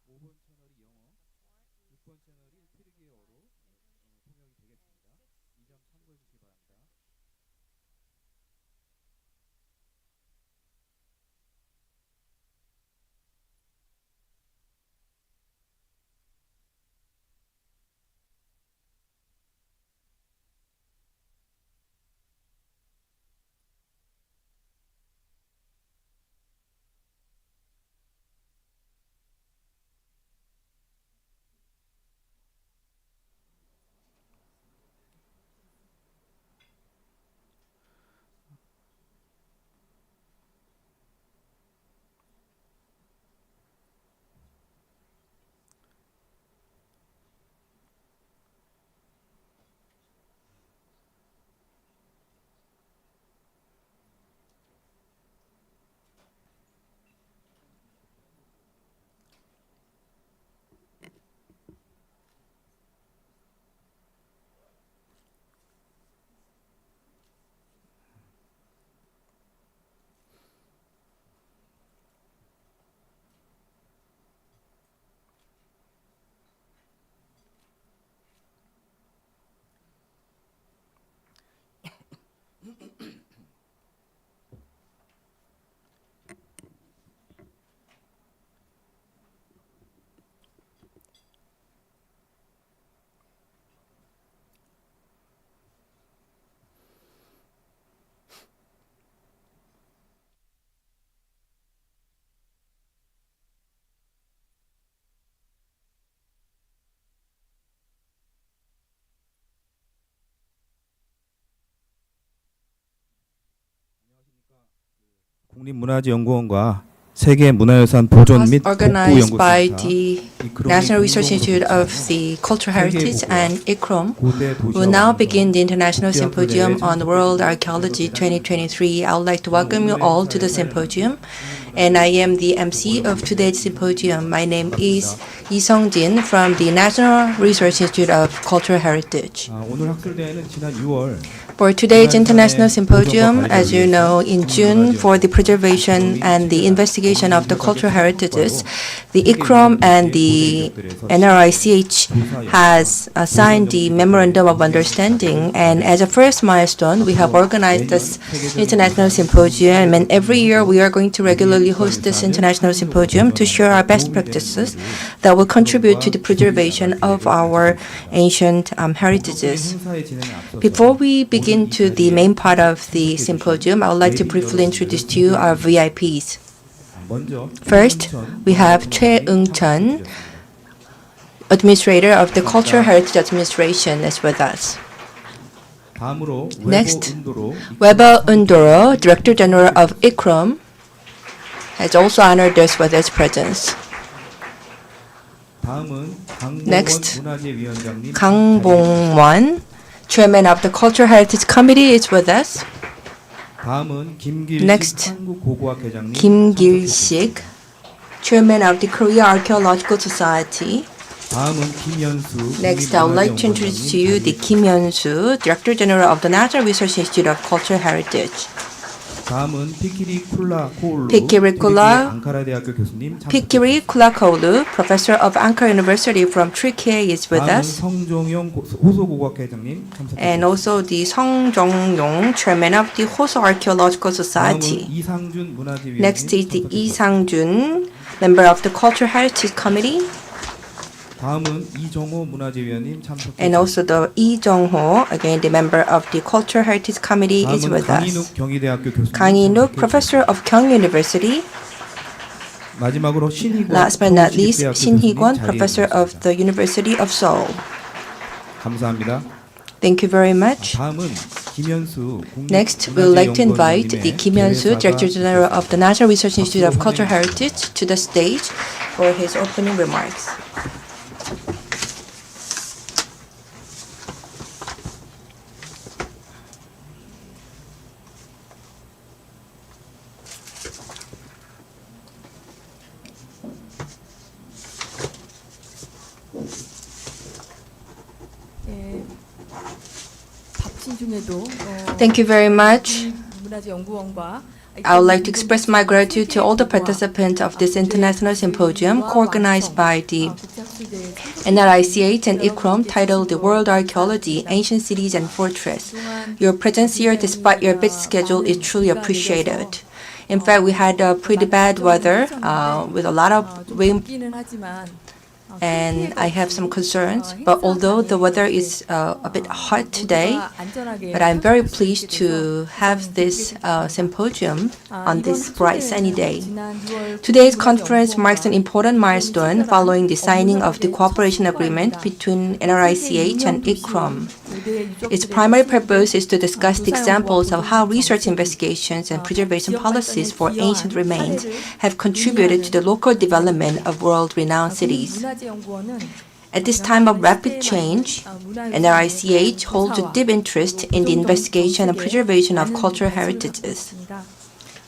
5번 채널이 영어, 6번 채널이 튀르키예어로 통역이 되겠습니다. 이 점 참고해 주시기 바랍니다. 국립문화재연구원과 세계 문화유산 보존 및 복구 organized by 연구센터 the National Research Institute of the Cultural Heritage and ICCROM will now begin the International Symposium on World Archaeology 2023. I would like to welcome you all to the symposium, and I am the MC of today's symposium. My name is Lee Sung-jin from the National Research Institute of Cultural Heritage. 오늘 학술대회는 지난 6월 For today's International Symposium, as you know, in June, for the preservation and the investigation of the cultural heritages, the ICCROM and the NRICH has signed the Memorandum of Understanding, and as a first milestone, we have organized this International Symposium, and every year we are going to regularly host this International Symposium to share our best practices that will contribute to the preservation of our ancient heritages. Before we begin to the main part of the symposium, I would like to briefly introduce to you our VIPs. First, we have Choi Eung-cheon, Administrator of the Cultural Heritage Administration, is with us. Next, Weber Ndoro, Director General of ICCROM, has also honored us with his presence. Next, Kang Bong-won, Chairman of the Cultural Heritage Committee, is with us. Next, Kim Gil-sik, Chairman of the Korea Archaeological Society. Next, I would like to introduce to you the Kim Yeon-su, Director General of the National Research Institute of Cultural Heritage. Fikiri Kulakoglu, Professor of Ankara University from Turkey, is with us. And also the Song Jong-yong, Chairman of the Hoso Archaeological Society. Next is the Lee Sang-jun, member of the Cultural Heritage Committee. And also the Lee Jong-ho, again the member of the Cultural Heritage Committee, is with us. Kang In-wook, Professor of Kyung University. Last but not least, Shin Hee-kwon, Professor of the University of Seoul. Thank you very much. Next, we would like to invite the Kim Yeon-su, Director General of the National Research Institute of Cultural Heritage, to the stage for his opening remarks. Thank you very much. 문화재연구원과 I would like to express my gratitude to all the participants of this international symposium co-organized by the NRICH and ICCROM titled The World Archaeology, Ancient Cities and Fortress. Your presence here, despite your busy schedule, is truly appreciated. In fact, we had pretty bad weather with a lot of rain, and I have some concerns. But although the weather is a bit hot today, but I'm very pleased to have this symposium on this bright sunny day. Today's conference marks an important milestone following the signing of the cooperation agreement between NRICH and ICCROM. Its primary purpose is to discuss the examples of how research investigations and preservation policies for ancient remains have contributed to the local development of world-renowned cities. At this time of rapid change, NRICH holds a deep interest in the investigation and preservation of cultural heritages.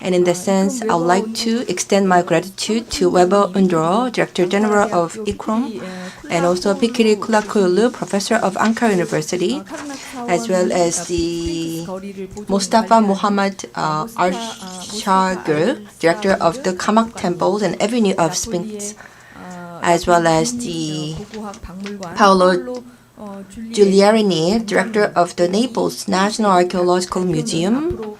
And in that sense, I would like to extend my gratitude to Weber Ndoro, Director General of ICCROM, and also Fikiri Kulakoglu, Professor of Ankara University, as well as the Mostafa Mohamed Alsaghir, Director of the Karnak Temples and Avenue of Sphinxes, as well as the Paolo Giuliani, Director of the Naples National Archaeological Museum.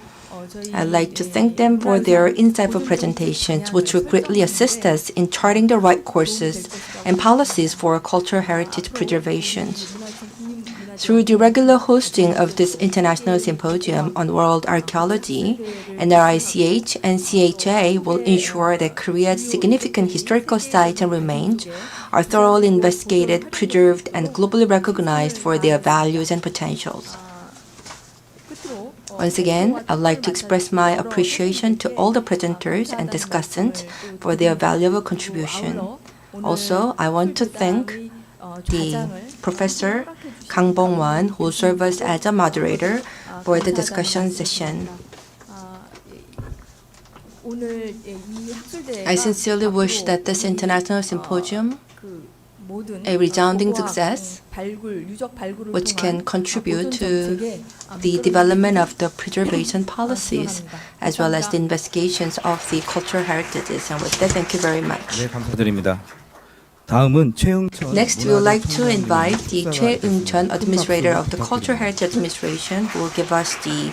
I'd like to thank them for their insightful presentations, which will greatly assist us in charting the right courses and policies for cultural heritage preservation. Through the regular hosting of this international symposium on world archaeology, NRICH and CHA will ensure that Korea's significant historical sites and remains are thoroughly investigated, preserved, and globally recognized for their values and potentials. Once again, I'd like to express my appreciation to all the presenters and discussants for their valuable contribution. Also, I want to thank the Professor Kang Bong-wan, who served us as a moderator for the discussion session. I sincerely wish that this international symposium a resounding success, which can contribute to the development of the preservation policies as well as the investigations of the cultural heritages. And with that, thank you very much. 네, 감사드립니다. 다음은 최응천. Next, we would like to invite the Choi Eung-cheon, Administrator of the Cultural Heritage Administration, who will give us the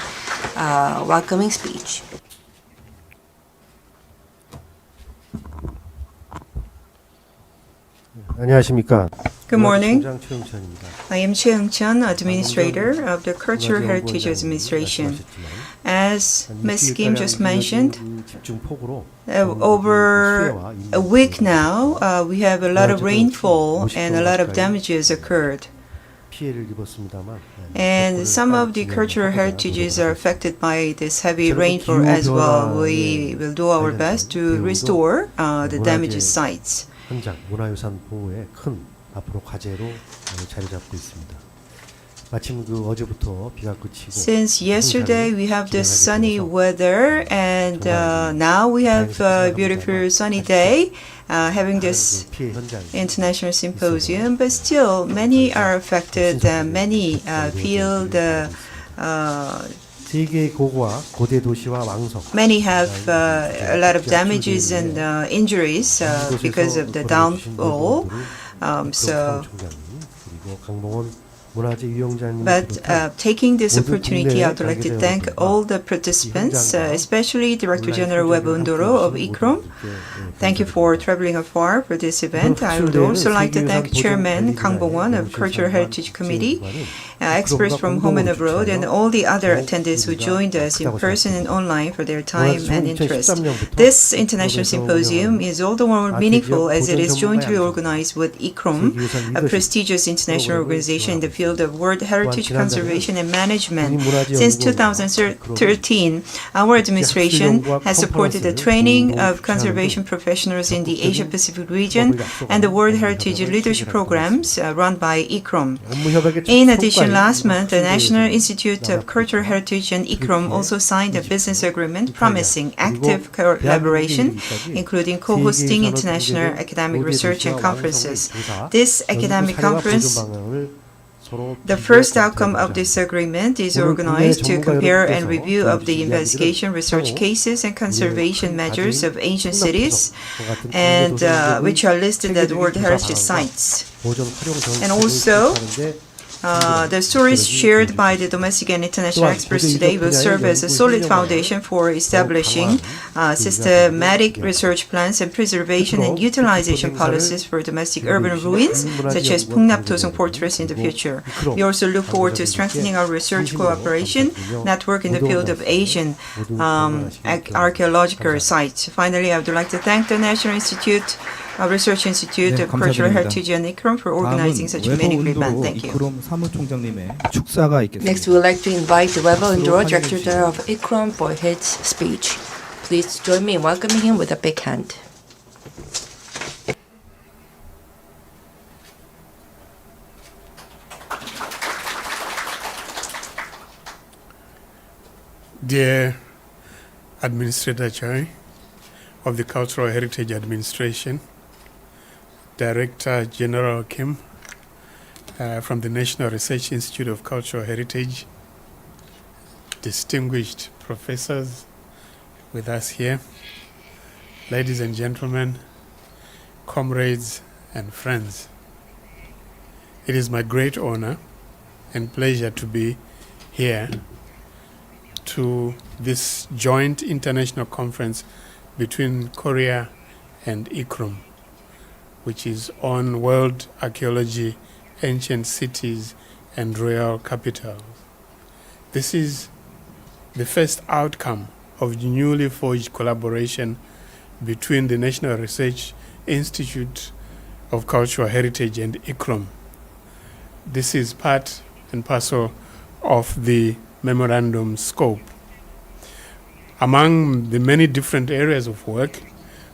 welcoming speech. 안녕하십니까. Good morning. 최응천입니다. I am Choi Eung-cheon, Administrator of the Cultural Heritage Administration. As Ms. Kim just mentioned, over a week now, we have a lot of rainfall and a lot of damages occurred. And some of the cultural heritages are affected by this heavy rainfall as well. We will do our best to restore the damaged sites. 현장 문화유산 보호에 큰 앞으로 과제로 자리 잡고 있습니다. 마침 그 어제부터 비가 그치고 Since yesterday we have the sunny weather and now we have a beautiful sunny day having this international symposium, but still many are affected, many feel the 세계의 고고와 고대 도시와 왕성. Many have a lot of damages and injuries because of the downfall. But taking this opportunity, I would like to thank all the participants, especially Director General Ndoro of ICCROM. Thank you for traveling afar for this event. I would also like to thank Chairman Kang Bong-won of Cultural Heritage Committee, experts from home and abroad, and all the other attendees who joined us in person and online for their time and interest. This international symposium is all the more meaningful as it is jointly organized with ICCROM, a prestigious international organization in the field of World Heritage Conservation and Management. Since 2013, our administration has supported the training of conservation professionals in the Asia-Pacific region and the World Heritage Leadership Programs run by ICCROM. In addition, last month, the National Institute of Cultural Heritage and ICCROM also signed a business agreement promising active collaboration, including co-hosting international academic research and conferences. This academic conference The first outcome of this agreement is organized to compare and review of the investigation, research cases, and conservation measures of ancient cities, and which are listed as World Heritage Sites. And also, the stories shared by the domestic and international experts today will serve as a solid foundation for establishing systematic research plans and preservation and utilization policies for domestic urban ruins, such as Pungnap-Dosung Fortress in the future. We also look forward to strengthening our research cooperation network in the field of Asian archaeological sites. Finally, I would like to thank the National Research Institute of Cultural Heritage and ICCROM for organizing such a meaningful event. Thank you. Next, we would like to invite the Ndoro, Director General of ICCROM, for his speech. Please join me in welcoming him with a big hand. Dear Administrator Choi of the Cultural Heritage Administration, Director General Kim from the National Research Institute of Cultural Heritage, distinguished professors with us here, ladies and gentlemen, comrades and friends. It is my great honor and pleasure to be here to this joint international conference between Korea and ICCROM, which is on world archaeology, ancient cities, and royal capitals. This is the first outcome of the newly forged collaboration between the National Research Institute of Cultural Heritage and ICCROM. This is part and parcel of the memorandum scope. Among the many different areas of work,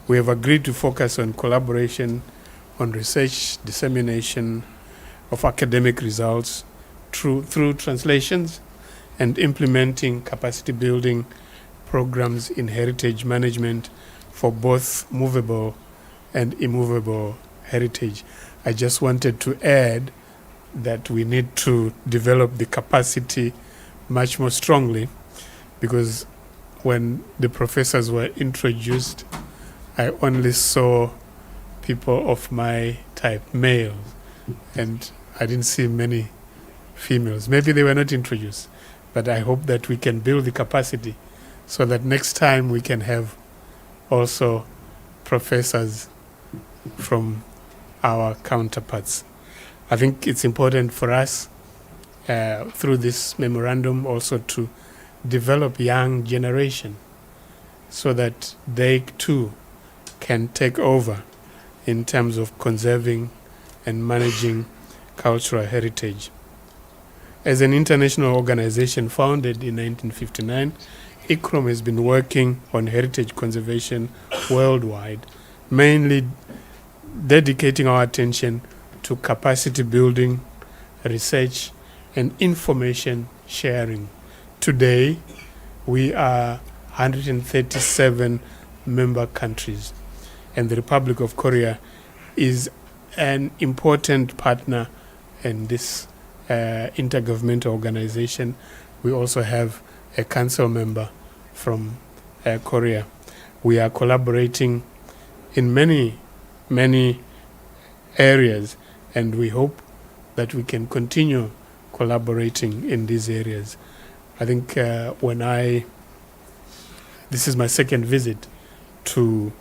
we have agreed to focus on collaboration on research, dissemination of academic results through translations, and implementing capacity building programs in heritage management for both movable and immovable heritage. I just wanted to add that we need to develop the capacity much more strongly, because when the professors were introduced, I only saw people of my type, males, and I didn't see many females. Maybe they were not introduced, but I hope that we can build the capacity so that next time we can have also professors from our counterparts. I think it's important for us through this memorandum also to develop young generation so that they too can take over in terms of conserving and managing cultural heritage. As an international organization founded in 1959, ICCROM has been working on heritage conservation worldwide, mainly dedicating our attention to capacity building, research, and information sharing. Today, we are 137 member countries, and the Republic of Korea is an important partner in this intergovernmental organization. We also have a council member from Korea. We are collaborating in many, many areas, and we hope that we can continue collaborating in these areas. I think this is my second visit to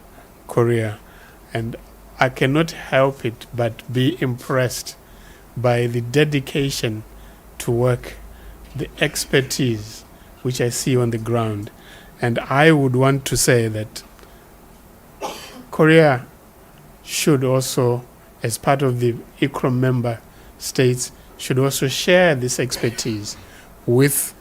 Korea, and I cannot help it but be impressed by the dedication to work, the expertise which I see on the ground. And I would want to say that Korea should also, as part of the ICCROM member states, should also share this expertise with,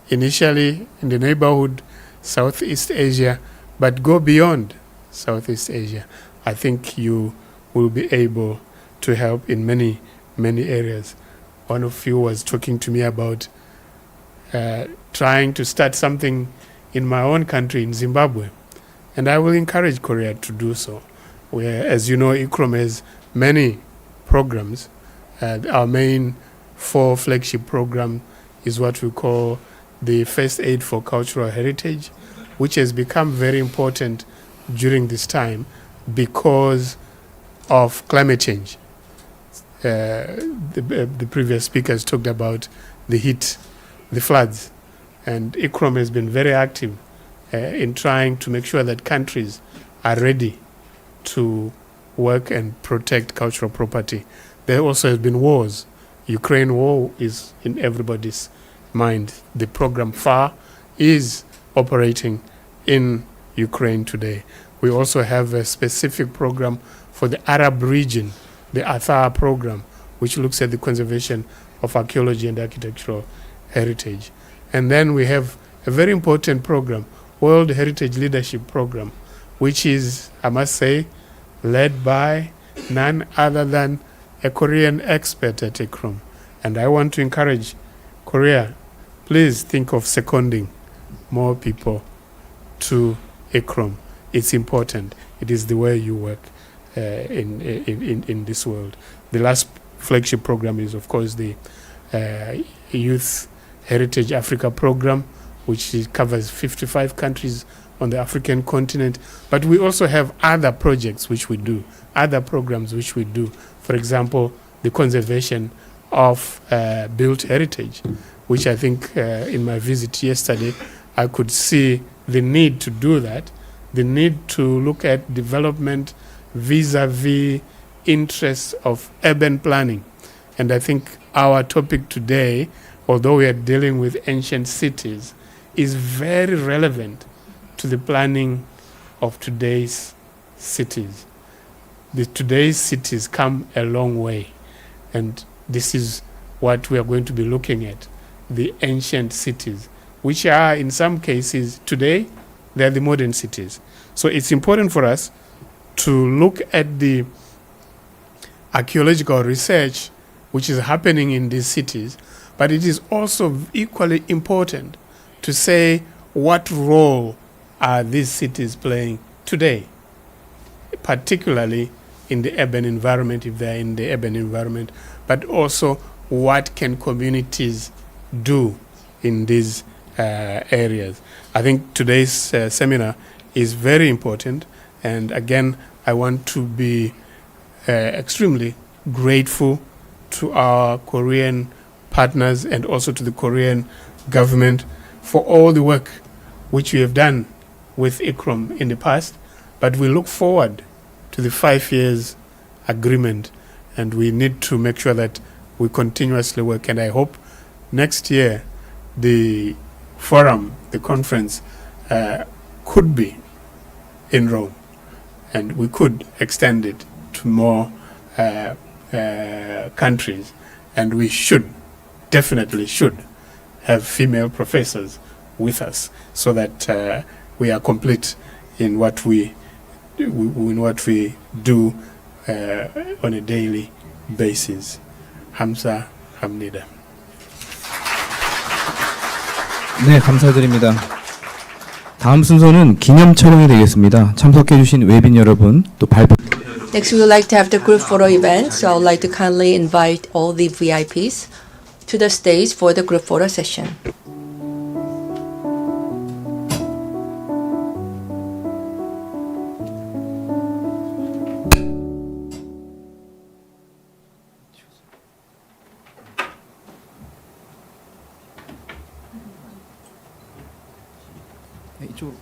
initially in the neighborhood, Southeast Asia, but go beyond Southeast Asia. I think you will be able to help in many, many areas. One of you was talking to me about trying to start something in my own country, in Zimbabwe. And I will encourage Korea to do so. Where, as you know, ICCROM has many programs. Our main 4 flagship program is what we call the First Aid for Cultural Heritage, which has become very important during this time because of climate change. The previous speakers talked about the heat, the floods, and ICCROM has been very active in trying to make sure that countries are ready to work and protect cultural property. There also has been wars. Ukraine war is in everybody's mind. The program FAR is operating in Ukraine today. We also have a specific program for the Arab region, the ATHAR program, which looks at the conservation of archaeology and architectural heritage. And then we have a very important program, World Heritage Leadership Program, which is, I must say, led by none other than a Korean expert at ICCROM. And I want to encourage Korea, please think of seconding more people to ICCROM. It's important. It is the way you work in this world. The last flagship program is, of course, the Youth Heritage Africa program, which covers 55 countries on the African continent. But we also have other projects which we do, other programs which we do. For example, the conservation of built heritage, which I think in my visit yesterday, I could see the need to do that, the need to look at development vis-a-vis interests of urban planning. And I think our topic today, although we are dealing with ancient cities, is very relevant to the planning of today's cities. Today's cities come a long way, and this is what we are going to be looking at, the ancient cities, which are in some cases today, they are the modern cities. So it's important for us to look at the archaeological research which is happening in these cities, but it is also equally important to say what role are these cities playing today, particularly in the urban environment, if they're in the urban environment, but also what can communities do in these areas. I think today's seminar is very important, and again, I want to be extremely grateful to our Korean partners and also to the Korean government for all the work which we have done with ICCROM in the past, but we look forward to the 5 years agreement, and we need to make sure that we continuously work. And I hope next year the forum, the conference, could be in Rome, and we could extend it to more countries, and we definitely should have female professors with us so that we are complete in what we do on a daily basis. Hamza Hamnida. 네, 감사드립니다. 다음 순서는 기념 촬영이 되겠습니다. 참석해주신 외빈 여러분, 또 발표. Next, we would like to have the group photo event, so I would like to kindly invite all the VIPs to the stage for the group photo session. 네, 이쪽으로.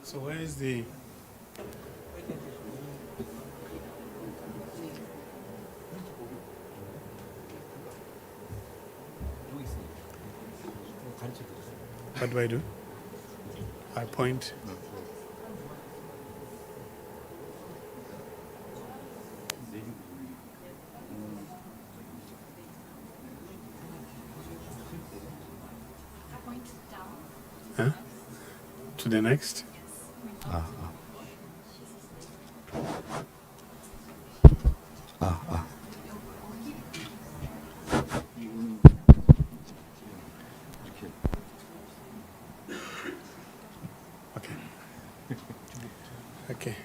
So where is the... What do I do? I point. Huh? To the next? Okay. Okay.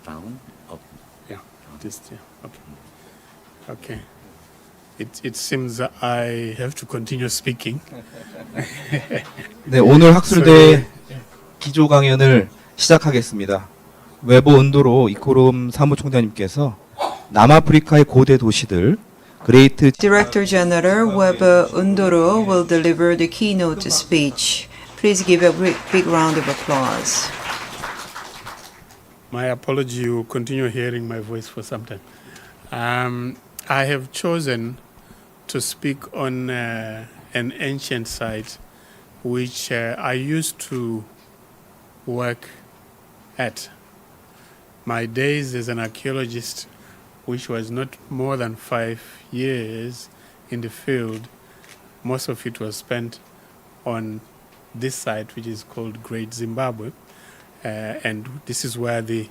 Down, up. Yeah. This. Yeah. Okay. Okay. It seems that I have to continue speaking. 네, 오늘 학술대 기조 강연을 시작하겠습니다. 외보 은도로 이코롬 사무총장님께서 남아프리카의 고대 도시들 그레이트 Director General Weber Ndoro will deliver the keynote speech. Please give a big round of applause. My apology, you continue hearing my voice for some time. I have chosen to speak on an ancient site which I used to work at. My days as an archaeologist, which was not more than 5 years in the field, most of it was spent on this site, which is called Great Zimbabwe. And this is where the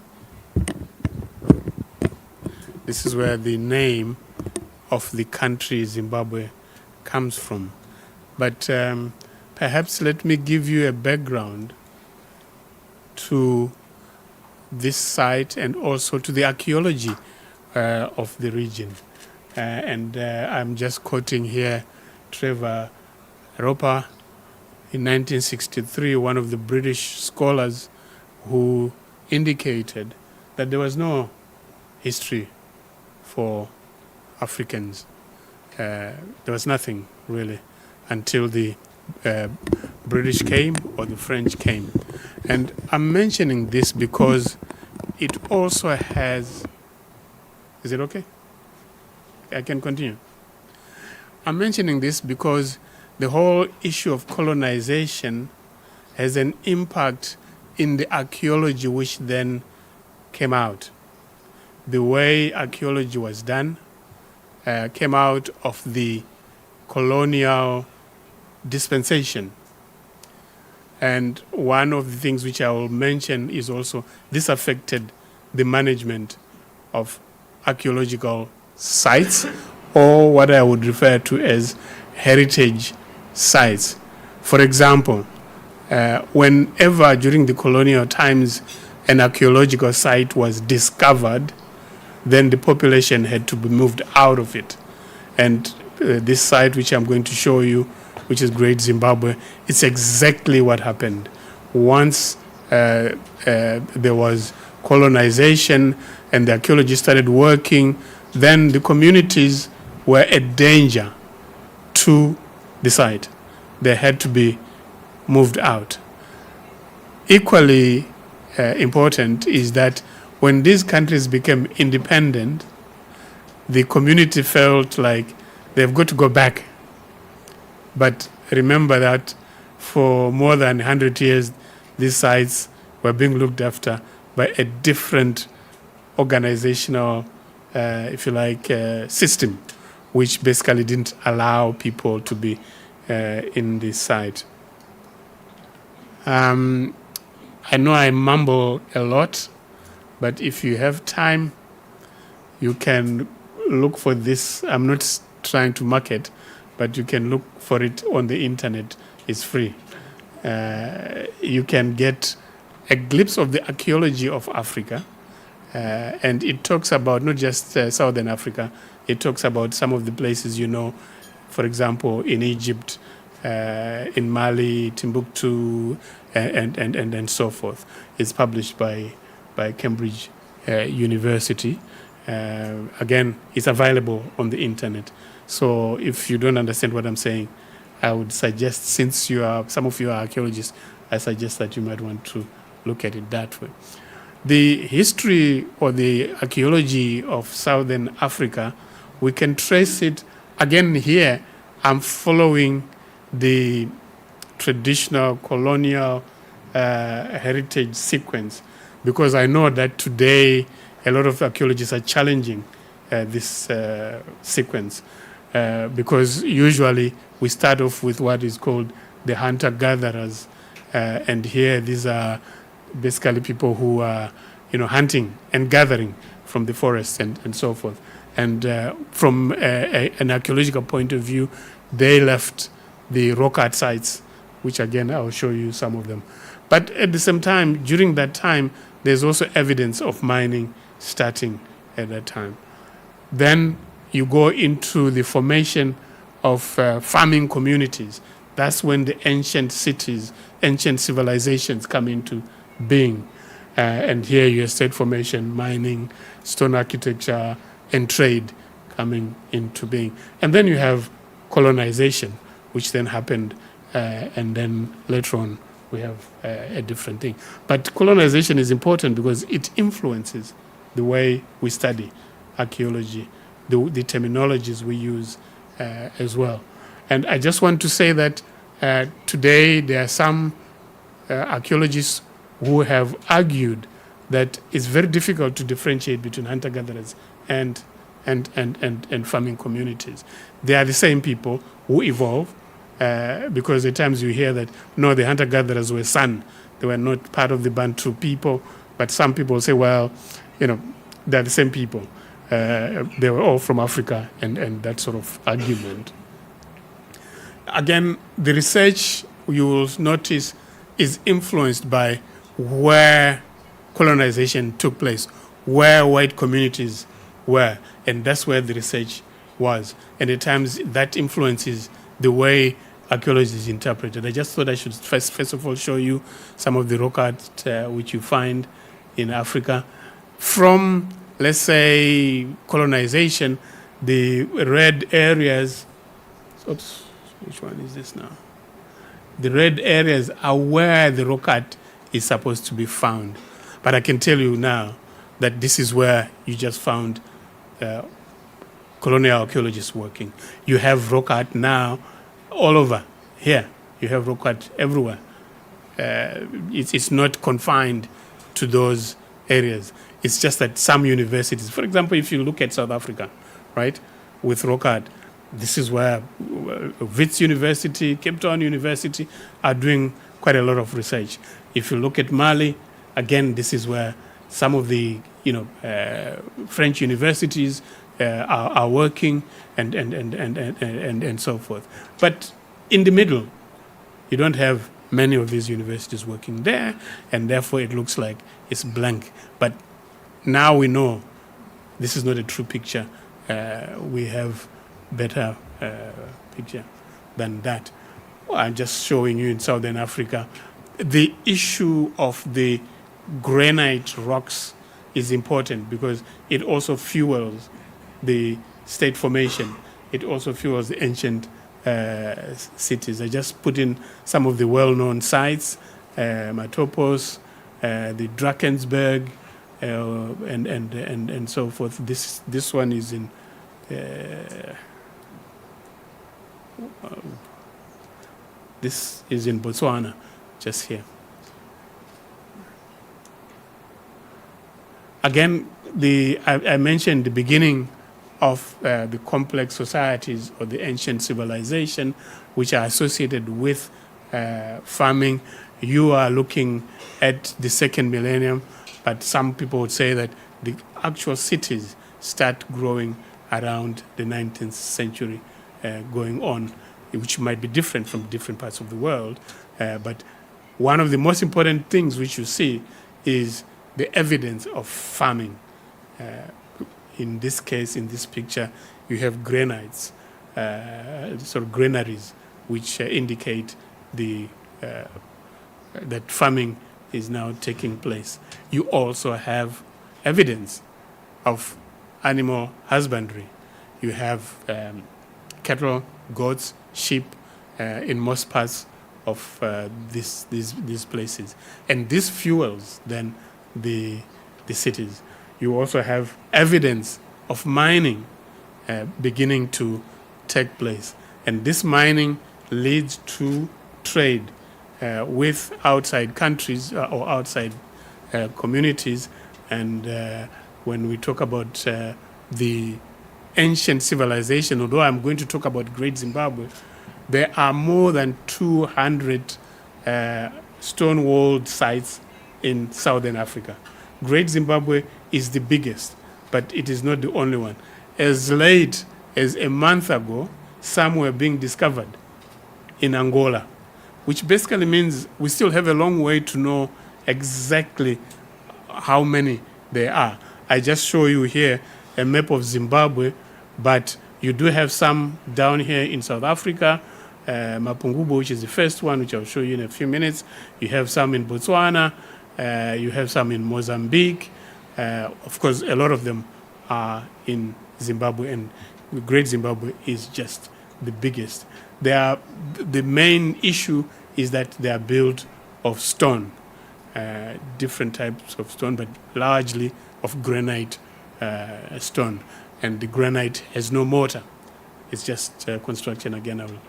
name of the country Zimbabwe comes from. But perhaps let me give you a background to this site and also to the archaeology of the region. And I'm just quoting here Trevor Roper in 1963, one of the British scholars who indicated that there was no history for Africans. There was nothing really until the British came or the French came. And I'm mentioning this because it also has... Is it okay? I can continue. I'm mentioning this because the whole issue of colonization has an impact in the archaeology which then came out. The way archaeology was done came out of the colonial dispensation. And one of the things which I will mention is also this affected the management of archaeological sites, or what I would refer to as heritage sites. For example, whenever during the colonial times an archaeological site was discovered, then the population had to be moved out of it. And this site, which I'm going to show you, which is Great Zimbabwe, it's exactly what happened. Once there was colonization and the archaeologists started working, then the communities were a danger to the site. They had to be moved out. Equally important is that when these countries became independent, the community felt like they've got to go back. But remember that for more than 100 years, these sites were being looked after by a different organizational, if you like, system, which basically didn't allow people to be in this site. I know I mumble a lot, but if you have time, you can look for this. I'm not trying to market, but you can look for it on the internet. It's free. You can get a glimpse of the archaeology of Africa, and it talks about not just Southern Africa. It talks about some of the places, you know, for example, in Egypt, in Mali, Timbuktu, and so forth. It's published by Cambridge University. Again, it's available on the internet. So if you don't understand what I'm saying, I would suggest, since some of you are archaeologists, I suggest that you might want to look at it that way. The history or the archaeology of Southern Africa, we can trace it again here. I'm following the traditional colonial heritage sequence because I know that today a lot of archaeologists are challenging this sequence because usually we start off with what is called the hunter-gatherers, and here these are basically people who are, hunting and gathering from the forests and so forth. And from an archaeological point of view, they left the rock art sites, which again, I'll show you some of them. But at the same time, during that time, there's also evidence of mining starting at that time. Then you go into the formation of farming communities. That's when the ancient cities, ancient civilizations come into being. And here you have state formation, mining, stone architecture, and trade coming into being. And then you have colonization, which then happened, and then later on we have a different thing. But colonization is important because it influences the way we study archaeology, the terminologies we use as well. And I just want to say that today there are some archaeologists who have argued that it's very difficult to differentiate between hunter-gatherers and farming communities. They are the same people who evolve because at times you hear that, no, the hunter-gatherers were San. They were not part of the Bantu people. But some people say, well, they're the same people. They were all from Africa and that sort of argument. Again, the research, you will notice, is influenced by where colonization took place, where white communities were, and that's where the research was. And at times that influences the way archaeology is interpreted. I just thought I should first of all show you some of the rock art which you find in Africa. From, let's say, colonization, the red areas, oops, which one is this now? The red areas are where the rock art is supposed to be found. But I can tell you now that this is where you just found colonial archaeologists working. You have rock art now all over here. You have rock art everywhere. It's not confined to those areas. It's just that some universities, for example, if you look at South Africa, right, with rock art, this is where Wits University, Cape Town University are doing quite a lot of research. If you look at Mali, again, this is where some of the French universities are working and so forth. But in the middle, you don't have many of these universities working there, and therefore it looks like it's blank. But now we know this is not a true picture. We have better picture than that. Well, I'm just showing you in Southern Africa. The issue of the granite rocks is important because it also fuels the state formation. It also fuels the ancient cities. I just put in some of the well-known sites, Matopos, the Drakensberg, and so forth. This one is in this is in Botswana, just here. Again, I mentioned the beginning of the complex societies or the ancient civilization, which are associated with farming. You are looking at the second millennium, but some people would say that the actual cities start growing around the 19th century going on, which might be different from different parts of the world. But one of the most important things which you see is the evidence of farming. In this case, in this picture, you have granites, sort of granaries, which indicate that farming is now taking place. You also have evidence of animal husbandry. You have cattle, goats, sheep in most parts of these places. And this fuels then the cities. You also have evidence of mining beginning to take place. And this mining leads to trade with outside countries or outside communities. And when we talk about the ancient civilization, although I'm going to talk about Great Zimbabwe, there are more than 200 stone-walled sites in southern Africa. Great Zimbabwe is the biggest, but it is not the only one. As late as a month ago, some were being discovered in Angola, which basically means we still have a long way to know exactly how many there are. I just show you here a map of Zimbabwe, but you do have some down here in South Africa, Mapungubo, which is the first one, which I'll show you in a few minutes. You have some in Botswana, you have some in Mozambique. Of course, a lot of them are in Zimbabwe, and the Great Zimbabwe is just the biggest. The main issue is that they are built of stone, different types of stone, but largely of granite stone. And the granite has no mortar. It's just construction, again, I will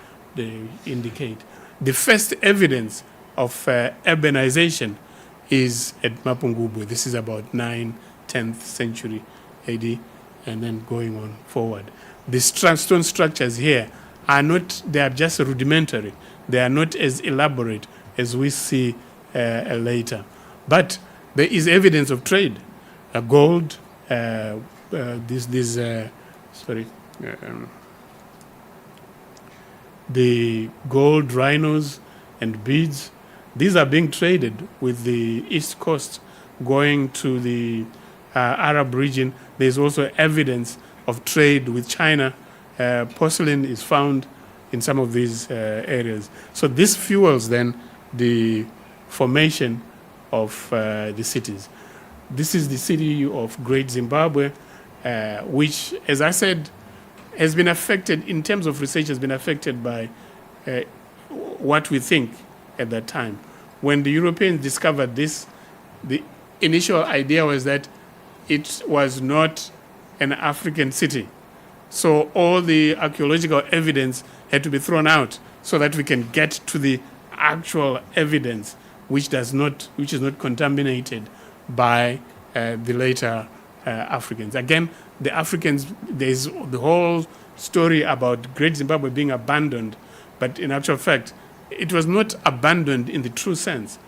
indicate. The first evidence of urbanization is at Mapungubwe. This is about 9th, 10th century AD, and then going on forward. The stone structures here they are just rudimentary. They are not as elaborate as we see later. But there is evidence of trade. Gold, the gold rhinos and beads, these are being traded with the East Coast going to the Arab region. There's also evidence of trade with China. Porcelain is found in some of these areas. So this fuels then the formation of the cities. This is the city of Great Zimbabwe, which, as I said, has been affected, in terms of research, has been affected by what we think at that time. When the Europeans discovered this, the initial idea was that it was not an African city. So all the archaeological evidence had to be thrown out so that we can get to the actual evidence, which is not contaminated by the later Africans. Again, the Africans, there's the whole story about Great Zimbabwe being abandoned, but in actual fact, it was not abandoned in the true sense.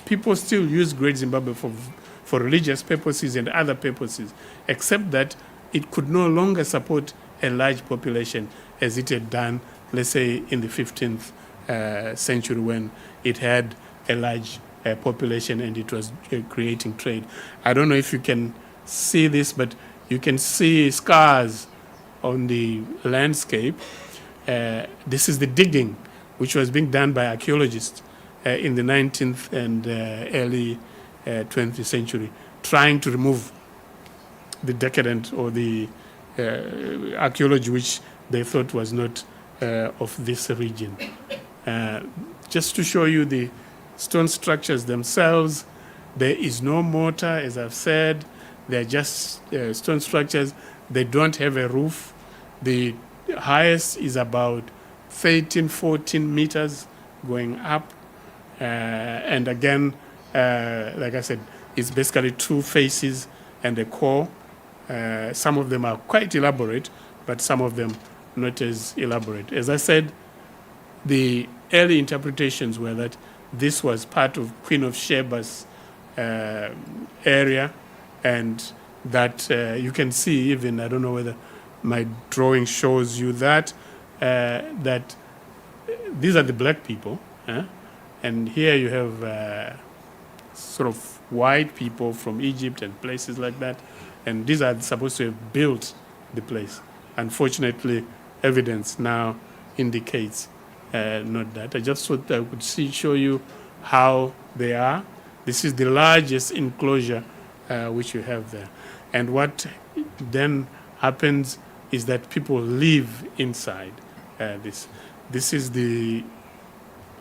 People still use Great Zimbabwe for religious purposes and other purposes, except that it could no longer support a large population as it had done, let's say, in the 15th century, when it had a large population and it was creating trade. I don't know if you can see this, but you can see scars on the landscape. This is the digging which was being done by archaeologists in the 19th and early 20th century, trying to remove the decadent or the archaeology which they thought was not of this region. Just to show you the stone structures themselves, there is no mortar, as I've said. They're just stone structures. They don't have a roof. The highest is about 13, 14 meters going up. And again, like I said, it's basically two faces and a core. Some of them are quite elaborate, but some of them not as elaborate. As I said, the early interpretations were that this was part of Queen of Sheba's area, and that you can see even, I don't know whether my drawing shows you that, that these are the black people, and here you have sort of white people from Egypt and places like that, and these are supposed to have built the place. Unfortunately, evidence now indicates not that. I just thought I could show you how they are. This is the largest enclosure which you have there. And what then happens is that people live inside this. This is the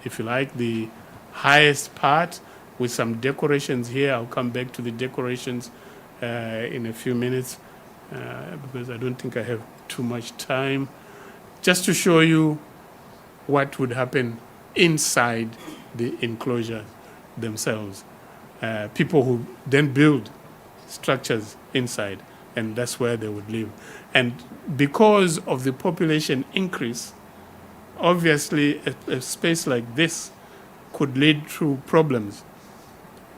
if you like, the highest part with some decorations here. I'll come back to the decorations in a few minutes because I don't think I have too much time. Just to show you what would happen inside the enclosure themselves. People who then build structures inside, and that's where they would live. And because of the population increase, obviously a space like this could lead to problems.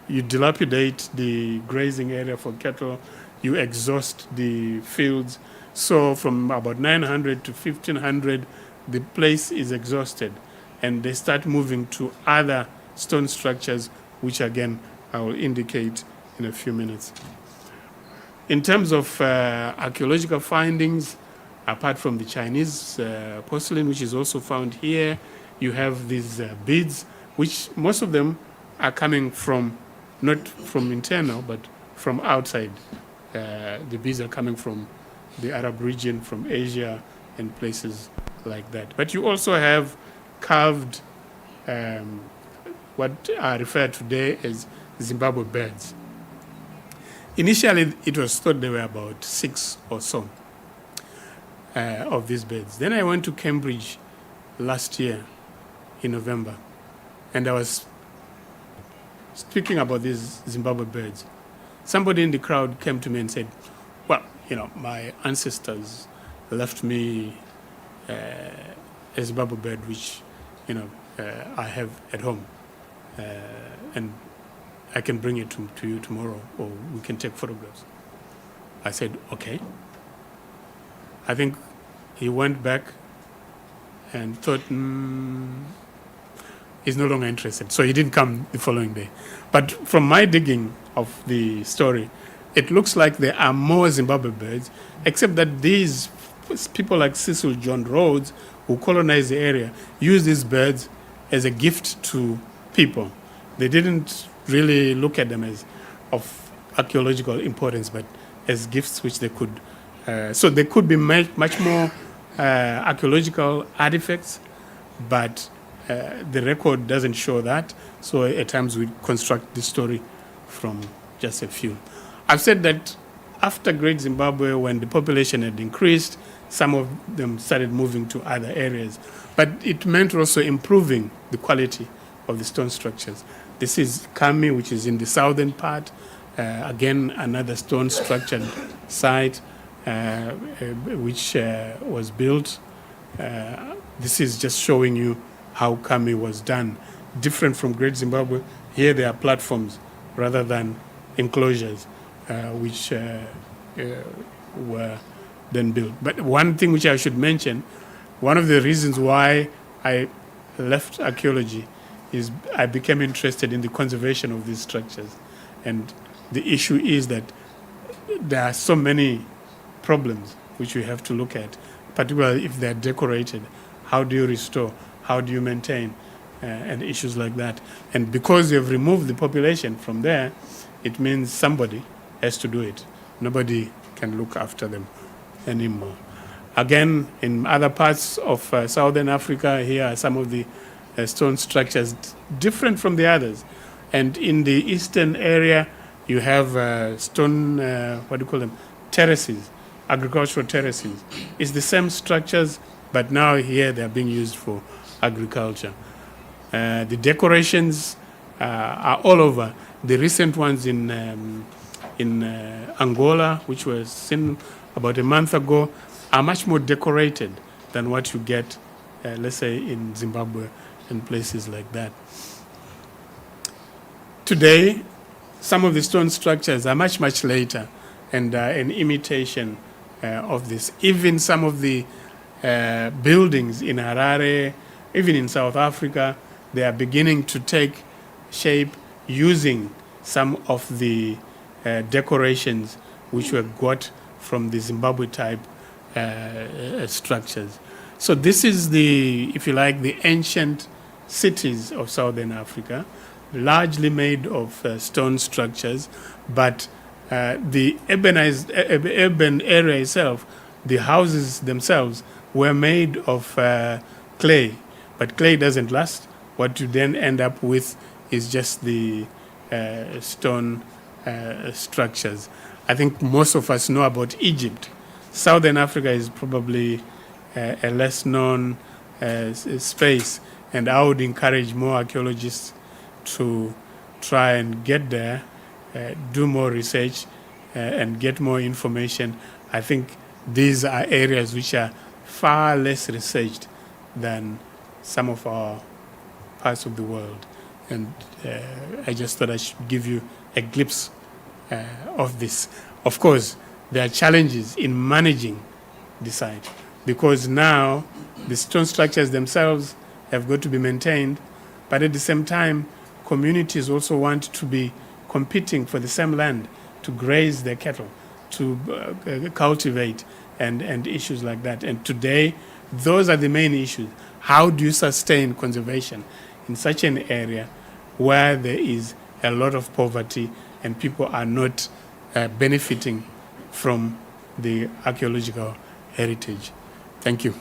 You dilapidate the grazing area for cattle, you exhaust the fields. So from about 900 to 1500, the place is exhausted. And they start moving to other stone structures, which again, I will indicate in a few minutes. In terms of archaeological findings, apart from the Chinese porcelain, which is also found here, you have these beads, which most of them are coming from, not from internal, but from outside. The beads are coming from the Arab region, from Asia, and places like that. But you also have carved, what are referred to today as Zimbabwe beds. Initially, it was thought there were about 6 or so of these beds. Then I went to Cambridge last year in November, and I was speaking about these Zimbabwe beds. Somebody in the crowd came to me and said, well, you know, my ancestors left me a Zimbabwe bed, which, you know, I have at home, and I can bring it to you tomorrow, or we can take photographs. I said, okay. I think he went back and thought, he's no longer interested. So he didn't come the following day. But from my digging of the story, it looks like there are more Zimbabwe birds, except that these people like Cecil John Rhodes, who colonized the area, used these birds as a gift to people. They didn't really look at them as of archaeological importance, but as gifts which they could. So there could be much more archaeological artifacts, but the record doesn't show that. So at times we construct the story from just a few. I've said that after Great Zimbabwe, when the population had increased, some of them started moving to other areas. But it meant also improving the quality of the stone structures. This is Kami, which is in the southern part. Again, another stone structured site which was built. This is just showing you how Kami was done. Different from Great Zimbabwe, here there are platforms rather than enclosures which were then built. But one thing which I should mention, one of the reasons why I left archaeology is I became interested in the conservation of these structures. And the issue is that there are so many problems which we have to look at, particularly if they're decorated. How do you restore? How do you maintain? And issues like that. And because you've removed the population from there, it means somebody has to do it. Nobody can look after them anymore. Again, in other parts of Southern Africa, here are some of the stone structures different from the others. And in the eastern area, you have stone, what do you call them, terraces, agricultural terraces. It's the same structures, but now here they're being used for agriculture. The decorations are all over. The recent ones in Angola, which was seen about a month ago, are much more decorated than what you get, let's say, in Zimbabwe and places like that. Today, some of the stone structures are much, much later and an imitation of this. Even some of the buildings in Harare, even in South Africa, they are beginning to take shape using some of the decorations which were got from the Zimbabwe type structures. So this is the, if you like, the ancient cities of Southern Africa, largely made of stone structures, but the urban area itself, the houses themselves were made of clay, but clay doesn't last. what you then end up with is just the stone structures. I think most of us know about Egypt. Southern Africa is probably a less known space, and I would encourage more archaeologists to try and get there, do more research, and get more information. I think these are areas which are far less researched than some of our parts of the world. And I just thought I should give you a glimpse of this. Of course, there are challenges in managing the site, because now the stone structures themselves have got to be maintained, but at the same time, communities also want to be competing for the same land to graze their cattle, to cultivate, and issues like that. And today, those are the main issues. How do you sustain conservation in such an area where there is a lot of poverty and people are not benefiting from the archaeological heritage? Thank you.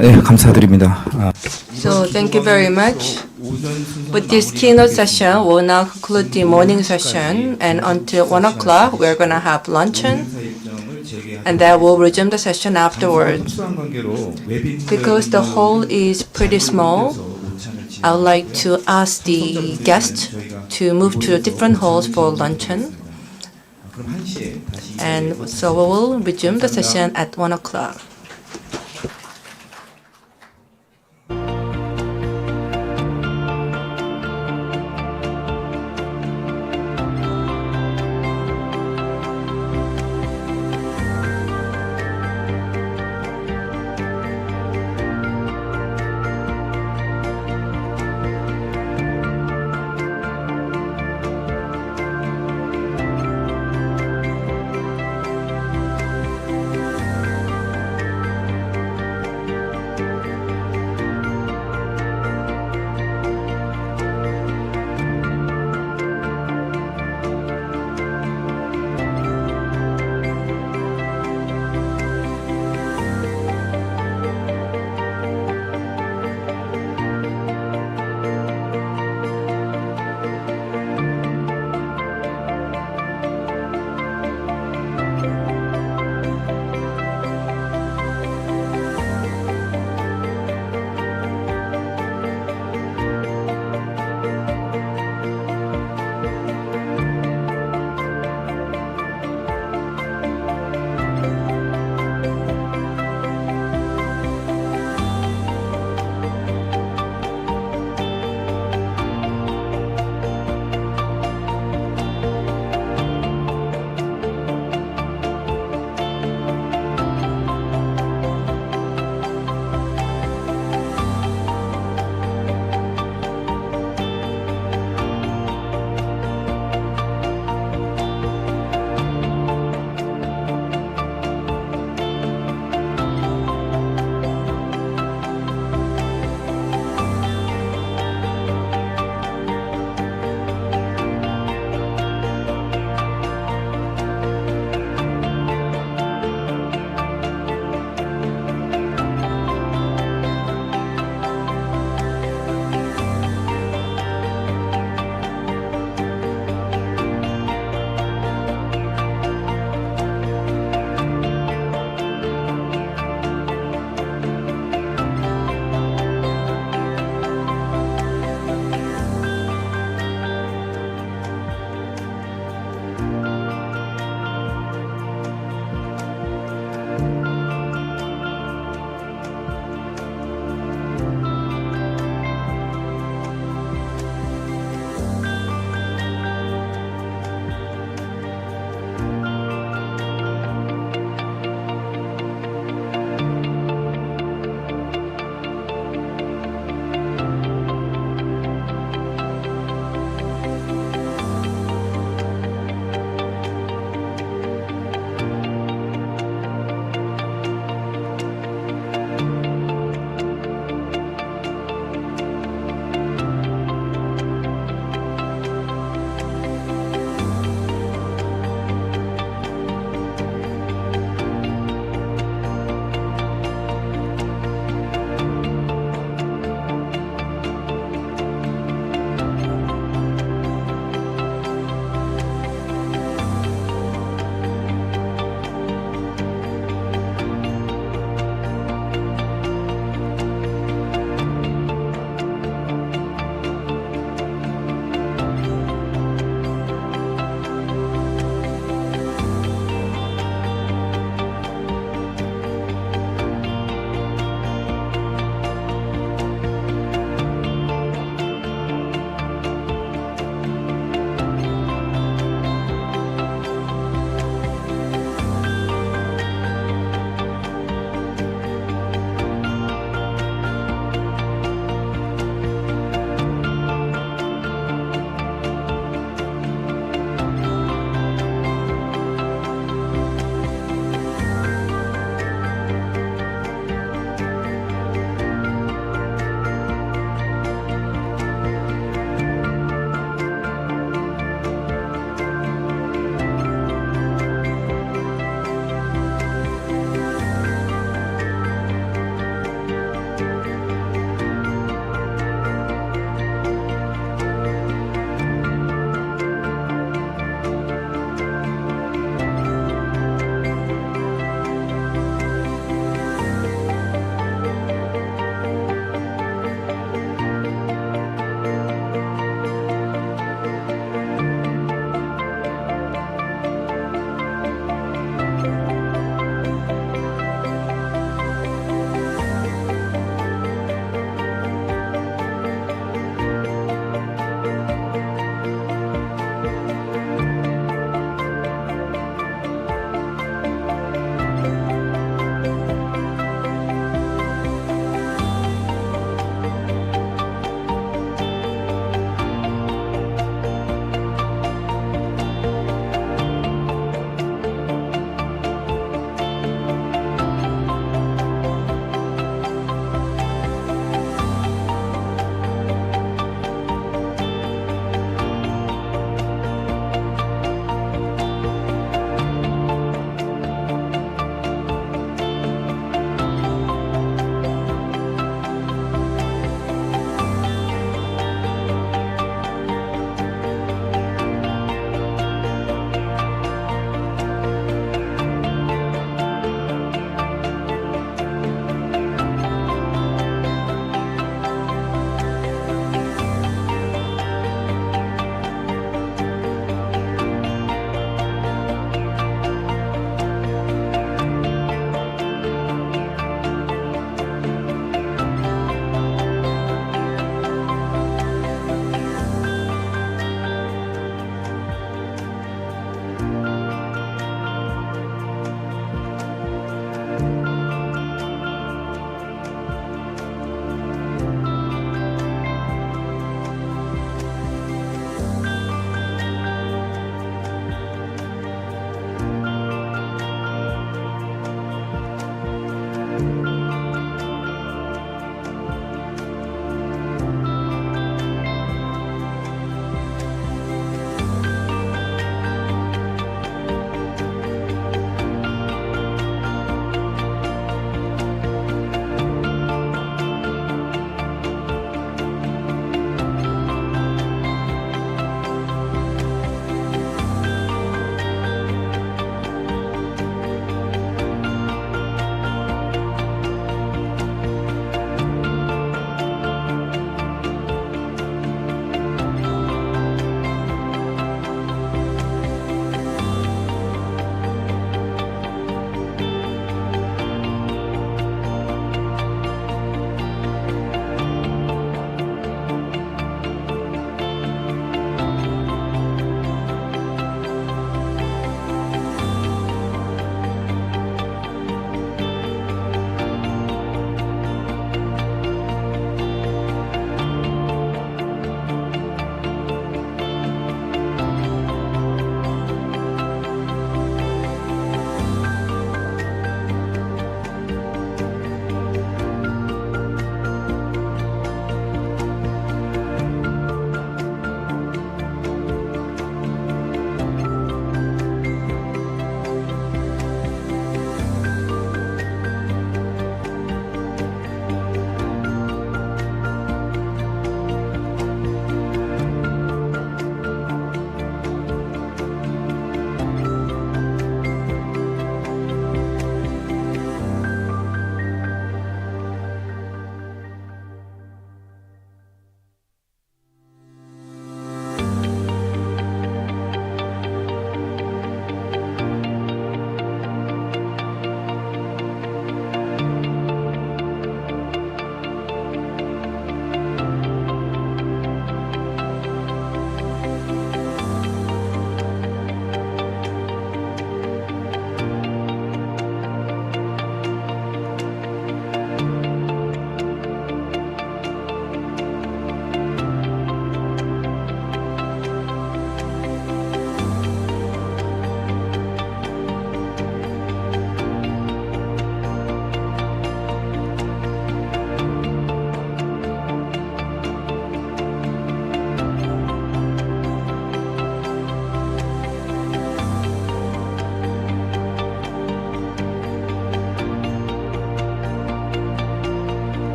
네, 감사드립니다. So thank you very much. With this keynote session, we'll now conclude the morning session, and until 1 o'clock, we're going to have luncheon, and then we'll resume the session afterwards. Because the hall is pretty small, I would like to ask the guests to move to different halls for luncheon. And so we will resume the session at 1 o'clock.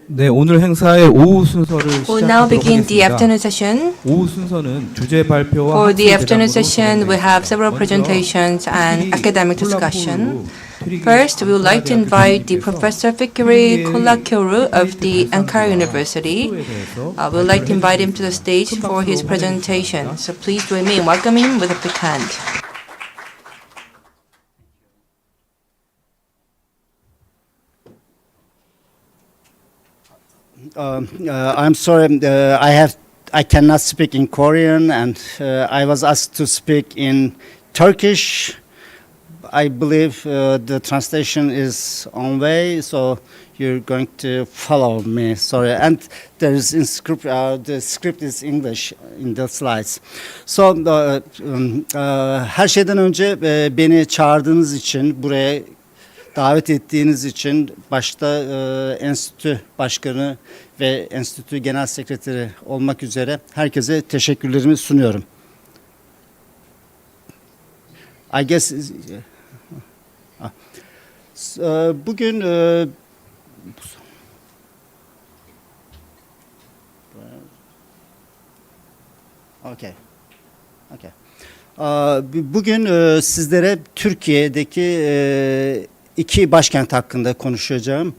네, 오늘 행사의 오후 순서를 We'll now begin the 시작하도록 afternoon 하겠습니다. session. 오후 순서는 주제 발표와 For the 학술 afternoon 대담으로 session, we have several 먼저 presentations and 피키리 academic 콜라콜루 discussion. 트리기 First, we would like to 앙카라 invite the 대학교 Professor Fikiri 피키리의 Kulakoglu of the 발상과 Ankara University. 시도에 대해서 We would like to invite him to the 발표를 stage 해주시겠습니다. for his 큰 박수로 presentation. 환영해 So please join me in welcoming him with a big hand. I'm sorry, I cannot speak in Korean, and I was asked to speak in Turkish. I believe the translation is on way, so you're going to follow me. Sorry, and there is in script. The script is English in the slides. So, her şeyden önce beni çağırdığınız için, buraya davet ettiğiniz için başta enstitü başkanı ve enstitü genel sekreteri olmak üzere herkese teşekkürlerimi sunuyorum. I guess bugün bugün sizlere Türkiye'deki iki başkent hakkında konuşacağım.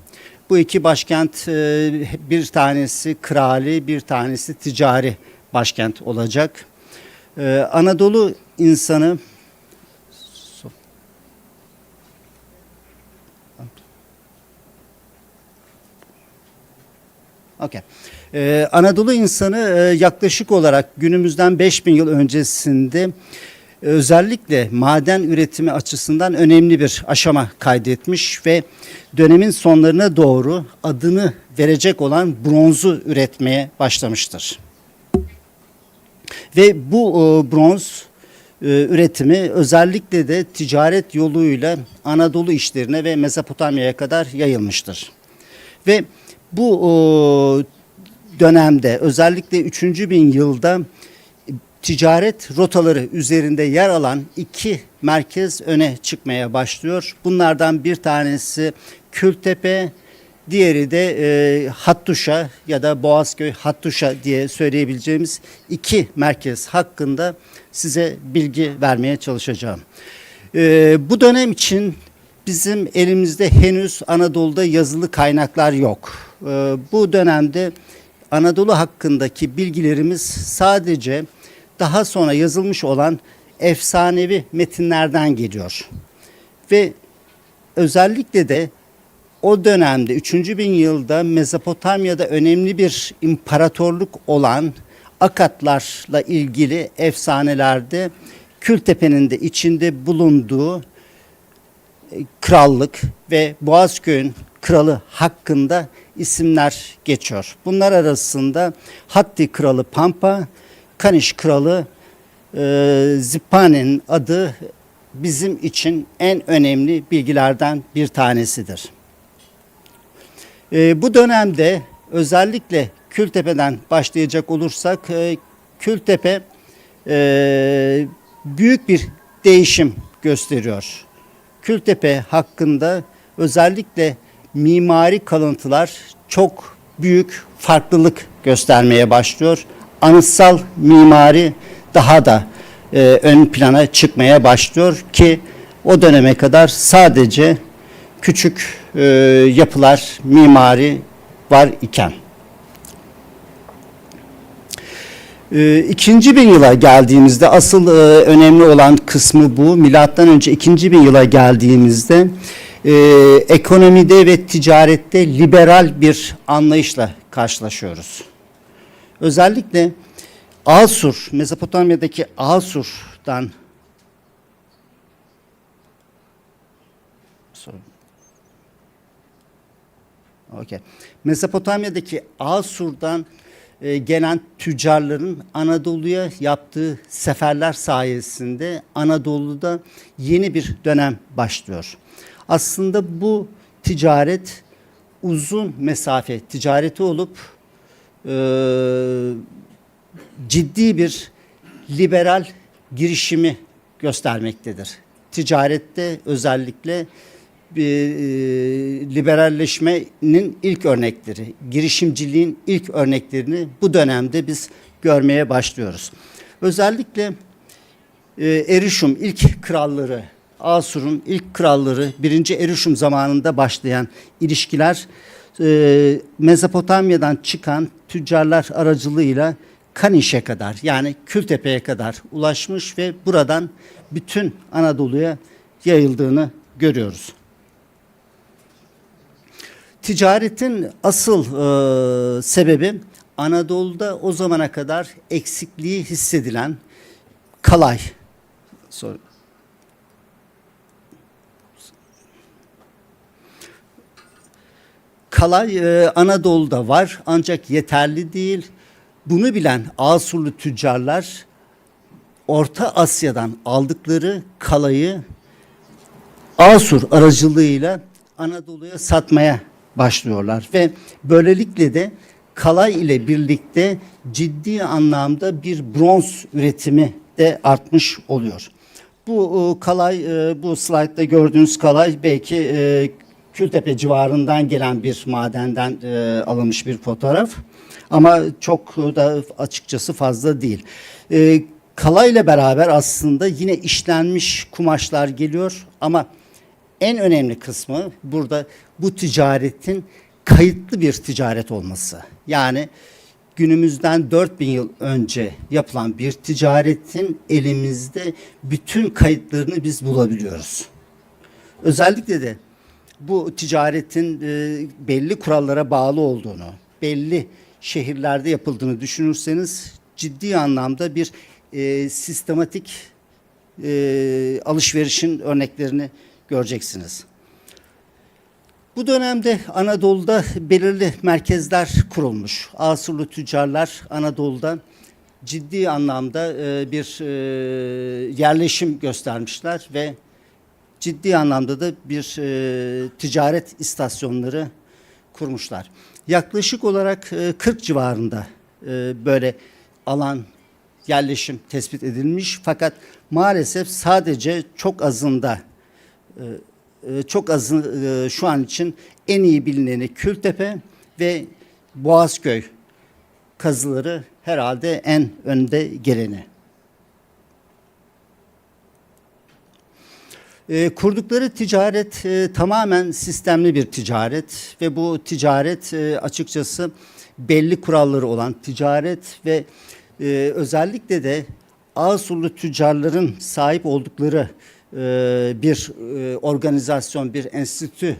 Bu iki başkent bir tanesi krali, bir tanesi ticari başkent olacak. Anadolu insanı Anadolu insanı yaklaşık olarak günümüzden 5000 yıl öncesinde özellikle maden üretimi açısından önemli bir aşama kaydetmiş ve dönemin sonlarına doğru adını verecek olan bronzu üretmeye başlamıştır. Ve bu bronz üretimi özellikle de ticaret yoluyla Anadolu işlerine ve Mezopotamya'ya kadar yayılmıştır. Ve bu dönemde özellikle 3000 yılda ticaret rotaları üzerinde yer alan iki merkez öne çıkmaya başlıyor. Bunlardan bir tanesi Kültepe, diğeri de Hattuşa ya da Boğazköy Hattuşa diye söyleyebileceğimiz iki merkez hakkında size bilgi vermeye çalışacağım. Bu dönem için bizim elimizde henüz Anadolu'da yazılı kaynaklar yok. Bu dönemde Anadolu hakkındaki bilgilerimiz sadece daha sonra yazılmış olan efsanevi metinlerden geliyor. Ve özellikle de o dönemde 3000 yılda Mezopotamya'da önemli bir imparatorluk olan Akatlarla ilgili efsanelerde Kültepe'nin de içinde bulunduğu krallık ve Boğazköy'ün kralı hakkında isimler geçiyor. Bunlar arasında Hatti kralı Pampa, Kaneş kralı Zippane'nin adı bizim için en önemli bilgilerden bir tanesidir. Bu dönemde özellikle Kültepe'den başlayacak olursak Kültepe büyük bir değişim gösteriyor. Kültepe hakkında özellikle mimari kalıntılar çok büyük farklılık göstermeye başlıyor. Anıtsal mimari daha da ön plana çıkmaya başlıyor ki o döneme kadar sadece küçük yapılar, mimari var iken. 2000 yıla geldiğimizde asıl önemli olan kısmı bu. Milattan önce 2000 yıla geldiğimizde ekonomide ve ticarette liberal bir anlayışla karşılaşıyoruz. Özellikle Asur, Mezopotamya'daki Asur'dan Mezopotamya'daki Asur'dan gelen tüccarların Anadolu'ya yaptığı seferler sayesinde Anadolu'da yeni bir dönem başlıyor. Aslında bu ticaret uzun mesafe ticareti olup ciddi bir liberal girişimi göstermektedir. Ticarette özellikle liberalleşmenin ilk örnekleri, girişimciliğin ilk örneklerini bu dönemde biz görmeye başlıyoruz. Özellikle Erişum ilk kralları, Asur'un ilk kralları 1. Erişum zamanında başlayan ilişkiler Mezopotamya'dan çıkan tüccarlar aracılığıyla Kaniş'e kadar, yani Kültepe'ye kadar ulaşmış ve buradan bütün Anadolu'ya yayıldığını görüyoruz. Ticaretin asıl sebebi Anadolu'da o zamana kadar eksikliği hissedilen kalay. Kalay Anadolu'da var ancak yeterli değil. Bunu bilen Asurlu tüccarlar Orta Asya'dan aldıkları kalayı Asur aracılığıyla Anadolu'ya satmaya başlıyorlar ve böylelikle de kalay ile birlikte ciddi anlamda bir bronz üretimi de artmış oluyor. Bu kalay, bu slaytta gördüğünüz kalay belki Kültepe civarından gelen bir madenden alınmış bir fotoğraf. Ama çok da açıkçası fazla değil. Kalayla beraber aslında yine işlenmiş kumaşlar geliyor ama en önemli kısmı burada bu ticaretin kayıtlı bir ticaret olması. Yani günümüzden 4000 yıl önce yapılan bir ticaretin elimizde bütün kayıtlarını biz bulabiliyoruz. Özellikle de bu ticaretin belli kurallara bağlı olduğunu, belli şehirlerde yapıldığını düşünürseniz ciddi anlamda bir sistematik alışverişin örneklerini göreceksiniz. Bu dönemde Anadolu'da belirli merkezler kurulmuş. Asurlu tüccarlar Anadolu'da ciddi anlamda bir yerleşim göstermişler ve ciddi anlamda da bir ticaret istasyonları kurmuşlar. Yaklaşık olarak 40 civarında böyle alan yerleşim tespit edilmiş fakat maalesef sadece çok azında şu an için en iyi bilineni Kültepe ve Boğazköy kazıları herhalde en önde geleni. Kurdukları ticaret tamamen sistemli bir ticaret ve bu ticaret açıkçası belli kuralları olan ticaret ve özellikle de Asurlu tüccarların sahip oldukları bir organizasyon, bir enstitü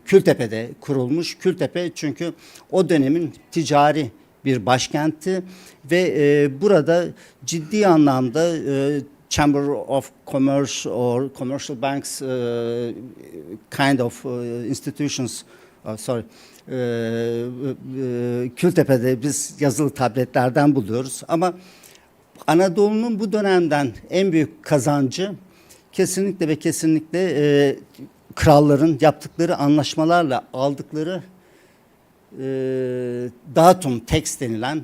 Kültepe'de kurulmuş. Kültepe çünkü o dönemin ticari bir başkenti ve burada ciddi anlamda Chamber of Commerce or commercial banks kind of institutions, Kültepe'de biz yazılı tabletlerden buluyoruz ama Anadolu'nun bu dönemden en büyük kazancı kesinlikle ve kesinlikle kralların yaptıkları anlaşmalarla aldıkları datum tax denilen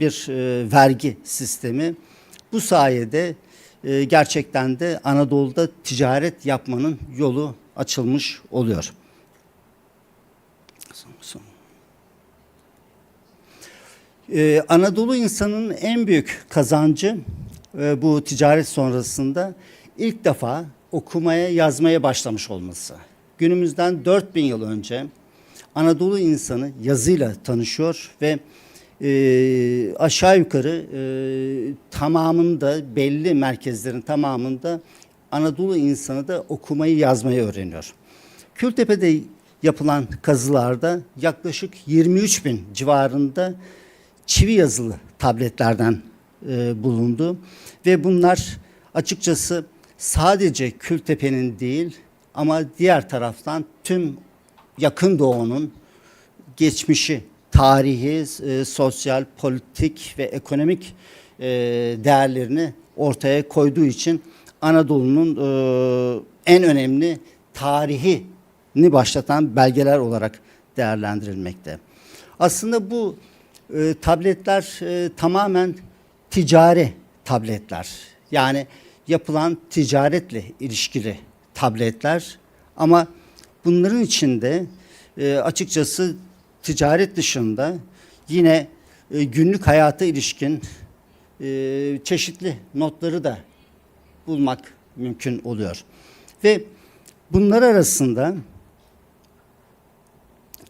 bir vergi sistemi. Bu sayede gerçekten de Anadolu'da ticaret yapmanın yolu açılmış oluyor. Anadolu insanının en büyük kazancı bu ticaret sonrasında ilk defa okumaya yazmaya başlamış olması. Günümüzden 4000 yıl önce Anadolu insanı yazıyla tanışıyor ve aşağı yukarı tamamında belli merkezlerin tamamında Anadolu insanı da okumayı yazmayı öğreniyor. Kültepe'de yapılan kazılarda yaklaşık 23.000 civarında çivi yazılı tabletlerden bulundu ve bunlar açıkçası sadece Kültepe'nin değil ama diğer taraftan tüm Yakın Doğu'nun geçmişi, tarihi, sosyal, politik ve ekonomik değerlerini ortaya koyduğu için Anadolu'nun en önemli tarihini başlatan belgeler olarak değerlendirilmekte. Aslında bu tabletler tamamen ticari tabletler. Yani yapılan ticaretle ilişkili tabletler Ama bunların içinde açıkçası ticaret dışında yine günlük hayata ilişkin çeşitli notları da bulmak mümkün oluyor. Ve bunlar arasında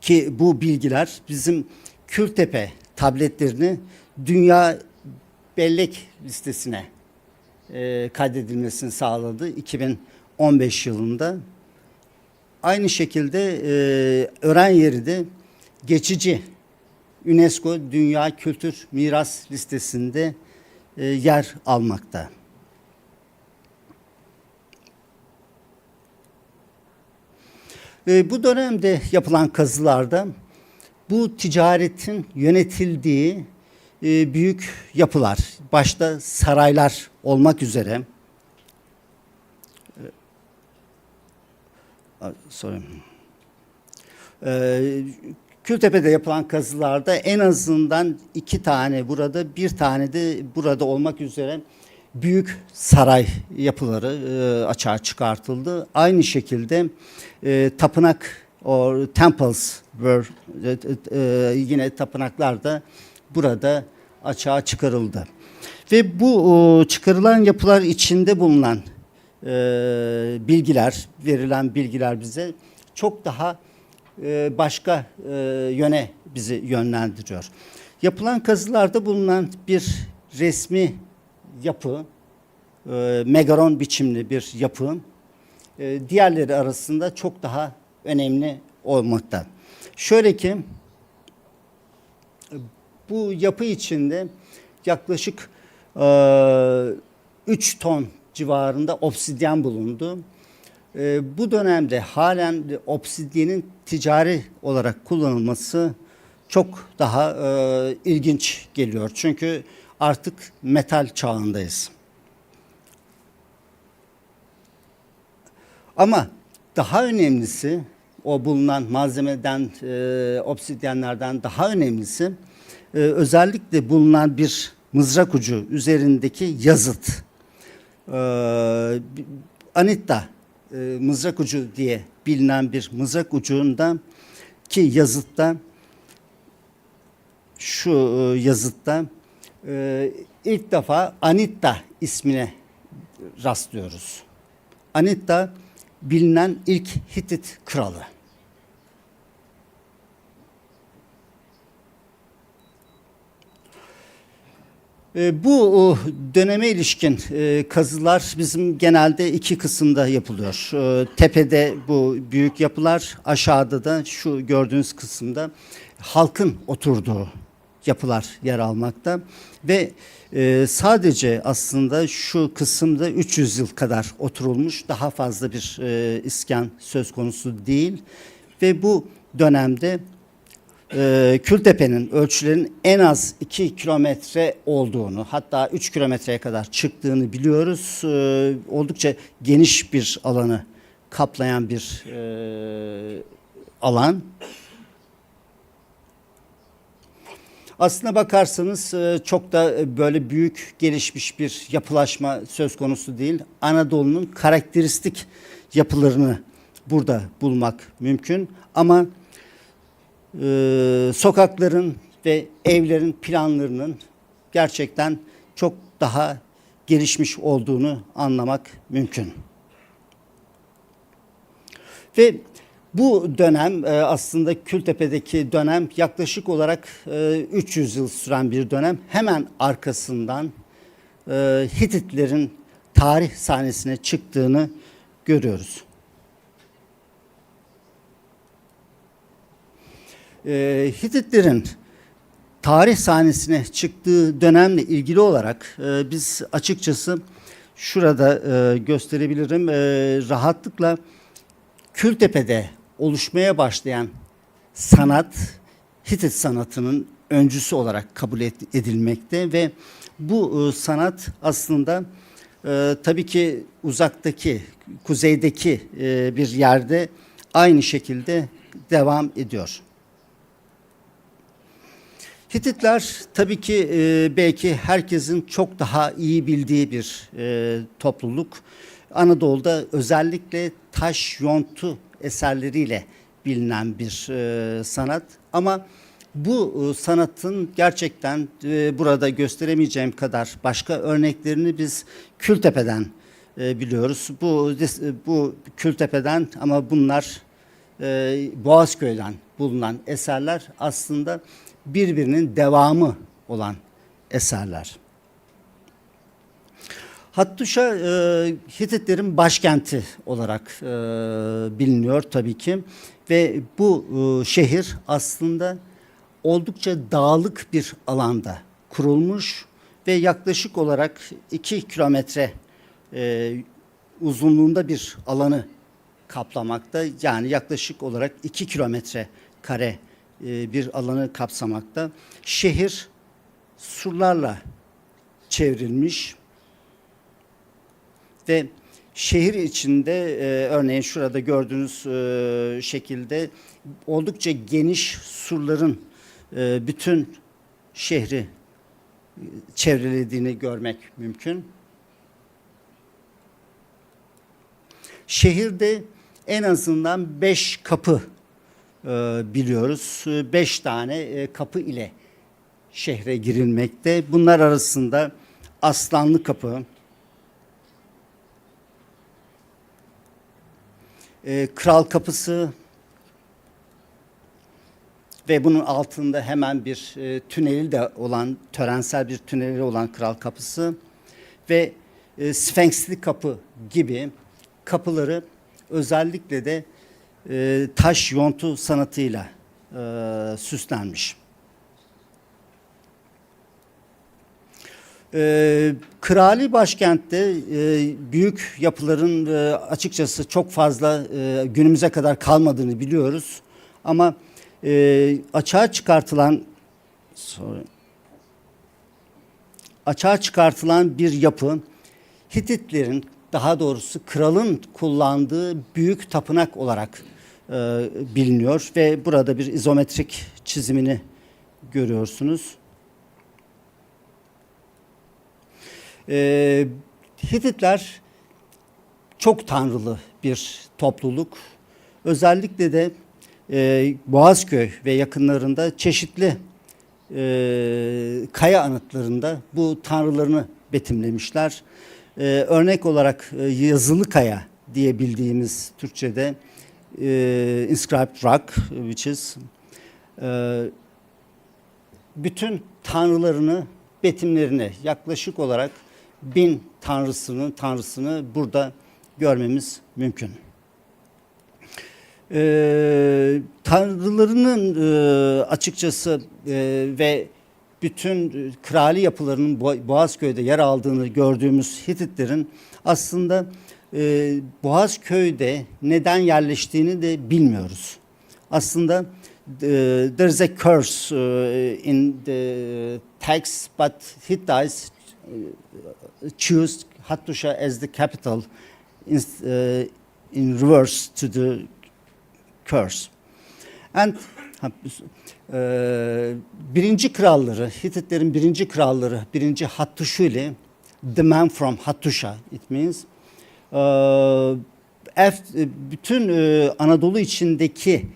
ki bu bilgiler bizim Kültepe tabletlerini dünya bellek listesine kaydedilmesini sağladı 2015 yılında. Aynı şekilde öğren yeri de geçici UNESCO Dünya Kültür Miras listesinde yer almakta. Bu dönemde yapılan kazılarda bu ticaretin yönetildiği büyük yapılar, başta saraylar olmak üzere, Kültepe'de yapılan kazılarda en azından 2 tane burada, 1 tane de burada olmak üzere büyük saray yapıları açığa çıkartıldı. Aynı şekilde tapınak or temples were yine tapınaklar da burada açığa çıkarıldı. Ve bu çıkarılan yapılar içinde bulunan bilgiler, verilen bilgiler bize çok daha başka yöne bizi yönlendiriyor. Yapılan kazılarda bulunan bir resmi yapı, megaron biçimli bir yapı, diğerleri arasında çok daha önemli olmakta. Şöyle ki, bu yapı içinde yaklaşık 3 ton civarında obsidyen bulundu. Bu dönemde halen obsidyenin ticari olarak kullanılması çok daha ilginç geliyor. Çünkü artık metal çağındayız. Ama daha önemlisi, o bulunan malzemeden, obsidyenlerden daha önemlisi, özellikle bulunan bir mızrak ucu üzerindeki yazıt. Anitta mızrak ucu diye bilinen bir mızrak ucunda ki yazıtta, şu yazıtta ilk defa Anitta ismine rastlıyoruz. Anitta bilinen ilk Hitit kralı. Bu döneme ilişkin kazılar bizim genelde 2 kısımda yapılıyor. Tepede bu büyük yapılar, aşağıda da şu gördüğünüz kısımda halkın oturduğu yapılar yer almakta. Ve sadece aslında şu kısımda 300 yıl kadar oturulmuş, daha fazla bir iskan söz konusu değil. Ve bu dönemde Kültepe'nin ölçülerinin en az 2 kilometre olduğunu, hatta 3 kilometreye kadar çıktığını biliyoruz. Oldukça geniş bir alanı kaplayan bir alan. Aslına bakarsanız çok da böyle büyük gelişmiş bir yapılaşma söz konusu değil. Anadolu'nun karakteristik yapılarını burada bulmak mümkün. Ama sokakların ve evlerin planlarının gerçekten çok daha gelişmiş olduğunu anlamak mümkün. Ve bu dönem aslında Kültepe'deki dönem yaklaşık olarak 300 yıl süren bir dönem. Hemen arkasından Hititlerin tarih sahnesine çıktığını görüyoruz. Hititlerin tarih sahnesine çıktığı dönemle ilgili olarak biz açıkçası şurada gösterebilirim rahatlıkla Kültepe'de oluşmaya başlayan sanat Hitit sanatının öncüsü olarak kabul edilmekte ve bu sanat aslında tabii ki uzaktaki, kuzeydeki bir yerde aynı şekilde devam ediyor. Hititler tabii ki belki herkesin çok daha iyi bildiği bir topluluk. Anadolu'da özellikle taş yontu eserleriyle bilinen bir sanat. Ama bu sanatın gerçekten burada gösteremeyeceğim kadar başka örneklerini biz Kültepe'den biliyoruz. Bu Kültepe'den, ama bunlar Boğazköy'den bulunan eserler aslında birbirinin devamı olan eserler. Hattuşa Hititlerin başkenti olarak biliniyor tabii ki ve bu şehir aslında oldukça dağlık bir alanda kurulmuş ve yaklaşık olarak 2 kilometre uzunluğunda bir alanı kaplamakta. Yani yaklaşık olarak 2 kilometre kare bir alanı kapsamakta. Şehir surlarla çevrilmiş ve şehir içinde örneğin şurada gördüğünüz şekilde oldukça geniş surların bütün şehri çevrelediğini görmek mümkün. Şehirde en azından 5 kapı biliyoruz. 5 tane kapı ile şehre girilmekte. Bunlar arasında Aslanlı Kapı, Kral Kapısı ve bunun altında hemen bir tüneli de olan, törensel bir tüneli olan Kral Kapısı ve Sphinxli Kapı gibi kapıları özellikle de taş yontu sanatıyla süslenmiş. Krali başkentte büyük yapıların açıkçası çok fazla günümüze kadar kalmadığını biliyoruz. Ama açığa çıkartılan bir yapı Hititlerin, daha doğrusu kralın kullandığı büyük tapınak olarak biliniyor ve burada bir izometrik çizimini görüyorsunuz. Hititler çok tanrılı bir topluluk. Özellikle de Boğazköy ve yakınlarında çeşitli kaya anıtlarında bu tanrılarını betimlemişler. Örnek olarak yazılı kaya diye bildiğimiz Türkçe'de inscribed rock, which is bütün tanrılarını, betimlerini yaklaşık olarak 1000 tanrısını burada görmemiz mümkün. Tanrılarının açıkçası ve bütün krali yapılarının Boğazköy'de yer aldığını gördüğümüz Hititlerin aslında Boğazköy'de neden yerleştiğini de bilmiyoruz. Aslında there is a curse in the text, but Hittites choose Hattuşa as the capital in reverse to the curse. And birinci kralları, Hititlerin birinci kralları, birinci Hattuşili, the man from Hattuşa, it means, bütün Anadolu içindeki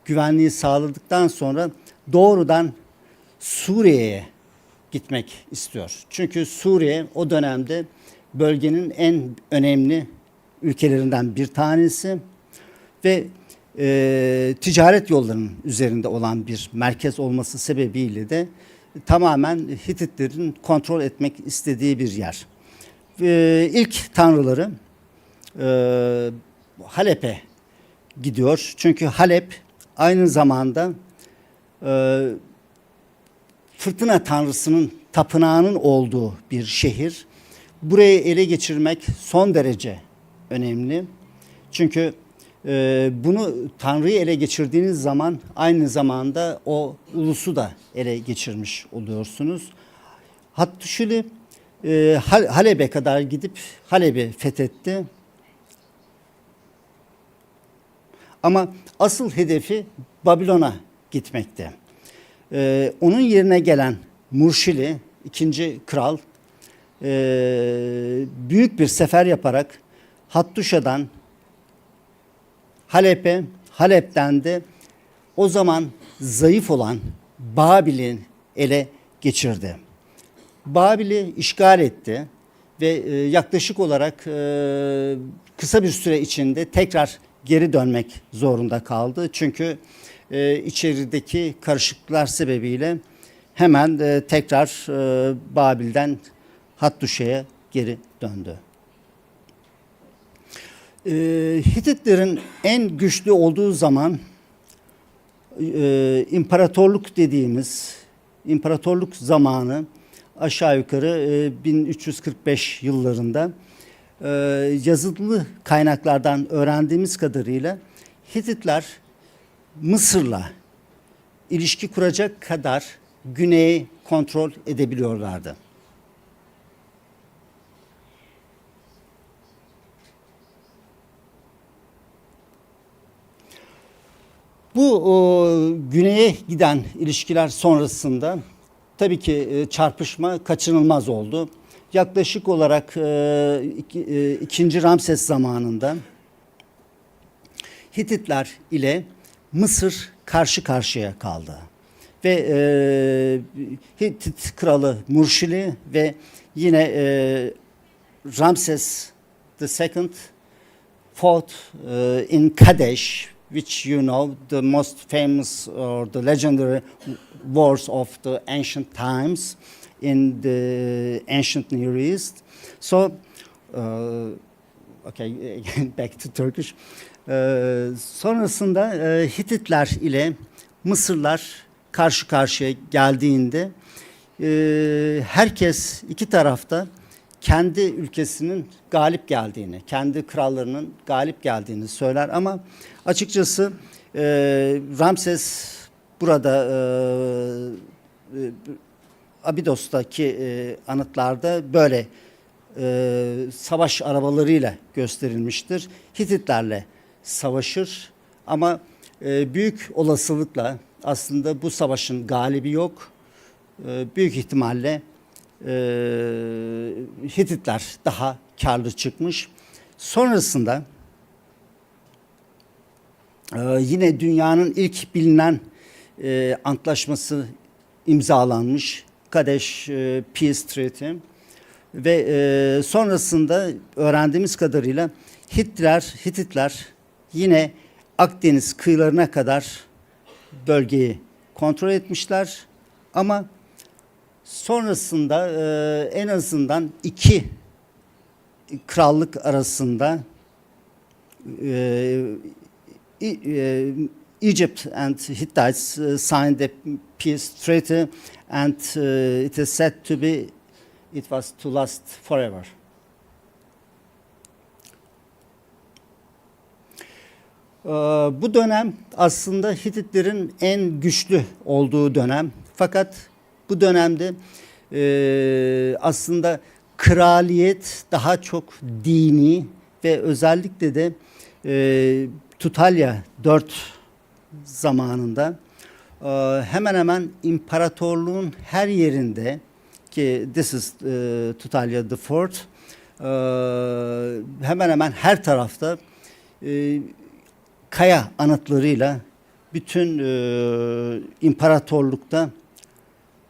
güvenliği sağladıktan sonra doğrudan Suriye'ye gitmek istiyor. Çünkü Suriye o dönemde bölgenin en önemli ülkelerinden bir tanesi ve ticaret yollarının üzerinde olan bir merkez olması sebebiyle de tamamen Hititlerin kontrol etmek istediği bir yer. İlk tanrıları Halep'e gidiyor. Çünkü Halep aynı zamanda fırtına tanrısının tapınağının olduğu bir şehir. Burayı ele geçirmek son derece önemli. Çünkü bunu Tanrı'yı ele geçirdiğiniz zaman aynı zamanda o ulusu da ele geçirmiş oluyorsunuz. Hattuşili Halep'e kadar gidip Halep'i fethetti. Ama asıl hedefi Babilon'a gitmekte. Onun yerine gelen Murşili, ikinci kral, büyük bir sefer yaparak Hattuşa'dan Halep'e, Halep'ten de o zaman zayıf olan Babil'i ele geçirdi. Babil'i işgal etti ve yaklaşık olarak kısa bir süre içinde tekrar geri dönmek zorunda kaldı. Çünkü içerideki karışıklıklar sebebiyle hemen tekrar Babil'den Hattuşa'ya geri döndü. Hititlerin en güçlü olduğu zaman imparatorluk dediğimiz imparatorluk zamanı aşağı yukarı 1345 yıllarında yazılı kaynaklardan öğrendiğimiz kadarıyla Hititler Mısır'la ilişki kuracak kadar güneyi kontrol edebiliyorlardı. Bu güneye giden ilişkiler sonrasında tabii ki çarpışma kaçınılmaz oldu. Yaklaşık olarak 2. Ramses zamanında Hititler ile Mısır karşı karşıya kaldı. Ve Hitit kralı Murşili ve yine Ramses II fought in Kadesh, which you know the most famous or the legendary wars of the ancient times in the ancient Near East. So, okay, back to Turkish. Sonrasında Hititler ile Mısırlar karşı karşıya geldiğinde herkes iki tarafta kendi ülkesinin galip geldiğini, kendi krallarının galip geldiğini söyler ama açıkçası Ramses burada Abidos'taki anıtlarda böyle savaş arabalarıyla gösterilmiştir. Hititlerle savaşır ama büyük olasılıkla aslında bu savaşın galibi yok. Büyük ihtimalle Hititler daha karlı çıkmış. Sonrasında yine dünyanın ilk bilinen antlaşması imzalanmış. Kadesh Peace Treaty ve sonrasında öğrendiğimiz kadarıyla Hititler yine Akdeniz kıyılarına kadar bölgeyi kontrol etmişler ama sonrasında en azından iki krallık arasında Egypt and Hittites signed a peace treaty and it is said to be it was to last forever. Bu dönem aslında Hititlerin en güçlü olduğu dönem. Fakat bu dönemde aslında kraliyet daha çok dini ve özellikle de Tutalya 4 zamanında hemen hemen imparatorluğun her yerinde ki this is Tutalya the Fourth hemen hemen her tarafta kaya anıtlarıyla bütün imparatorlukta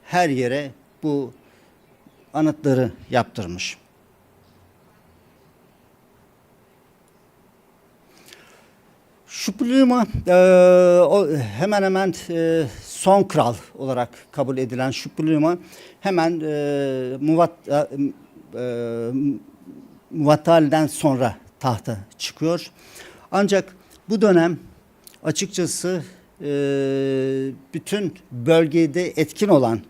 her yere bu anıtları yaptırmış. Şupuluma hemen hemen son kral olarak kabul edilen Şupuluma hemen Muvattali'den sonra tahta çıkıyor. Ancak bu dönem açıkçası bütün bölgede etkin olan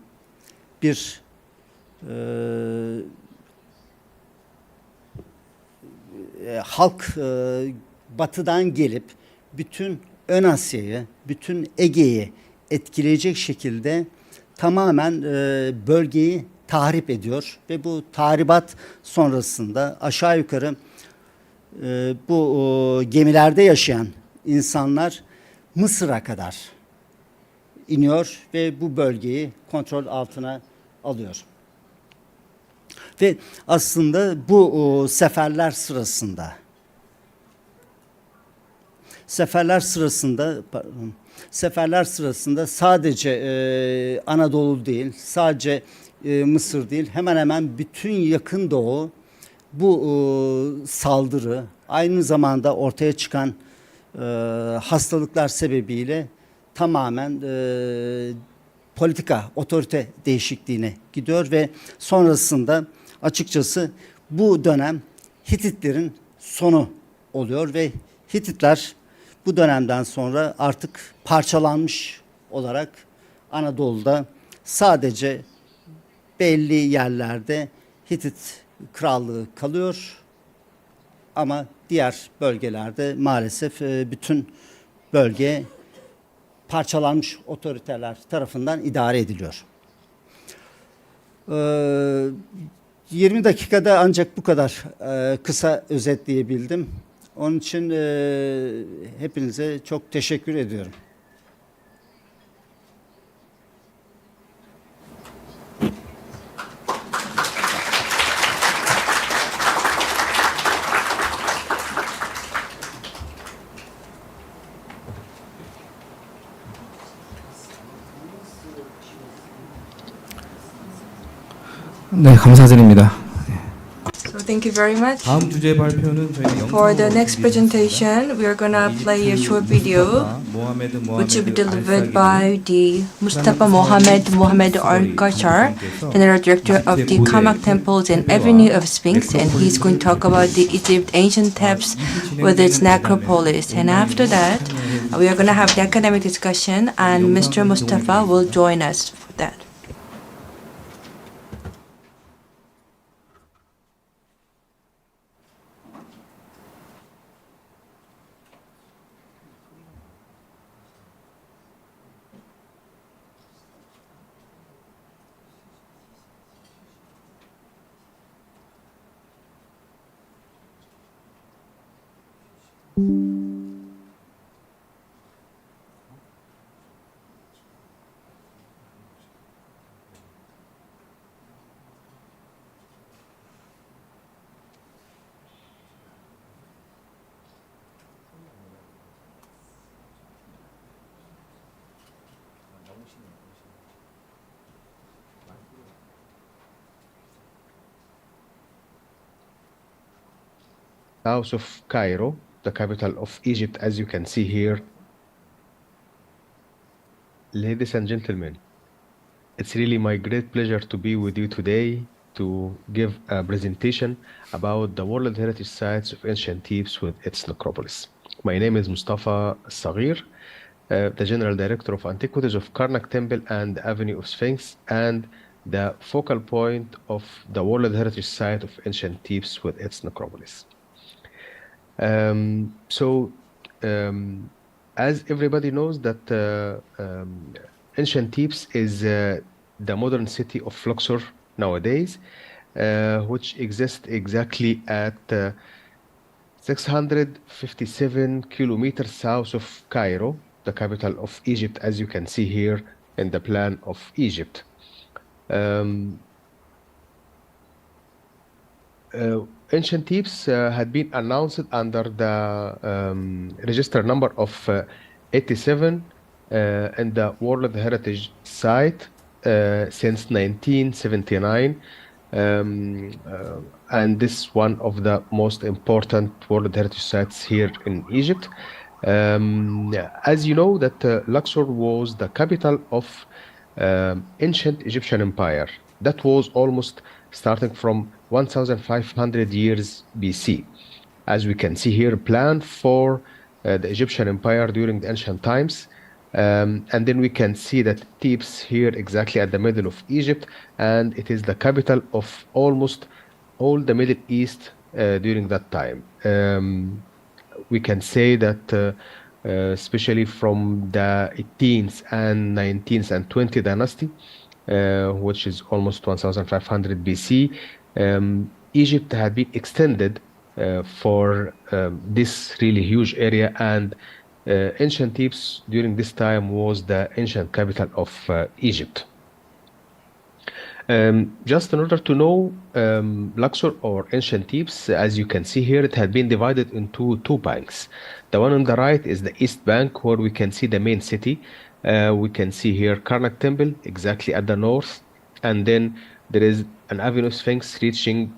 bir halk batıdan gelip bütün Ön Asya'yı, bütün Ege'yi etkileyecek şekilde tamamen bölgeyi tahrip ediyor ve bu tahribat sonrasında aşağı yukarı bu gemilerde yaşayan insanlar Mısır'a kadar iniyor ve bu bölgeyi kontrol altına alıyor. Ve aslında bu seferler sırasında seferler sırasında sadece Anadolu değil, sadece Mısır değil, hemen hemen bütün Yakın Doğu bu saldırı, aynı zamanda ortaya çıkan hastalıklar sebebiyle tamamen politika, otorite değişikliğine gidiyor ve sonrasında açıkçası bu dönem Hititlerin sonu oluyor ve Hititler bu dönemden sonra artık parçalanmış olarak Anadolu'da sadece belli yerlerde Hitit krallığı kalıyor ama diğer bölgelerde maalesef bütün bölge parçalanmış otoriteler tarafından idare ediliyor. 20 dakikada ancak bu kadar kısa özetleyebildim. Onun için hepinize çok teşekkür ediyorum. 네, 감사드립니다. So thank you very much. 다음 주제 발표는 저희 For the next presentation, we are gonna play a short video which will be delivered by the Mostafa Mohamed Archaeology, General Director of the Karnak Temples and Avenue of Sphinx, and he's going to talk about the Egypt ancient tapes with its necropolis. And after that, we are gonna have the academic discussion, and Mr. Mostafa will join us for that. South of Cairo, the capital of Egypt, as you can see here. Ladies and gentlemen, it's really my great pleasure to be with you today to give a presentation about the World Heritage Sites of Ancient Thebes with its necropolis. My name is Mostafa Alsaghir, the General Director of Antiquities of Karnak Temple and Avenue of Sphinx, and the focal point of the World Heritage Site of Ancient Thebes with its necropolis. As everybody knows that ancient Thebes is the modern city of Luxor nowadays, which exists exactly at 657 kilometers south of Cairo, the capital of Egypt, as you can see here in the plan of Egypt. Ancient Thebes had been announced under the register number of 87 in the World Heritage Site since 1979, and this is one of the most important World Heritage Sites here in Egypt. As you know, that Luxor was the capital of ancient Egyptian Empire that was almost starting from 1,500 years BC. As we can see here, plan for the Egyptian Empire during the ancient times. And then we can see that Thebes here exactly at the middle of Egypt, and it is the capital of almost all the Middle East during that time. We can say that especially from the 18th and 19th and 20th dynasty, which is almost 1,500 BC, Egypt had been extended for this really huge area, and ancient Thebes during this time was the ancient capital of Egypt. Just in order to know Luxor or ancient Thebes, as you can see here, it had been divided into two banks. The one on the right is the East Bank, where we can see the main city. We can see here Karnak Temple, exactly at the north, and then there is an avenue Sphinx reaching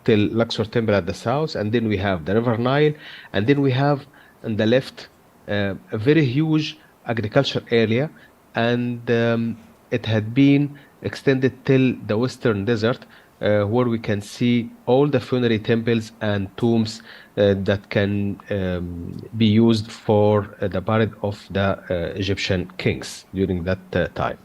till Luxor Temple at the south, and then we have the River Nile, and then we have on the left a very huge agriculture area, and it had been extended till the Western Desert, where we can see all the funerary temples and tombs that can be used for the burial of the Egyptian kings during that time.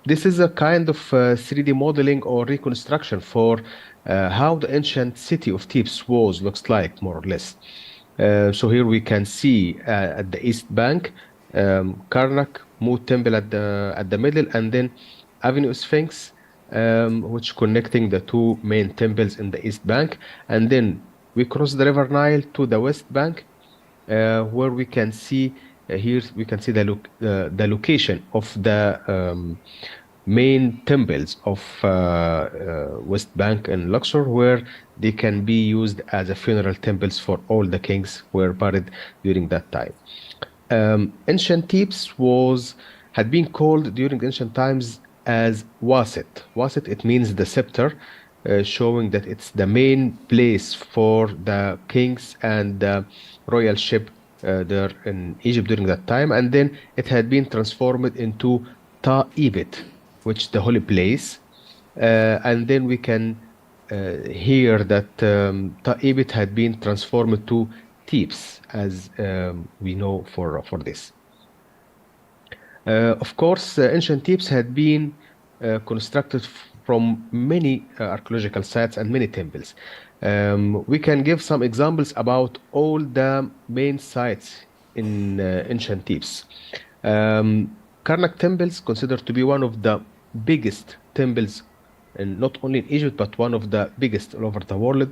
This is a kind of 3D modeling or reconstruction for how the ancient city of Thebes was, looks like, more or less. So here we can see at the east bank, Karnak, Mut temple at the middle, and then Avenue Sphinx, which connecting the two main temples in the east bank. And then we cross the River Nile to the west bank, where we can see here we can see the location of the main temples of West Bank and Luxor, where they can be used as a funeral temples for all the kings who were buried during that time. Ancient Thebes had been called during ancient times as Wasit. Wasit, it means the scepter, showing that it's the main place for the kings and the royal ship there in Egypt during that time. And then it had been transformed into Ta-Ibit, which is the holy place. And then we can hear that Ta-Ibit had been transformed to Thebes, as we know for this. Of course, ancient Thebes had been constructed from many archaeological sites and many temples. We can give some examples about all the main sites in ancient Thebes. Karnak temples considered to be one of the biggest temples, and not only in Egypt, but one of the biggest all over the world.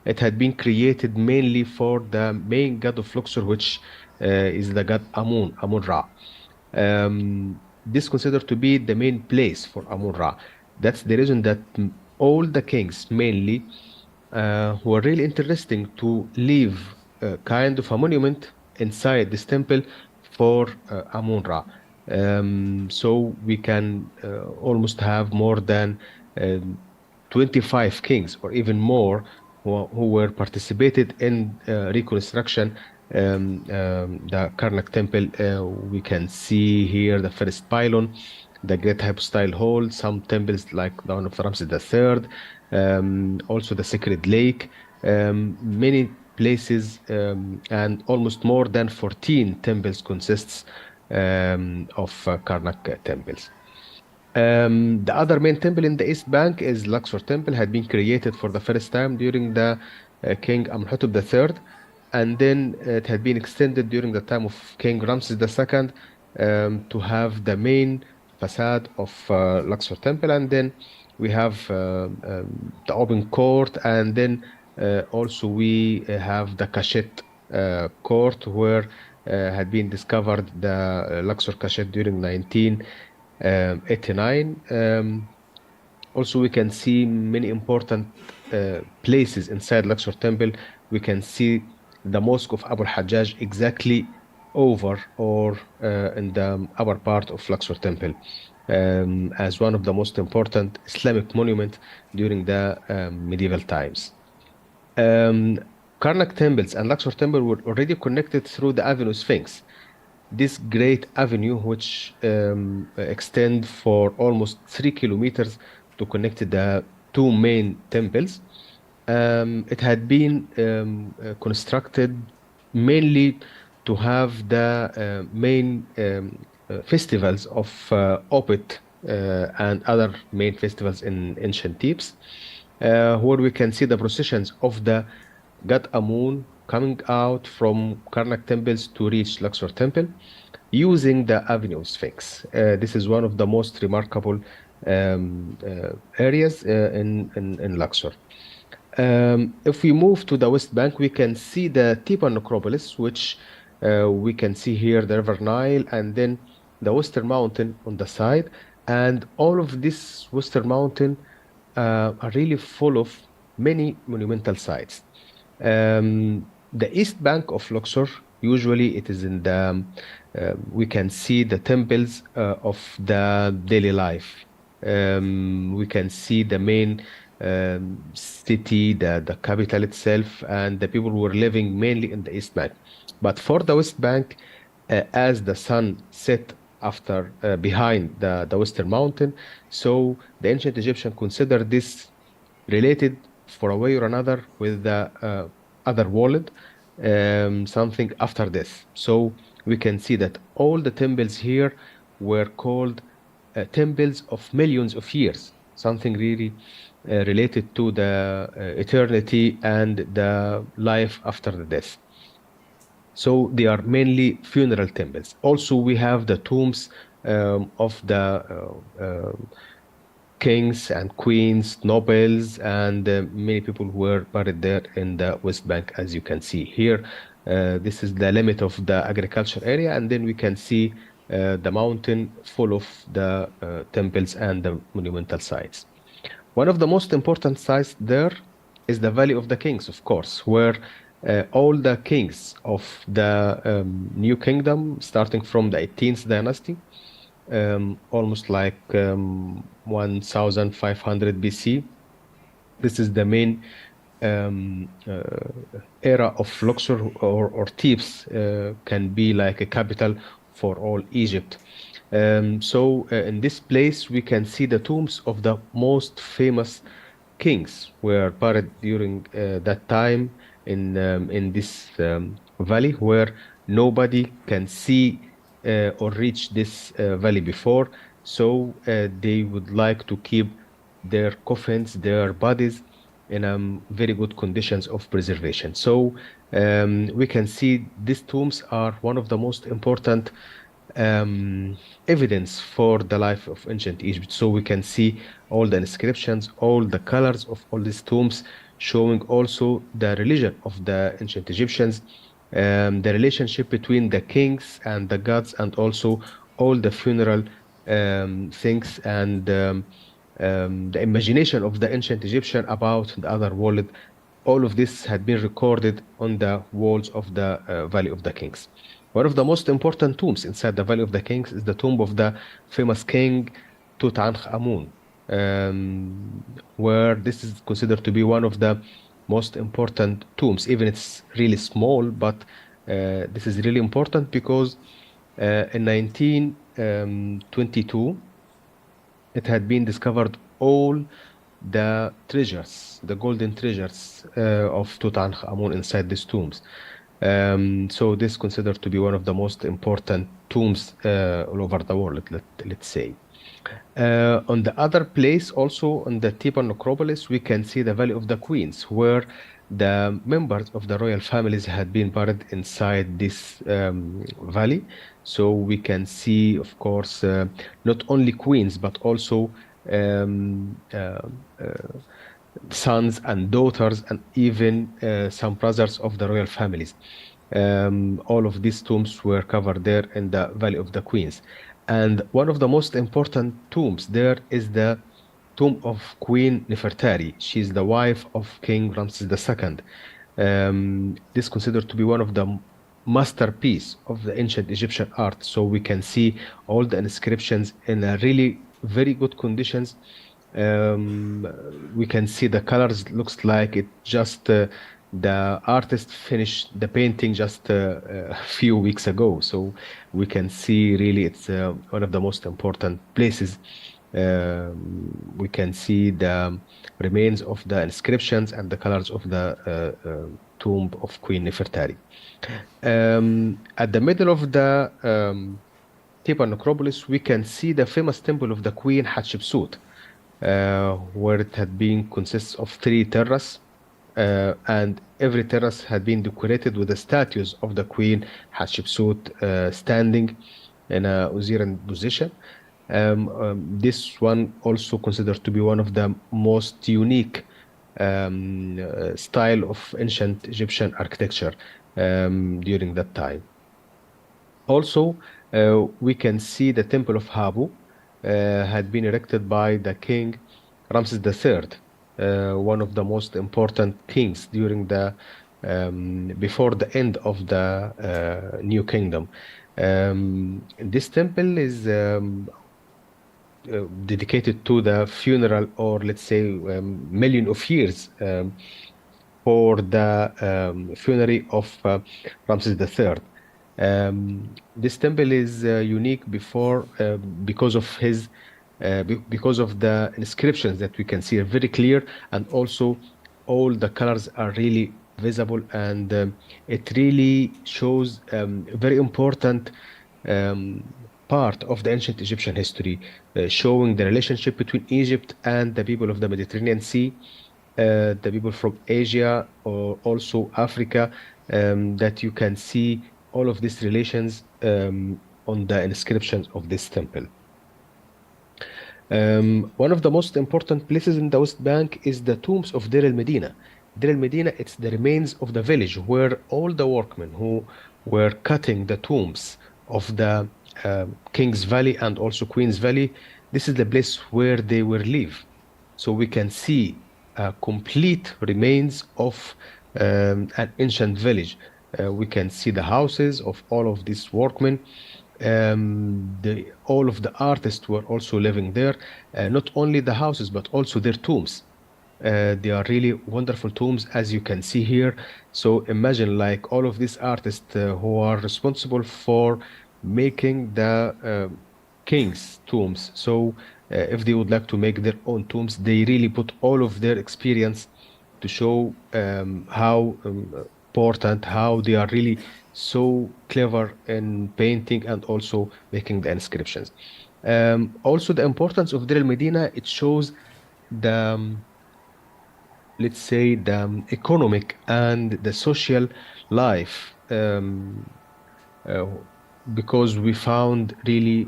It had been created mainly for the main god of Luxor, which is the god Amun, Amun-Ra. This considered to be the main place for Amun-Ra. That's the reason that all the kings mainly were really interesting to leave a kind of a monument inside this temple for Amun-Ra. So we can almost have more than 25 kings or even more who were participated in reconstruction the Karnak temple. We can see here the first pylon, the great hypostyle hall, some temples like the one of Ramses III, also the sacred lake, many places, and almost more than 14 temples consists of Karnak temples. The other main temple in the East Bank is Luxor Temple, had been created for the first time during the King Amenhotep III, and then it had been extended during the time of King Ramses II to have the main facade of Luxor Temple, and then we have the open court, and then also we have the cachette court, where had been discovered the Luxor cachette during 1989. Also, we can see many important places inside Luxor Temple. We can see the Mosque of Abu al-Hajjaj exactly over or in the upper part of Luxor Temple, as one of the most important Islamic monument during the medieval times. Karnak temples and Luxor Temple were already connected through the Avenue Sphinx. This great avenue, which extend for almost 3 kilometers to connect the two main temples. It had been constructed mainly to have the main festivals of Opet and other main festivals in ancient Thebes, where we can see the processions of the god Amun coming out from Karnak temples to reach Luxor Temple using the Avenue Sphinx. This is one of the most remarkable areas in Luxor. If we move to the West Bank, we can see the Theban necropolis, which we can see here the River Nile, and then the Western Mountain on the side, and all of this Western Mountain are really full of many monumental sites. The east bank of Luxor, usually it is in the, we can see the temples of the daily life. We can see the main city, the capital itself, and the people were living mainly in the east bank. But for the west bank, as the sun set after behind the western mountain, so the ancient Egyptian considered this related for a way or another with the other world, something after death. So we can see that all the temples here were called temples of millions of years, something really related to the eternity and the life after the death. So they are mainly funeral temples. Also, we have the tombs of the kings and queens, nobles, and many people who were buried there in the West Bank, as you can see here. This is the limit of the agriculture area, and then we can see the mountain full of the temples and the monumental sites. One of the most important sites there is the Valley of the Kings, of course, where all the kings of the New Kingdom, starting from the 18th dynasty, almost like 1500 BC. This is the main era of Luxor, or Thebes can be like a capital for all Egypt. So in this place, we can see the tombs of the most famous kings were buried during that time in this valley, where nobody can see or reach this valley before. So they would like to keep their coffins, their bodies in very good conditions of preservation. So we can see these tombs are one of the most important evidence for the life of ancient Egypt. So we can see all the inscriptions, all the colors of all these tombs, showing also the religion of the ancient Egyptians, the relationship between the kings and the gods, and also all the funeral things, and the imagination of the ancient Egyptian about the other world. All of this had been recorded on the walls of the Valley of the Kings. One of the most important tombs inside the Valley of the Kings is the tomb of the famous king Tutankhamun, where this is considered to be one of the most important tombs. Even it's really small, but this is really important because in 1922, it had been discovered all the treasures, the golden treasures of Tutankhamun inside these tombs. So this is considered to be one of the most important tombs all over the world, let's say. On the other place, also on the Theban necropolis, we can see the Valley of the Queens, where the members of the royal families had been buried inside this valley. So we can see, of course, not only queens, but also sons and daughters, and even some brothers of the royal families. All of these tombs were covered there in the Valley of the Queens. And one of the most important tombs there is the tomb of Queen Nefertari. She's the wife of King Ramses II. This is considered to be one of the masterpiece of the ancient Egyptian art. So we can see all the inscriptions in a really very good conditions. We can see the colors, looks like it just the artist finished the painting just a few weeks ago. So we can see really it's one of the most important places. We can see the remains of the inscriptions and the colors of the tomb of Queen Nefertari. At the middle of the Theban necropolis, we can see the famous temple of the Queen Hatshepsut, where it had been consists of 3 terraces, and every terrace had been decorated with the statues of the Queen Hatshepsut standing in a Osirian position. This one also considered to be one of the most unique style of ancient Egyptian architecture during that time. Also, we can see the temple of Habu had been erected by the king Ramses III, one of the most important kings during the before the end of the New Kingdom. This temple is dedicated to the funeral, or let's say million of years for the funeral of Ramses III. This temple is unique because of his because of the inscriptions that we can see are very clear, and also all the colors are really visible, and it really shows very important part of the ancient Egyptian history, showing the relationship between Egypt and the people of the Mediterranean Sea, the people from Asia or also Africa, that you can see all of these relations on the inscriptions of this temple. One of the most important places in the West Bank is the tombs of Deir el-Medina. Deir el-Medina, it's the remains of the village where all the workmen who were cutting the tombs of the King's Valley and also Queen's Valley, this is the place where they will live. So we can see complete remains of an ancient village. We can see the houses of all of these workmen. All of the artists were also living there. Not only the houses, but also their tombs. They are really wonderful tombs, as you can see here. So imagine like all of these artists who are responsible for making the king's tombs. So if they would like to make their own tombs, they really put all of their experience to show how important, how they are really so clever in painting and also making the inscriptions. Also, the importance of Deir el-Medina, it shows the let's say the economic and the social life, because we found really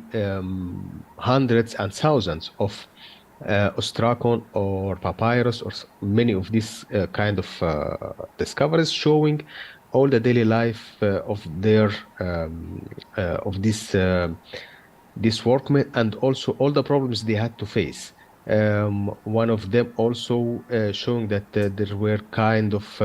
hundreds and thousands of ostracon or papyrus or many of these kind of discoveries, showing all the daily life of their of this workmen, and also all the problems they had to face. One of them also showing that there were kind of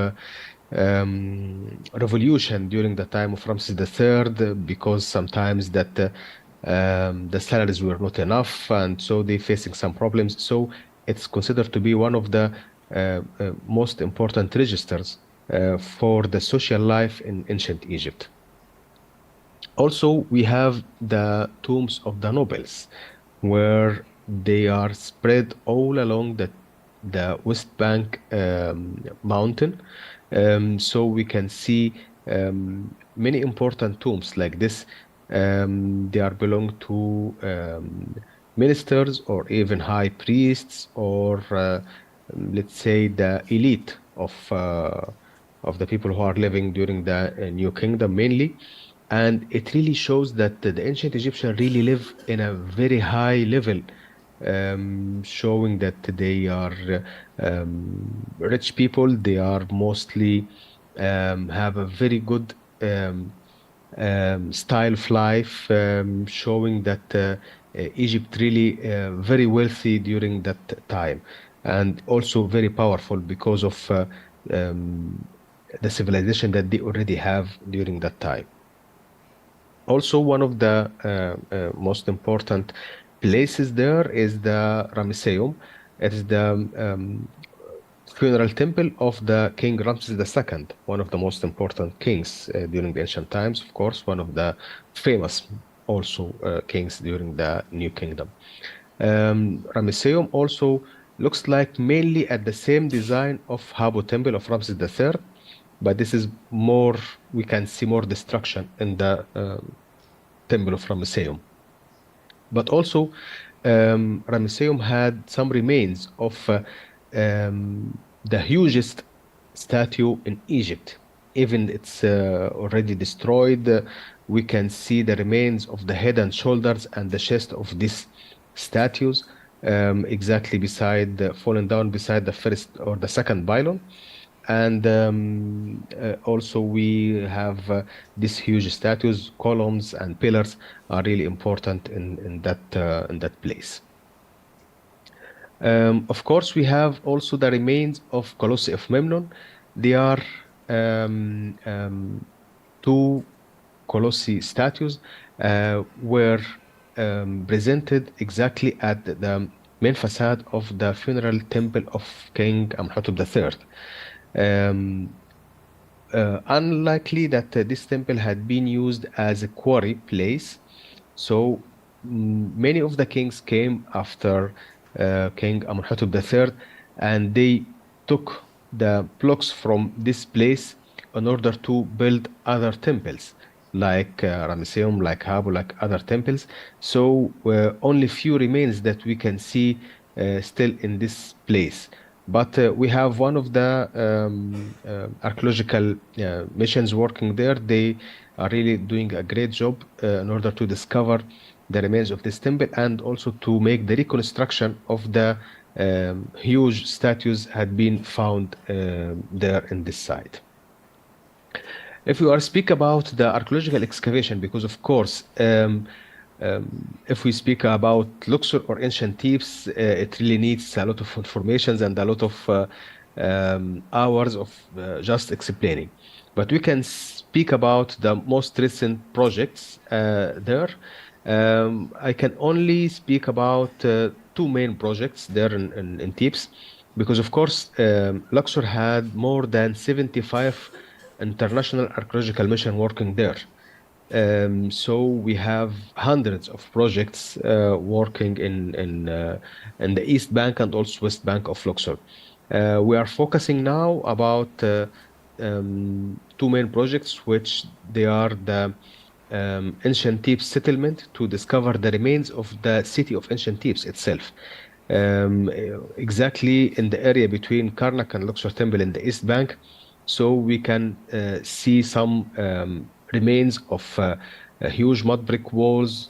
revolution during the time of Ramses III, because sometimes that the salaries were not enough, and so they facing some problems. So it's considered to be one of the most important registers for the social life in ancient Egypt. Also, we have the tombs of the nobles, where they are spread all along the West Bank mountain. So we can see many important tombs like this. They are belong to ministers or even high priests, or let's say the elite of the people who are living during the New Kingdom mainly. And it really shows that the ancient Egyptians really live in a very high level, showing that they are rich people. They are mostly have a very good style of life, showing that Egypt really very wealthy during that time, and also very powerful because of the civilization that they already have during that time. Also, one of the most important places there is the Ramesseum. It is the funeral temple of the King Ramses II, one of the most important kings during the ancient times, of course, one of the famous also kings during the New Kingdom. Ramesseum also looks like mainly at the same design of Habu temple of Ramses III, but this is more, we can see more destruction in the temple of Ramesseum. But also, Ramesseum had some remains of the hugest statue in Egypt. Even it's already destroyed, we can see the remains of the head and shoulders and the chest of these statues, exactly beside, fallen down beside the first or the second pylon. and also we have these huge statues, columns, and pillars are really important in that place. Of course, we have also the remains of Colossi of Memnon. They are two Colossi statues were presented exactly at the main facade of the funeral temple of King Amenhotep III. Unlikely that this temple had been used as a quarry place, so many of the kings came after King Amenhotep III, and they took the blocks from this place in order to build other temples, like Ramesseum, like Habu, like other temples. So only few remains that we can see still in this place. But we have one of the archaeological missions working there. They are really doing a great job in order to discover the remains of this temple and also to make the reconstruction of the huge statues had been found there in this site. If we are speak about the archaeological excavation, because of course, if we speak about Luxor or ancient Thebes, it really needs a lot of information and a lot of hours of just explaining. But we can speak about the most recent projects there. I can only speak about two main projects there in Thebes, because of course Luxor had more than 75 international archaeological mission working there. So we have hundreds of projects working in the East Bank and also West Bank of Luxor. We are focusing now about two main projects, which they are the ancient Thebes settlement to discover the remains of the city of ancient Thebes itself. Exactly in the area between Karnak and Luxor Temple in the East Bank. So we can see some remains of huge mud brick walls,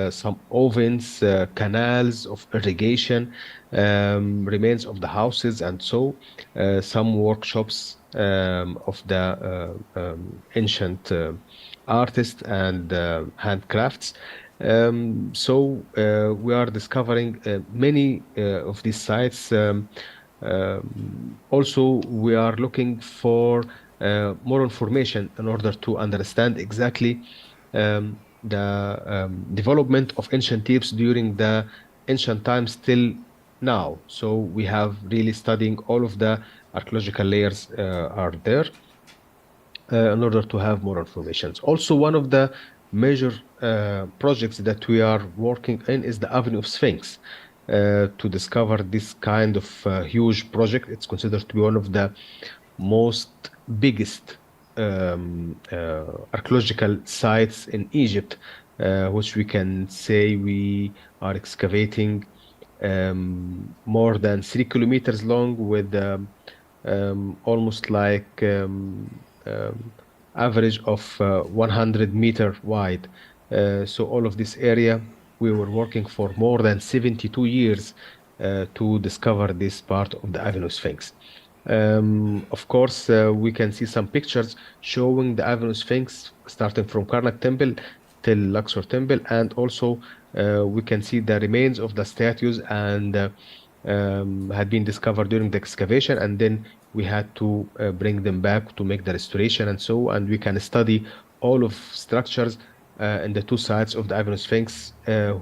some ovens, canals of irrigation, remains of the houses, and so some workshops of the ancient artists and handcrafts. So we are discovering many of these sites. Also, we are looking for more information in order to understand exactly the development of ancient Thebes during the ancient times till now. So we have really studying all of the archaeological layers are there in order to have more information. Also, one of the major projects that we are working in is the Avenue of Sphinx. To discover this kind of huge project. It's considered to be one of the most biggest archaeological sites in Egypt, which we can say we are excavating more than 3 kilometers long with almost like average of 100-meter wide. So all of this area, we were working for more than 72 years to discover this part of the Avenue Sphinx. Of course, we can see some pictures showing the Avenue Sphinx starting from Karnak Temple till Luxor Temple, and also we can see the remains of the statues and had been discovered during the excavation, and then we had to bring them back to make the restoration and so, and we can study all of structures in the two sides of the Avenue Sphinx,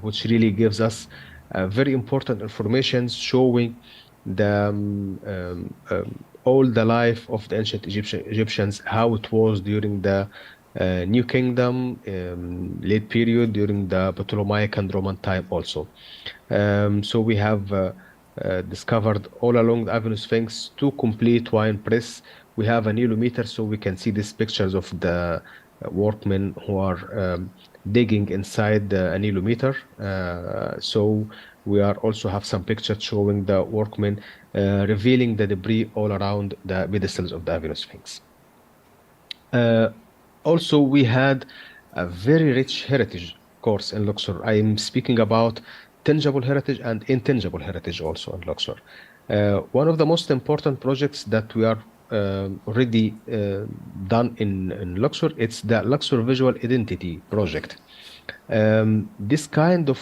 which really gives us very important information showing the all the life of the ancient Egyptians, how it was during the New Kingdom, late period, during the Ptolemaic and Roman time also. So we have discovered all along the Avenue Sphinx two complete wine press. We have a nilometer, so we can see these pictures of the workmen who are digging inside the nilometer. So we are also have some pictures showing the workmen revealing the debris all around the pedestals of the Avenue Sphinx. Also, we had a very rich heritage course in Luxor. I am speaking about tangible heritage and intangible heritage also in Luxor. One of the most important projects that we are already done in Luxor. It's the Luxor Visual Identity Project. This kind of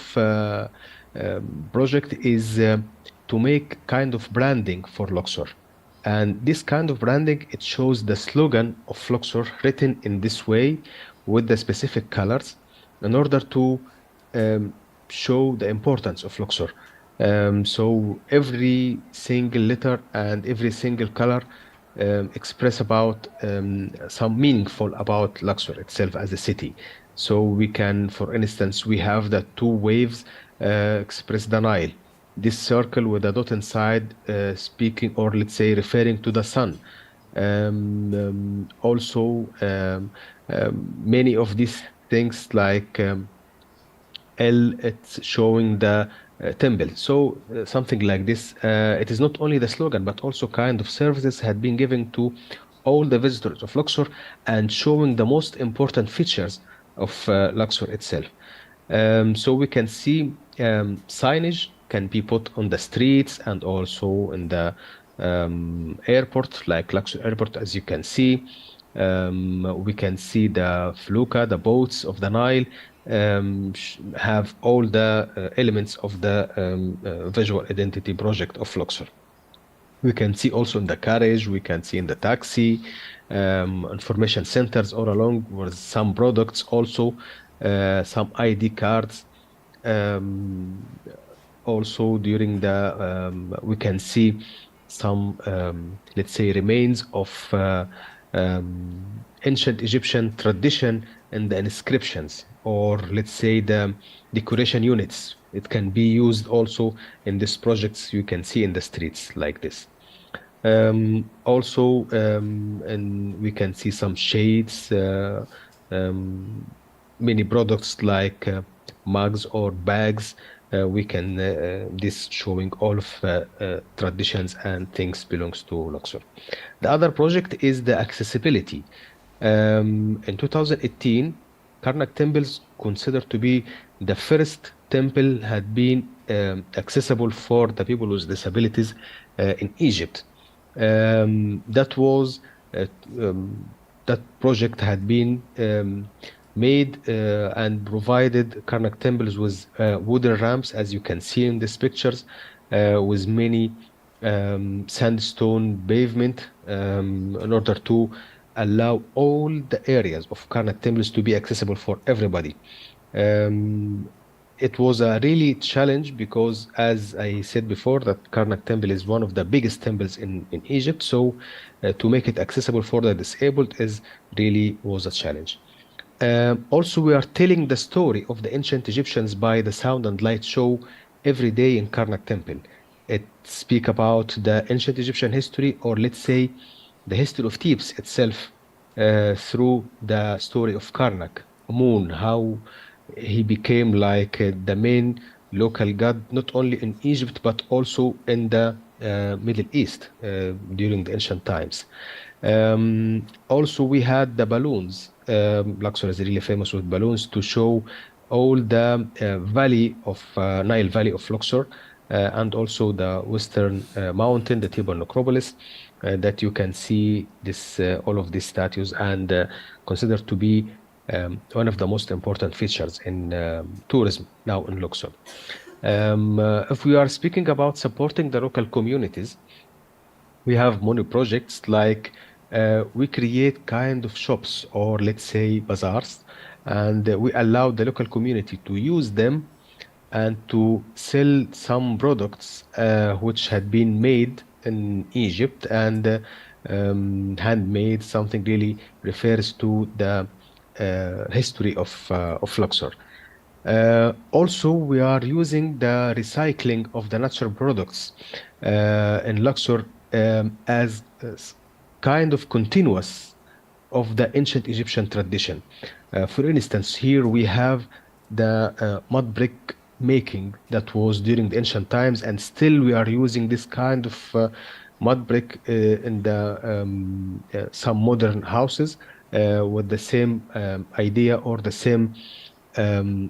project is to make kind of branding for Luxor. And this kind of branding, it shows the slogan of Luxor written in this way with the specific colors in order to show the importance of Luxor. So every single letter and every single color express about some meaningful about Luxor itself as a city. So we can, for instance, we have the two waves express the Nile. This circle with a dot inside speaking or let's say referring to the sun. Also, many of these things like L, it's showing the temple. So something like this. It is not only the slogan, but also kind of services had been given to all the visitors of Luxor and showing the most important features of Luxor itself. So we can see signage can be put on the streets and also in the airport, like Luxor Airport, as you can see. We can see the fluka, the boats of the Nile, have all the elements of the visual identity project of Luxor. We can see also in the carriage, we can see in the taxi, information centers all along with some products, also some ID cards. Also during the, we can see some, let's say, remains of ancient Egyptian tradition and the inscriptions, or let's say the decoration units. It can be used also in these projects you can see in the streets like this. Also, and we can see some shades, many products like mugs or bags. We can, this showing all of traditions and things belongs to Luxor. The other project is the accessibility. In 2018, Karnak temples considered to be the first temple had been accessible for the people with disabilities in Egypt. That was that project had been made and provided Karnak temples with wooden ramps, as you can see in these pictures, with many sandstone pavement in order to allow all the areas of Karnak temples to be accessible for everybody. It was a really challenge because, as I said before, that Karnak temple is one of the biggest temples in Egypt. So to make it accessible for the disabled is really was a challenge. Also, we are telling the story of the ancient Egyptians by the sound and light show every day in Karnak temple. It speaks about the ancient Egyptian history, or let's say the history of Thebes itself, through the story of Karnak, Moon, how he became like the main local god, not only in Egypt, but also in the Middle East during the ancient times. Also, we had the balloons. Luxor is really famous with balloons to show all the valley of Nile Valley of Luxor, and also the western mountain, the Theban necropolis, that you can see this all of these statues and considered to be one of the most important features in tourism now in Luxor. If we are speaking about supporting the local communities, we have many projects like we create kind of shops, or let's say bazaars, and we allow the local community to use them and to sell some products which had been made in Egypt and handmade. Something really refers to the history of Luxor. Also, we are using the recycling of the natural products in Luxor as kind of continuous of the ancient Egyptian tradition. For instance, here we have the mud brick making that was during the ancient times, and still we are using this kind of mud brick in the some modern houses with the same idea or the same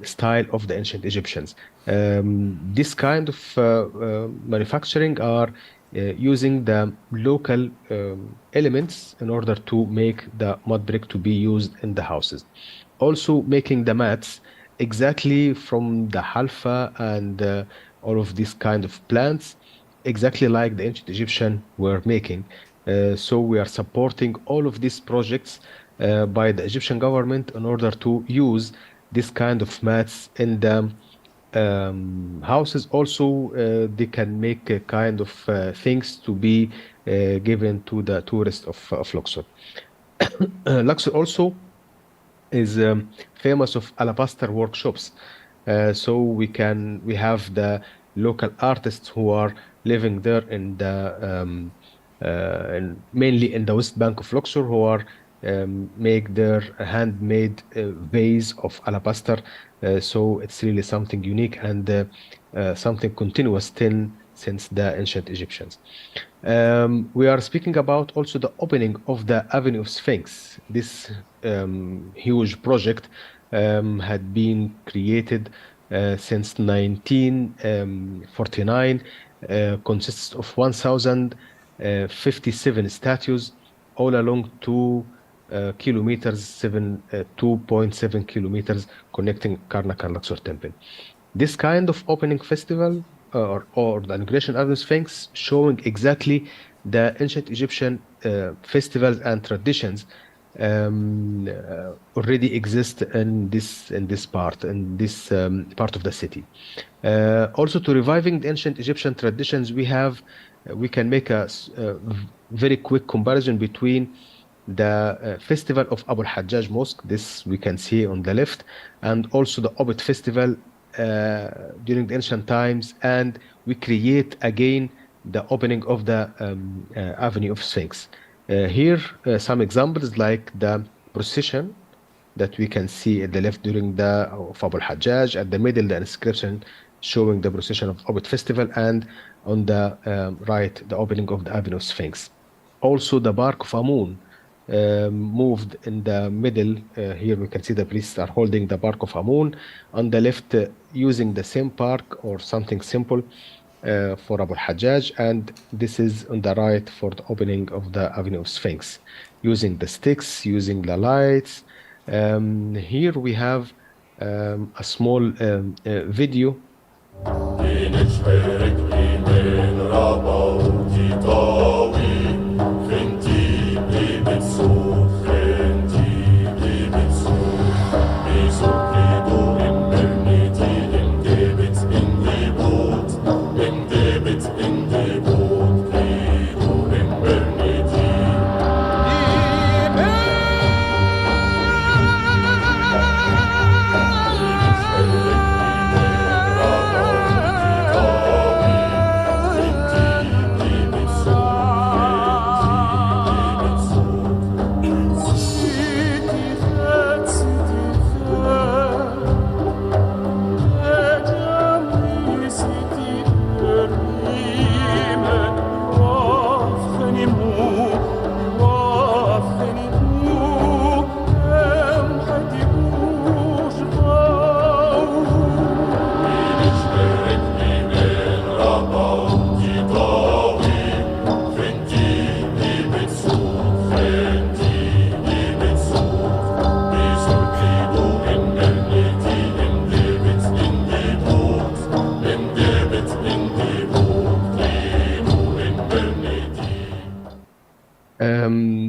style of the ancient Egyptians. This kind of manufacturing are using the local elements in order to make the mud brick to be used in the houses. Also making the mats exactly from the halfa and all of these kind of plants, exactly like the ancient Egyptian were making. So we are supporting all of these projects by the Egyptian government in order to use this kind of mats in the houses. Also, they can make a kind of things to be given to the tourists of Luxor. Luxor also is famous of alabaster workshops. So we have the local artists who are living there in mainly in the West Bank of Luxor, who are make their handmade vase of alabaster. So it's really something unique and something continuous since the ancient Egyptians. We are speaking about also the opening of the Avenue of Sphinx. This huge project had been created since 1949, consists of 1,057 statues all along 2.7 kilometers connecting Karnak and Luxor Temple. This kind of opening festival or the inauguration of the Sphinx showing exactly the ancient Egyptian festivals and traditions already exist in this part of the city. Also, to reviving the ancient Egyptian traditions, we can make a very quick comparison between the festival of Abu al-Hajjaj Mosque, this we can see on the left, and also the Obit festival during the ancient times, and we create again the opening of the Avenue of Sphinx. Here, some examples like the procession that we can see at the left during the of Abu al-Hajjaj, at the middle the inscription showing the procession of Obit festival, and on the right the opening of the Avenue of Sphinx. Also the bark of Amun moved in the middle. Here we can see the priests are holding the bark of Amun. On the left, using the same bark or something simple for Abu al-Hajjaj, and this is on the right for the opening of the Avenue of Sphinx, using the sticks, using the lights. Here we have a small video.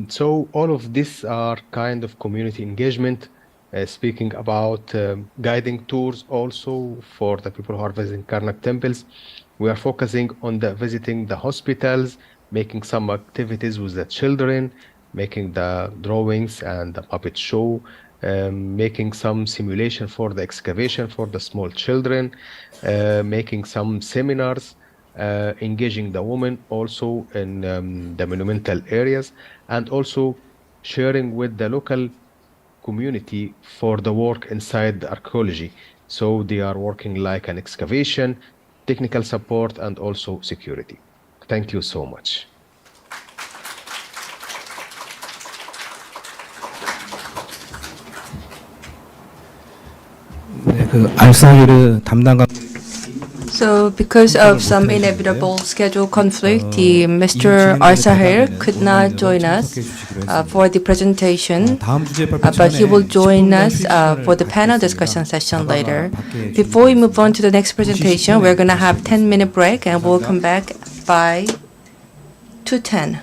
So all of this are kind of community engagement, speaking about guiding tours also for the people who are visiting Karnak temples. We are focusing on visiting the hospitals, making some activities with the children, making the drawings and the puppet show, making some simulation for the excavation for the small children, making some seminars, engaging the women also in the monumental areas, and also sharing with the local community for the work inside the archaeology. So they are working like an excavation, technical support, and also security. Thank you so much. 네, 그 알사기르 담당 So because of some inevitable schedule conflict, the Mr. Alsaghir could not join us for the presentation, but he will join us for the panel discussion session later. Before we move on to the next presentation, we're going to have 10-minute break and we'll come back by 2:10.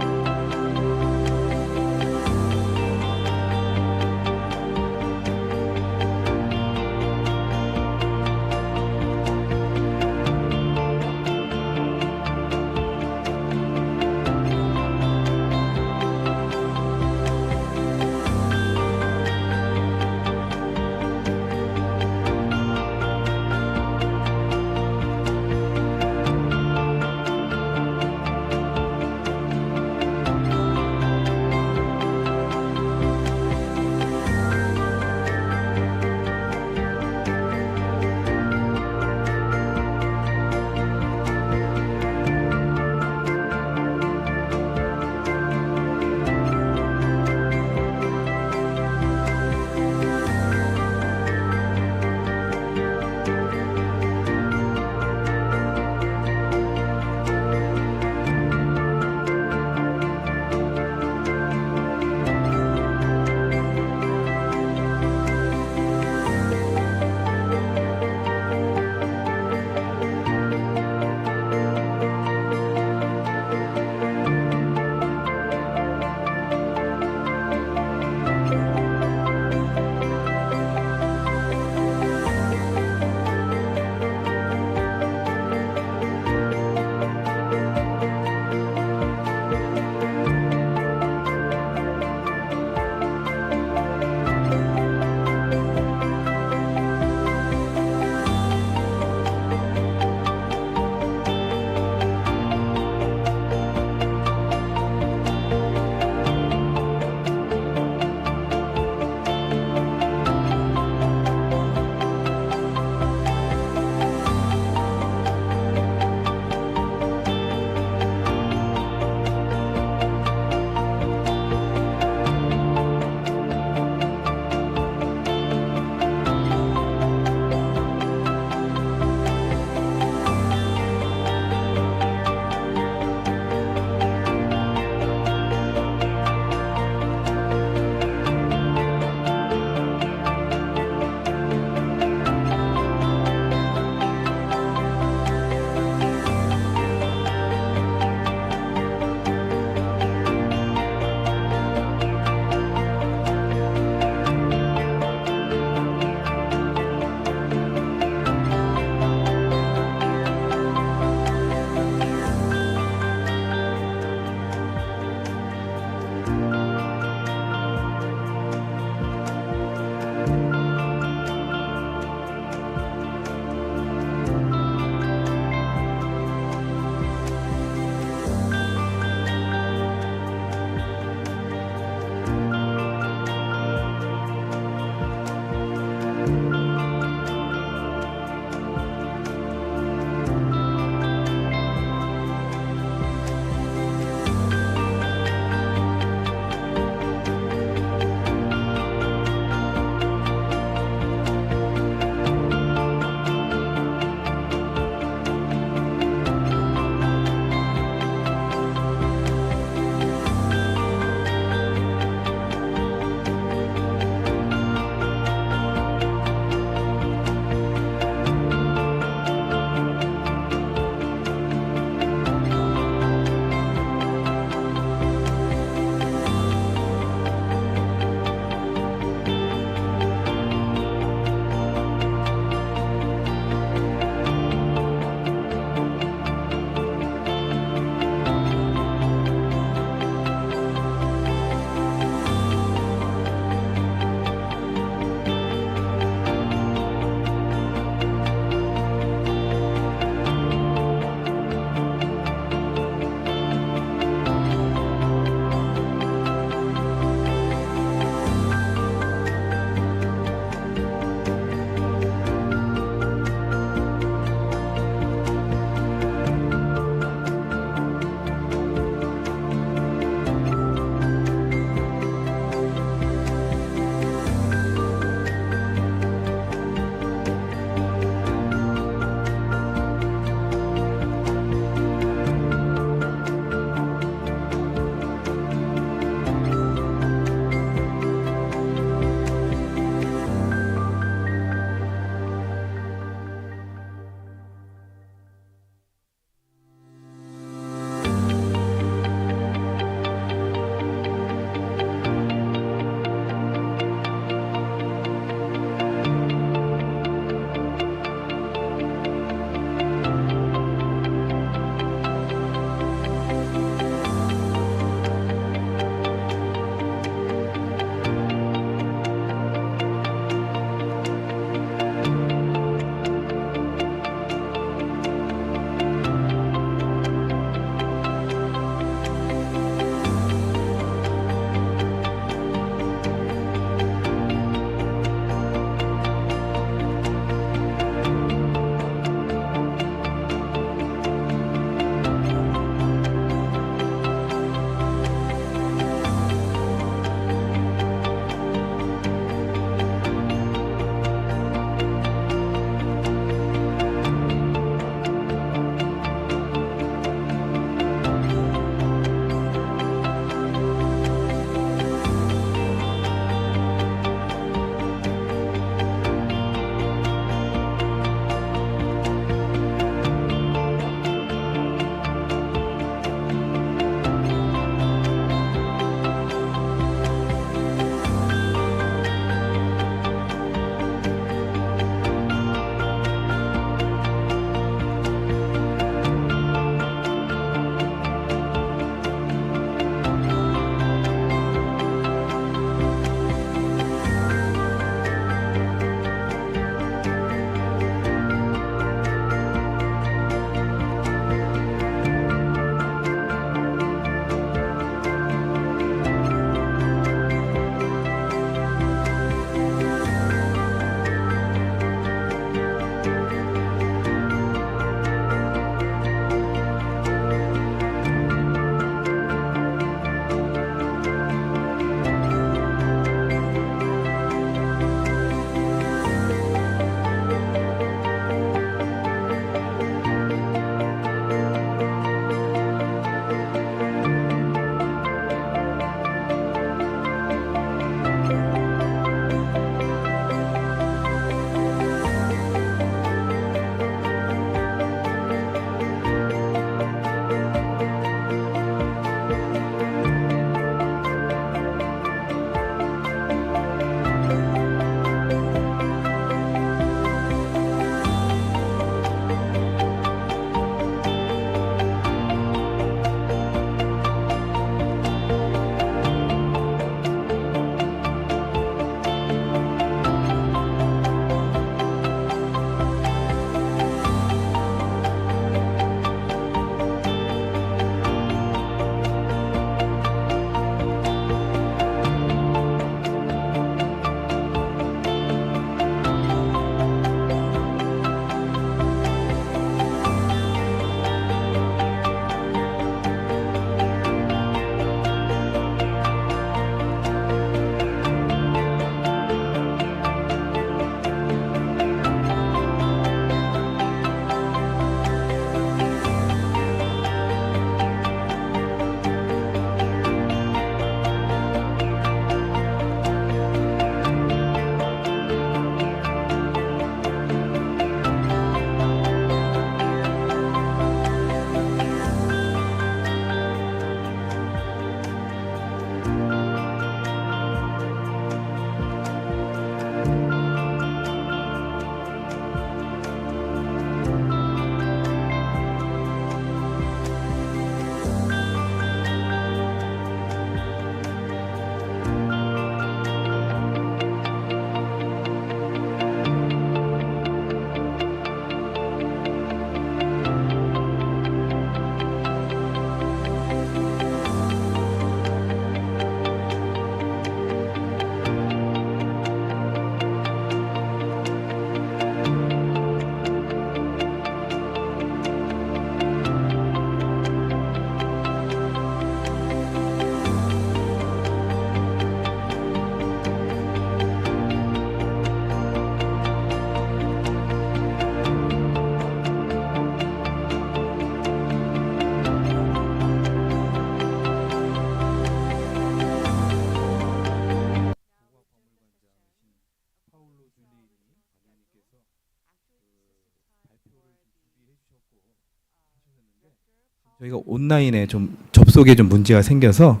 저희가 온라인에 좀 접속에 좀 문제가 생겨서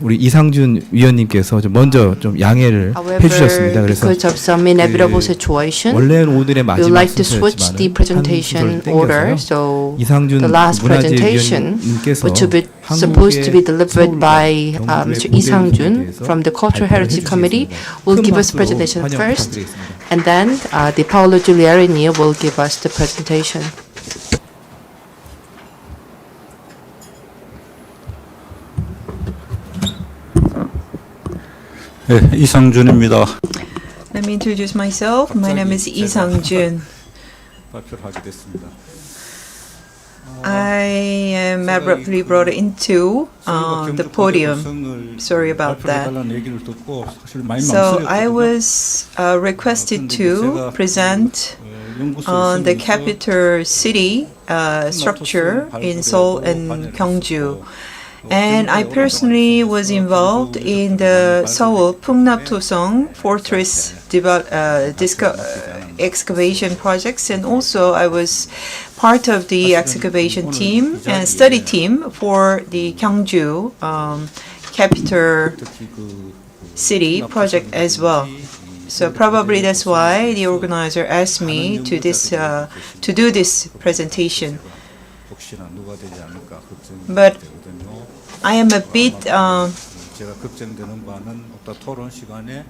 우리 이상준 위원님께서 좀 먼저 좀 양해를 해주셨습니다. However, 그래서 because of some inevitable situation, 원래는 오늘의 we would 마지막 like to switch the 순서였지만 presentation order. 땡겨서요. So 이상준 the last presentation, 문화재위원님께서 which would be supposed to be delivered by Mr. Lee Sang-jun from the Cultural Heritage Committee, will give us the presentation first, and then the Paolo Giuliani will give us the presentation. 네, 이상준입니다. Let me introduce myself. My name is Lee Sang-jun. 발표를 하게 됐습니다. I am abruptly brought into the podium. Sorry about that. 얘기를 듣고 사실 많이 So I was requested to present on the capital city structure in Seoul and Gyeongju. And I personally was involved in the Seoul Pungnap-Tosong fortress excavation projects, and also I was part of the excavation team and study team for the Gyeongju capital city project as well. So probably that's why the organizer asked me to do this presentation. 혹시나 누가 되지 않을까 But 걱정되거든요. I am a bit 제가 걱정되는 바는 어떤 토론 시간에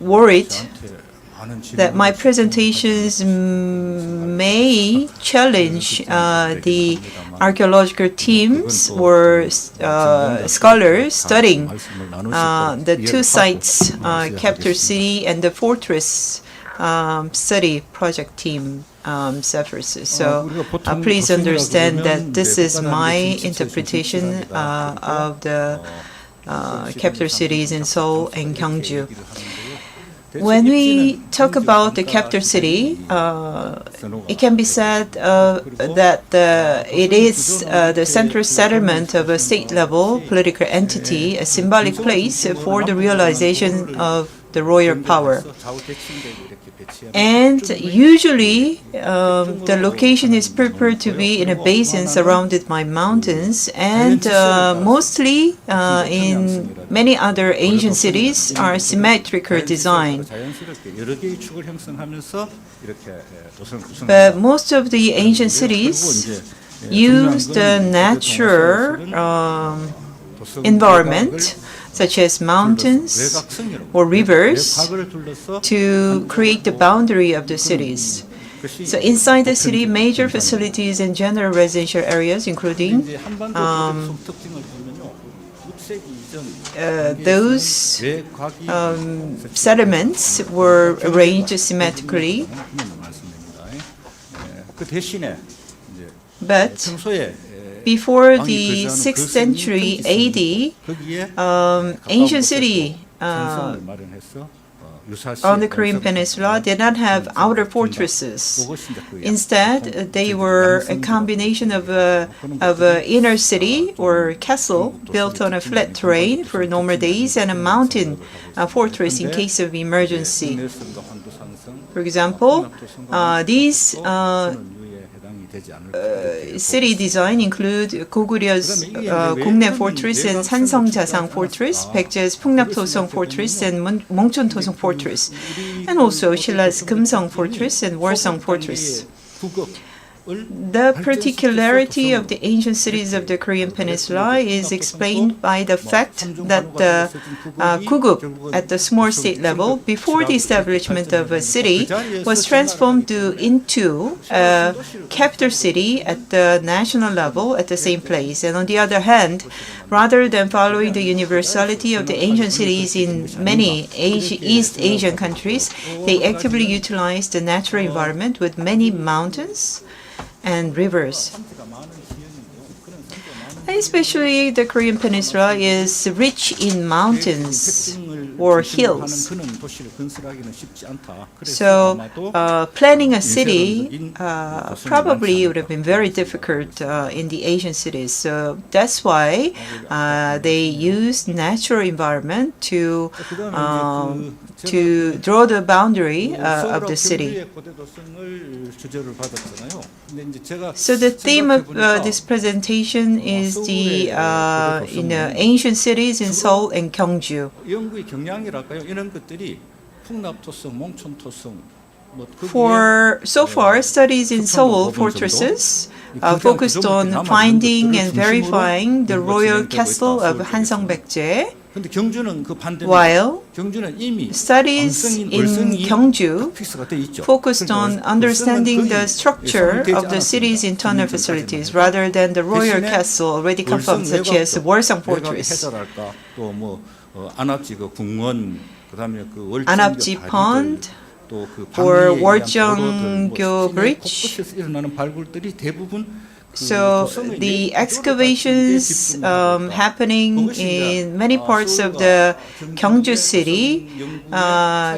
worried 저한테 많은 that my 질문을 presentations may challenge the archaeological teams or scholars studying the two sites, capital city and the fortress study project team efforts. So please understand that this is my interpretation of the capital cities in Seoul and Gyeongju. When we talk about the capital city, it can be said that it is the central settlement of a state-level political entity, a symbolic place for the realization of the royal power. And usually, the location is prepared to be in a basin surrounded by mountains, and mostly in many other Asian cities are symmetrical design. But most of the ancient cities use the natural environment, such as mountains or rivers, to create the boundary of the cities. So inside the city, major facilities and general residential areas, including those settlements, were arranged symmetrically. But before the 6th century AD, ancient city on the Korean Peninsula did not have outer fortresses. Instead, they were a combination of a inner city or castle built on a flat terrain for normal days and a mountain fortress in case of emergency. For example, these city design include Gogury's Gungne Fortress and Sansong-Jasang Fortress, Baekje's Pungnap-Tosong Fortress and Mongcheon-Tosong Fortress, and also Shila's Kumsong Fortress and Wolsong Fortress. The particularity of the ancient cities of the Korean Peninsula is explained by the fact that the Kugup at the small state level, before the establishment of a city, was transformed into a capital city at the national level at the same place. And on the other hand, rather than following the universality of the ancient cities in many East Asian countries, they actively utilized the natural environment with many mountains and rivers. And especially the Korean Peninsula is rich in mountains. or hills. So planning a city probably would have been very difficult in the Asian cities. So that's why they used natural environment to draw the boundary of the city. So the theme of this presentation is the ancient cities in Seoul and Gyeongju. For so far, studies in Seoul fortresses focused on finding and verifying the royal castle of Hanseong-baekje, while studies in Gyeongju focused on understanding the structure of the city's internal facilities rather than the royal castle already confirmed, such as the Wolsang Fortress. Anapji Pond or Woljeong Bridge. So the excavations happening in many parts of the Gyeongju city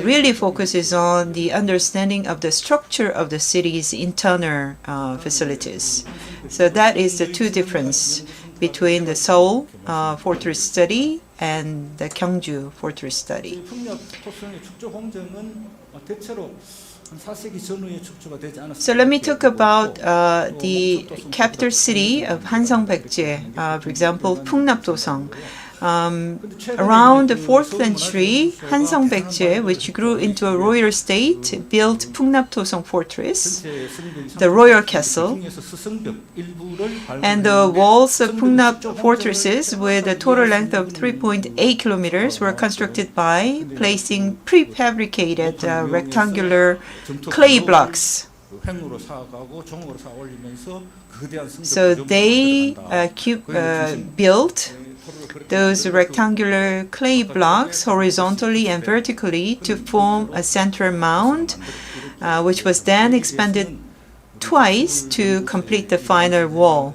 really focuses on the understanding of the structure of the city's internal facilities. So that is the two difference between the Seoul fortress study and the Gyeongju fortress study. So let me talk about the capital city of Hanseong-baekje, for example, Pungnap-dosang. Around the 4th century, Hanseong-baekje, which grew into a royal state, built Pungnap-dosang Fortress, the royal castle, and the walls of Pungnap fortresses with a total length of 3.8 kilometers were constructed by placing prefabricated rectangular clay blocks. So they built those rectangular clay blocks horizontally and vertically to form a central mound, which was then expanded twice to complete the final wall.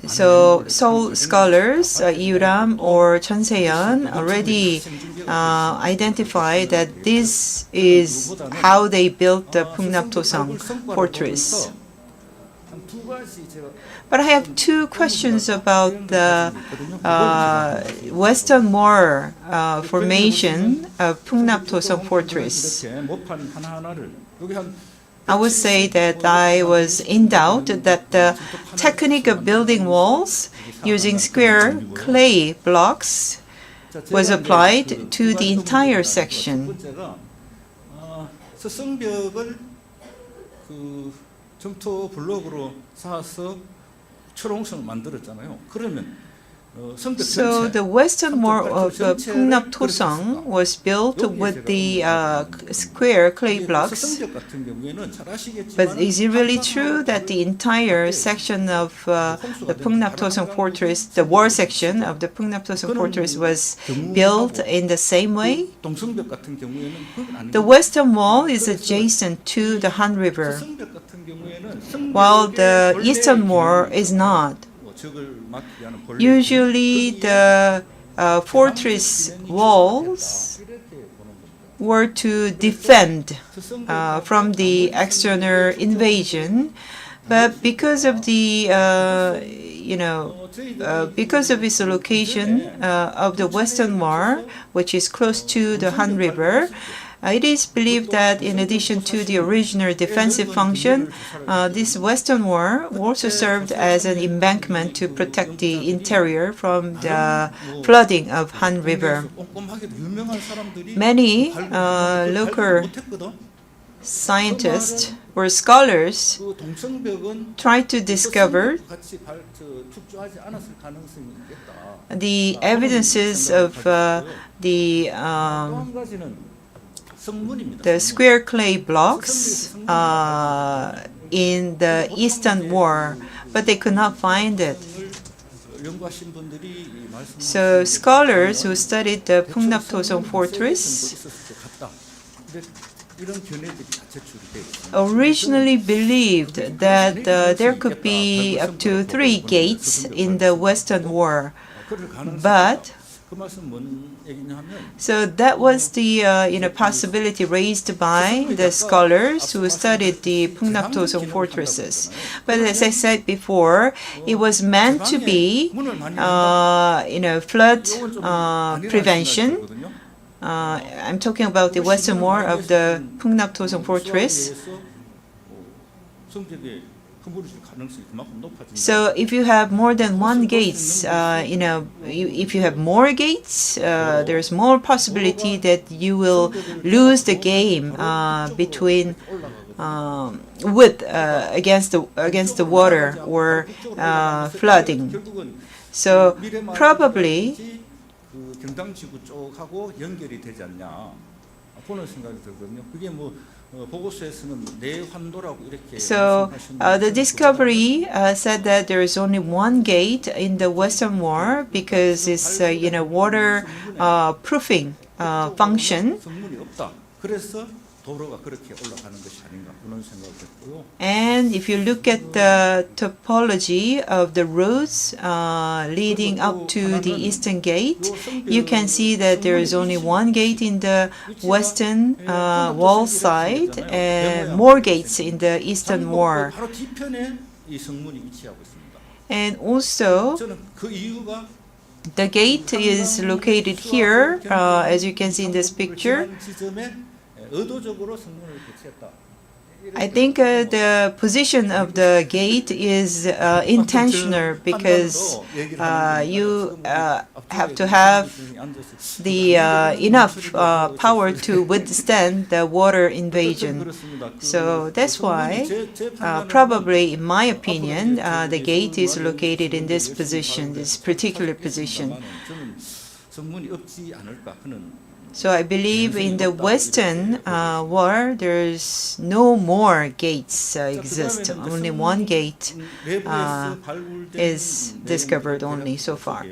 So Seoul scholars, Iuram or Chon Se-yeon, already identified that this is how they built the Pungnap-dosang fortress. But I have two questions about the western wall formation of Pungnap-dosang fortress. I would say that I was in doubt that the technique of building walls using square clay blocks was applied to the entire section. So the western wall of Pungnap-dosang was built with the square clay blocks. But is it really true that the entire section of the Pungnap-dosang fortress, the wall section of the Pungnap-dosang fortress, was built in the same way? The western wall is adjacent to the Han River, while the eastern wall is not. Usually the fortress walls were to defend from the external invasion, but because of the because of its location of the western wall, which is close to the Han River, it is believed that in addition to the original defensive function, this western wall also served as an embankment to protect the interior from the flooding of Han River. Many local scientists or scholars tried to discover the evidences of the square clay blocks in the eastern wall, but they could not find it. So scholars who studied the Pungnap-dosang fortress originally believed that there could be up to 3 gates in the western wall, but 그 말씀 뭔 얘기냐면 So that was the possibility raised by the scholars who studied the Pungnaktoson fortresses. But as I said before, it was meant to be flood prevention. I'm talking about the western wall of the Pungnaktoson fortress. So if you have more than one gates, if you have more gates, there's more possibility that you will lose the game between against the water or flooding. So probably. 경당지구 쪽하고 연결이 되지 않냐 그런 생각이 들거든요. 그게 뭐 보고서에서는 내환도라고 이렇게 So the discovery said that there is only one gate in the western wall because it's water proofing function. 성문이 없다. 그래서 도로가 그렇게 올라가는 것이 아닌가 그런 생각이 들고요. And if you look at the topology of the roads leading up to the eastern gate, you can see that there is only one gate in the western wall side and more gates in the eastern wall. 바로 뒤편에 이 성문이 위치하고 있습니다. And also, 저는 그 이유가 the gate is located here, as you can see in this picture. 의도적으로 성문을 배치했다. I think the position of the gate is intentional because you have to have the enough power to withstand the water invasion. So that's why, probably in my opinion, the gate is located in this position, this particular position. 성문이 없지 않을까 하는. So I believe in the western wall, there's no more gates exist. Only one gate is discovered only so far.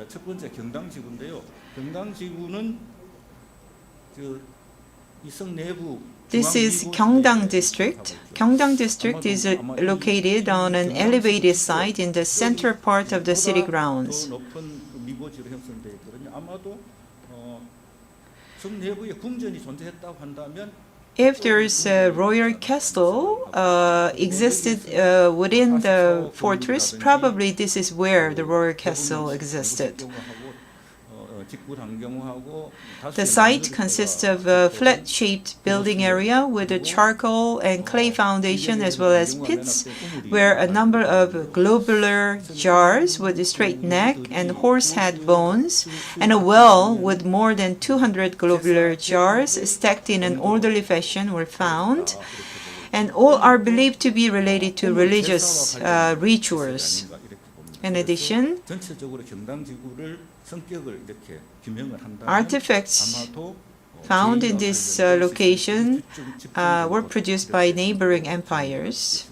첫 번째 경당지구인데요. 경당지구는 이성 내부. This is Gyeongdang district. Gyeongdang district is located on an elevated site in the central part of the city grounds. If there is a royal castle existed within the fortress, probably this is where the royal castle existed. The site consists of a flat-shaped building area with a charcoal and clay foundation as well as pits where a number of globular jars with a straight neck and horse head bones and a well with more than 200 globular jars stacked in an orderly fashion were found, and all are believed to be related to religious rituals. In addition, artifacts found in this location were produced by neighboring empires.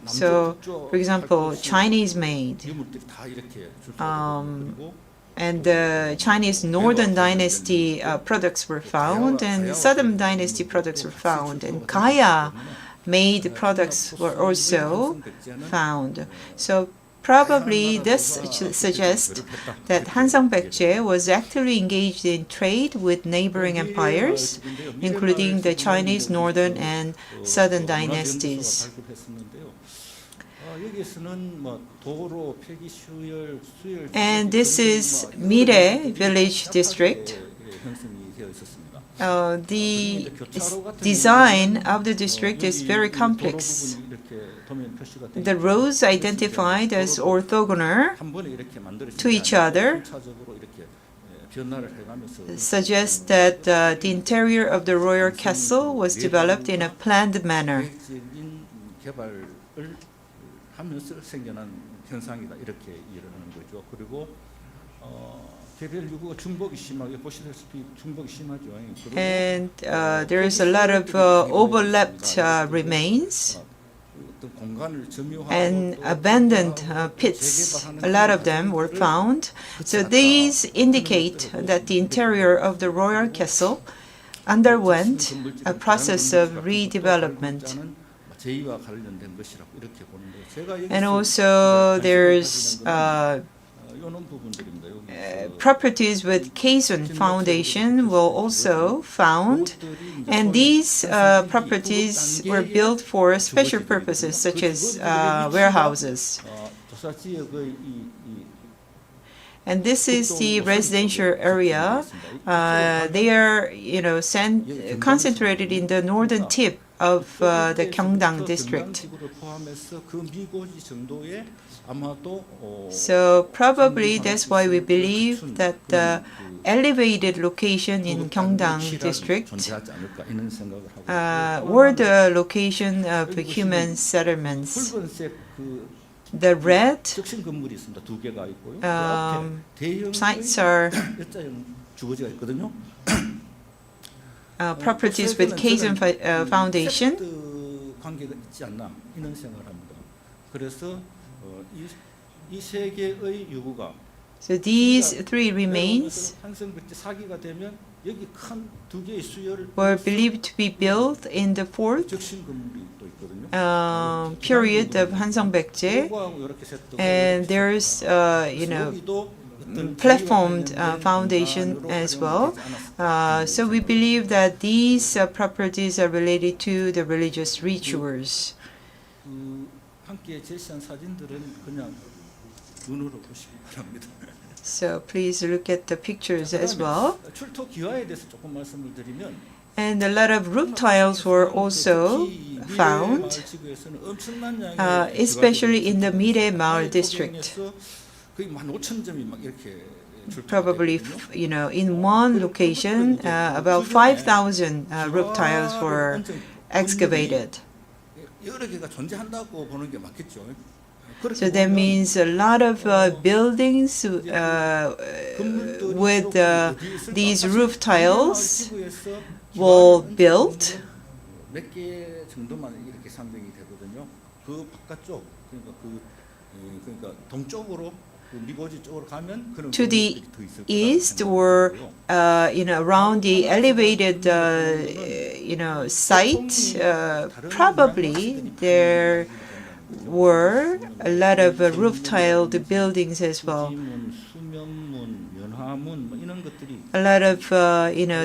So, for example, Chinese made, and the Chinese Northern Dynasty products were found, and Southern Dynasty products were found, and Kaya made products were also found. So probably this suggests that Hansang Baekje was actively engaged in trade with neighboring empires, including the Chinese Northern and Southern dynasties. And this is Mire village district. The design of the district is very complex. The roads identified as orthogonal to each other suggest that the interior of the royal castle was developed in a planned manner. And there is a lot of overlapped remains and abandoned pits. A lot of them were found. So these indicate that the interior of the royal castle underwent a process of redevelopment. 제2와 관련된 것이라고 이렇게 보는데 제가 여기서 And also there's 이런 부분들입니다. 여기 properties with Kaesun Foundation will also found, and these properties were built for special purposes such as warehouses. 조사 지역의 And this is the residential area. They are, concentrated in the northern tip of the Gyeongdang district. So probably that's why we believe that the elevated location in Gyeongdang district were the location of human settlements. The red sites are properties with Kaesun Foundation. 관계가 있지 않나 이런 생각을 합니다. 그래서 이 세 개의 유구가 So these three remains 한성백제 사기가 되면 여기 큰 두 개의 수열을 were believed to be built in the fourth 적신 건물이 또 있거든요. period of Hanseong-baekje, and there's platformed foundation as well. So we believe that these properties are related to the religious rituals. 함께 제시한 사진들은 그냥 눈으로 보시기 바랍니다. So please look at the pictures as well. 출토 기와에 대해서 조금 말씀을 드리면 And a lot of roof tiles were also found, especially in the Mire Maul district. 거의 15,000점이 막 이렇게 Probably, in one location, about 5,000 roof tiles were excavated. 여러 개가 존재한다고 보는 게 맞겠죠. So that means a lot of buildings with these roof tiles were built. 몇 개 정도만 이렇게 상정이 되거든요. 그 바깥쪽 그러니까 동쪽으로 미고지 쪽으로 가면 그런 To the east or around the elevated site, probably there were a lot of roof-tiled buildings as well. A lot of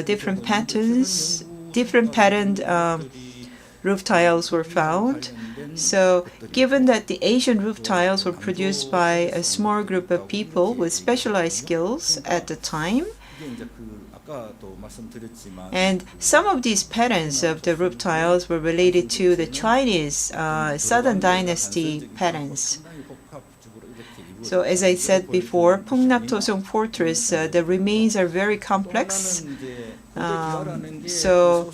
different patterns, different patterned roof tiles were found. So, given that the Asian roof tiles were produced by a small group of people with specialized skills at the time, and some of these patterns of the roof tiles were related to the Chinese Southern Dynasty patterns. So, as I said before, Pungnap-Tosung Fortress, the remains are very complex. So,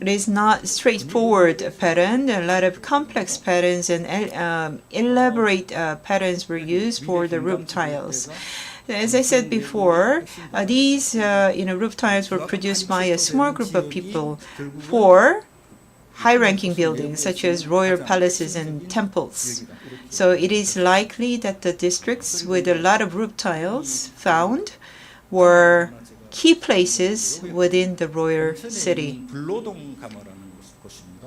it is not straightforward pattern. A lot of complex patterns and elaborate patterns were used for the roof tiles. As I said before, these roof tiles were produced by a small group of people for high-ranking buildings such as royal palaces and temples. So it is likely that the districts with a lot of roof tiles found were key places within the royal city.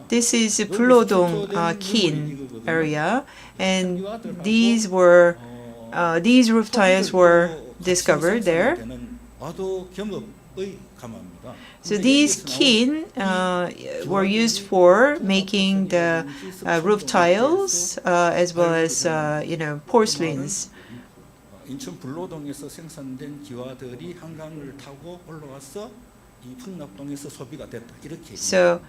This is Bullodong Kin area, and these roof tiles were discovered there. So these kin were used for making the roof tiles as well as porcelains. 인천 불로동에서 생산된 기와들이 한강을 타고 올라와서 이 풍납동에서 소비가 됐다. 이렇게. So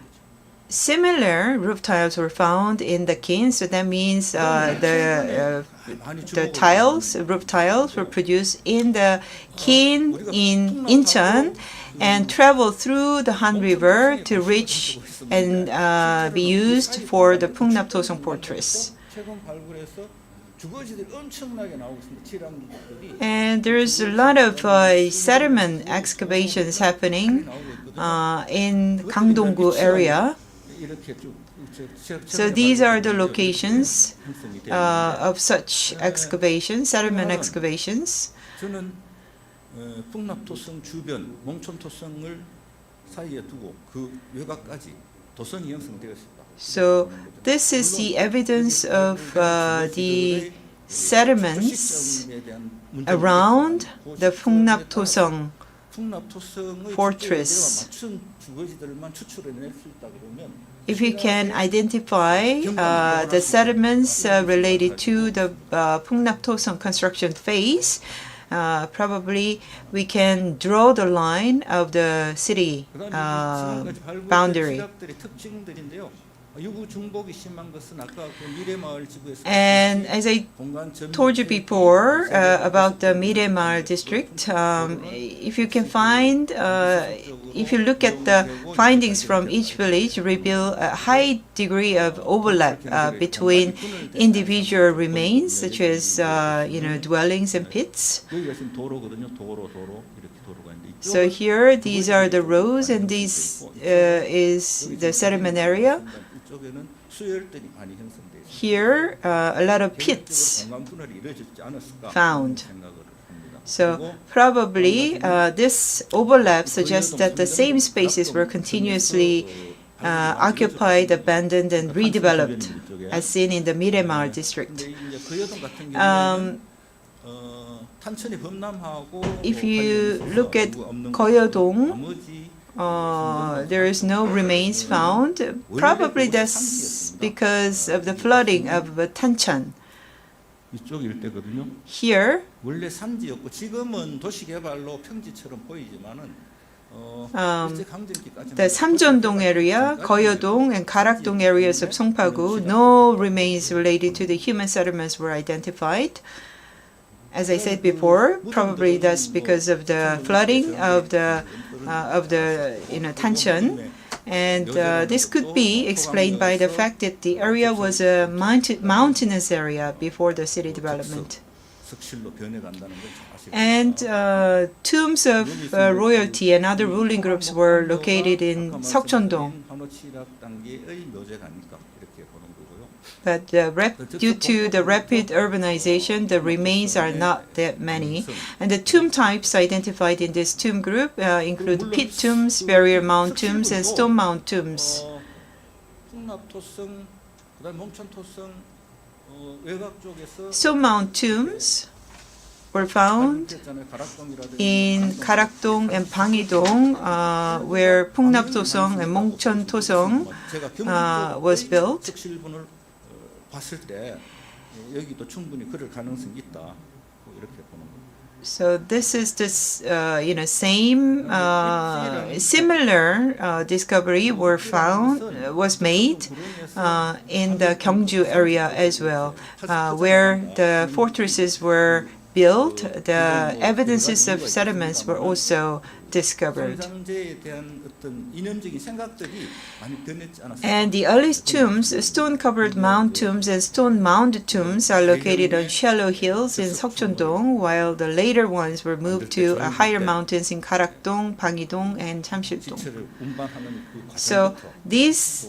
similar roof tiles were found in the kin. So that means the roof tiles were produced in the kin in Incheon and travel through the Han River to reach and be used for the Pungnap-Tosung Fortress. And there's a lot of settlement excavations happening in Gangdong-gu area. So these are the locations of such excavations, settlement excavations. 저는 풍납토성 주변, 몽촌토성을 사이에 두고 그 외곽까지 도성이 형성되어 있었다. So this is the evidence of the settlements around the 풍납토성 fortress. 맞춘 주거지들만 추출해낼 수 있다 그러면 If you can identify the settlements related to the 풍납토성 construction phase, probably we can draw the line of the city boundary. 특징들인데요. 유구 중복이 심한 것은 아까 그 미래마을 지구에서 And as I told you before about the Miremaal district, if you can find, if you look at the findings from each village, reveal a high degree of overlap between individual remains, such as dwellings and pits. 여기가 지금 도로거든요. 도로 이렇게 도로가 있는데 So here, these are the roads, and this is the settlement area. 이쪽에는 수열들이 많이 형성돼 있습니다. Here, a lot of pits 공간 분할이 이루어지지 않았을까 found. 생각을 합니다. So probably this overlap suggests that the same spaces were continuously occupied, abandoned, and redeveloped, as seen in the Miremaal district. 근데 이제 거여동 같은 경우에는 탄천이 범람하고 If you look at Koyeodong, 나머지 there is no remains found. Probably that's because of the flooding of Tancheon. 이쪽 일대거든요. Here, 원래 산지였고 지금은 도시 개발로 평지처럼 보이지만은 일제 강점기까지 the Samjeondong area, Koyeodong, and Karakdong areas of Songpagu, no remains related to the human settlements were identified. As I said before, probably that's because of the flooding of the Tancheon, and this could be explained by the fact that the area was a mountainous area before the city development. 석실로 변해간다는 걸 아시고 And tombs of royalty and other ruling groups were located in Seokcheondong. 한호치락 단계의 묘제가 아닐까 이렇게 보는 거고요. But due to the rapid urbanization, the remains are not that many. And the tomb types identified in this tomb group include pit tombs, burial mound tombs, and stone mound tombs. 풍납토성, 그다음 몽천토성 외곽 쪽에서 Stone mound tombs were found in Karakdong and Bangidong, where 풍납토성 and 몽천토성 was built. 특실분을 봤을 때 여기도 충분히 그럴 가능성이 있다 이렇게 보는 겁니다. So this is this, similar discovery was made in the Gyeongju area as well, where the fortresses were built. The evidences of settlements were also discovered. 성장제에 대한 어떤 이념적인 생각들이 많이 변했지 않았습니까? And the earliest tombs, stone-covered mound tombs and stone-mounded tombs, are located on shallow hills in Seokcheondong, while the later ones were moved to higher mountains in Karakdong, Bangidong, and Jamshildong. 지체를 운반하는 그 So 과정부터 these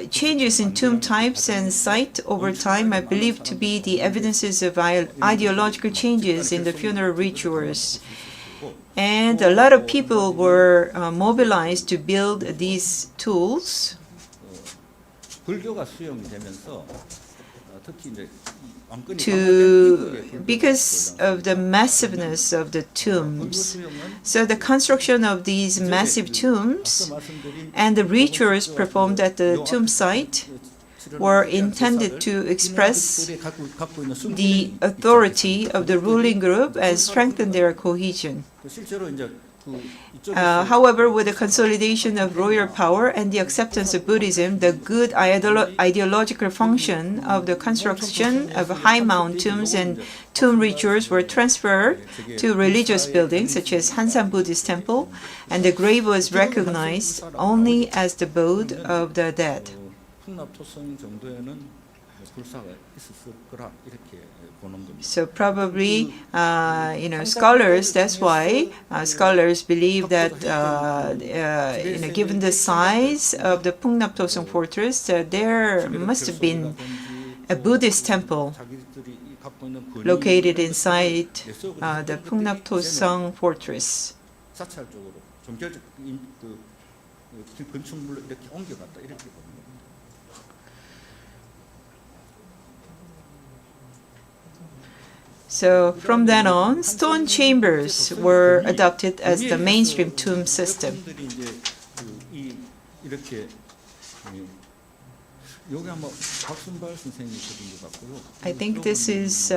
changes in tomb types and site over time are believed to be the evidences of ideological changes in the funeral rituals. And a lot of people were mobilized to build these tools. 불교가 수용이 되면서 특히 이제 왕권이 because of the massiveness of the tombs. So the construction of these massive tombs and the rituals performed at the tomb site were intended to express the authority of the ruling group and strengthen their cohesion. 실제로 이제 However, with the consolidation of royal power and the acceptance of Buddhism, the good ideological function of the construction of high mound tombs and tomb rituals were transferred to religious buildings such as Hansan Buddhist Temple, and the grave was recognized only as the abode of the dead. 풍납토성 정도에는 불사가 있었을 거라 이렇게 보는 겁니다. So probably, scholars, that's why scholars believe that, given the size of the 풍납토성 fortress, there must have been a Buddhist temple located inside the 풍납토성 fortress. 사찰적으로 종교적 건축물로 이렇게 옮겨갔다 이렇게 보는 겁니다. So from then on, stone chambers were adopted as the mainstream tomb system. 여러분들이 이제 이렇게 여기 아마 박순발 선생님이 그린 것 같고요. I think this is,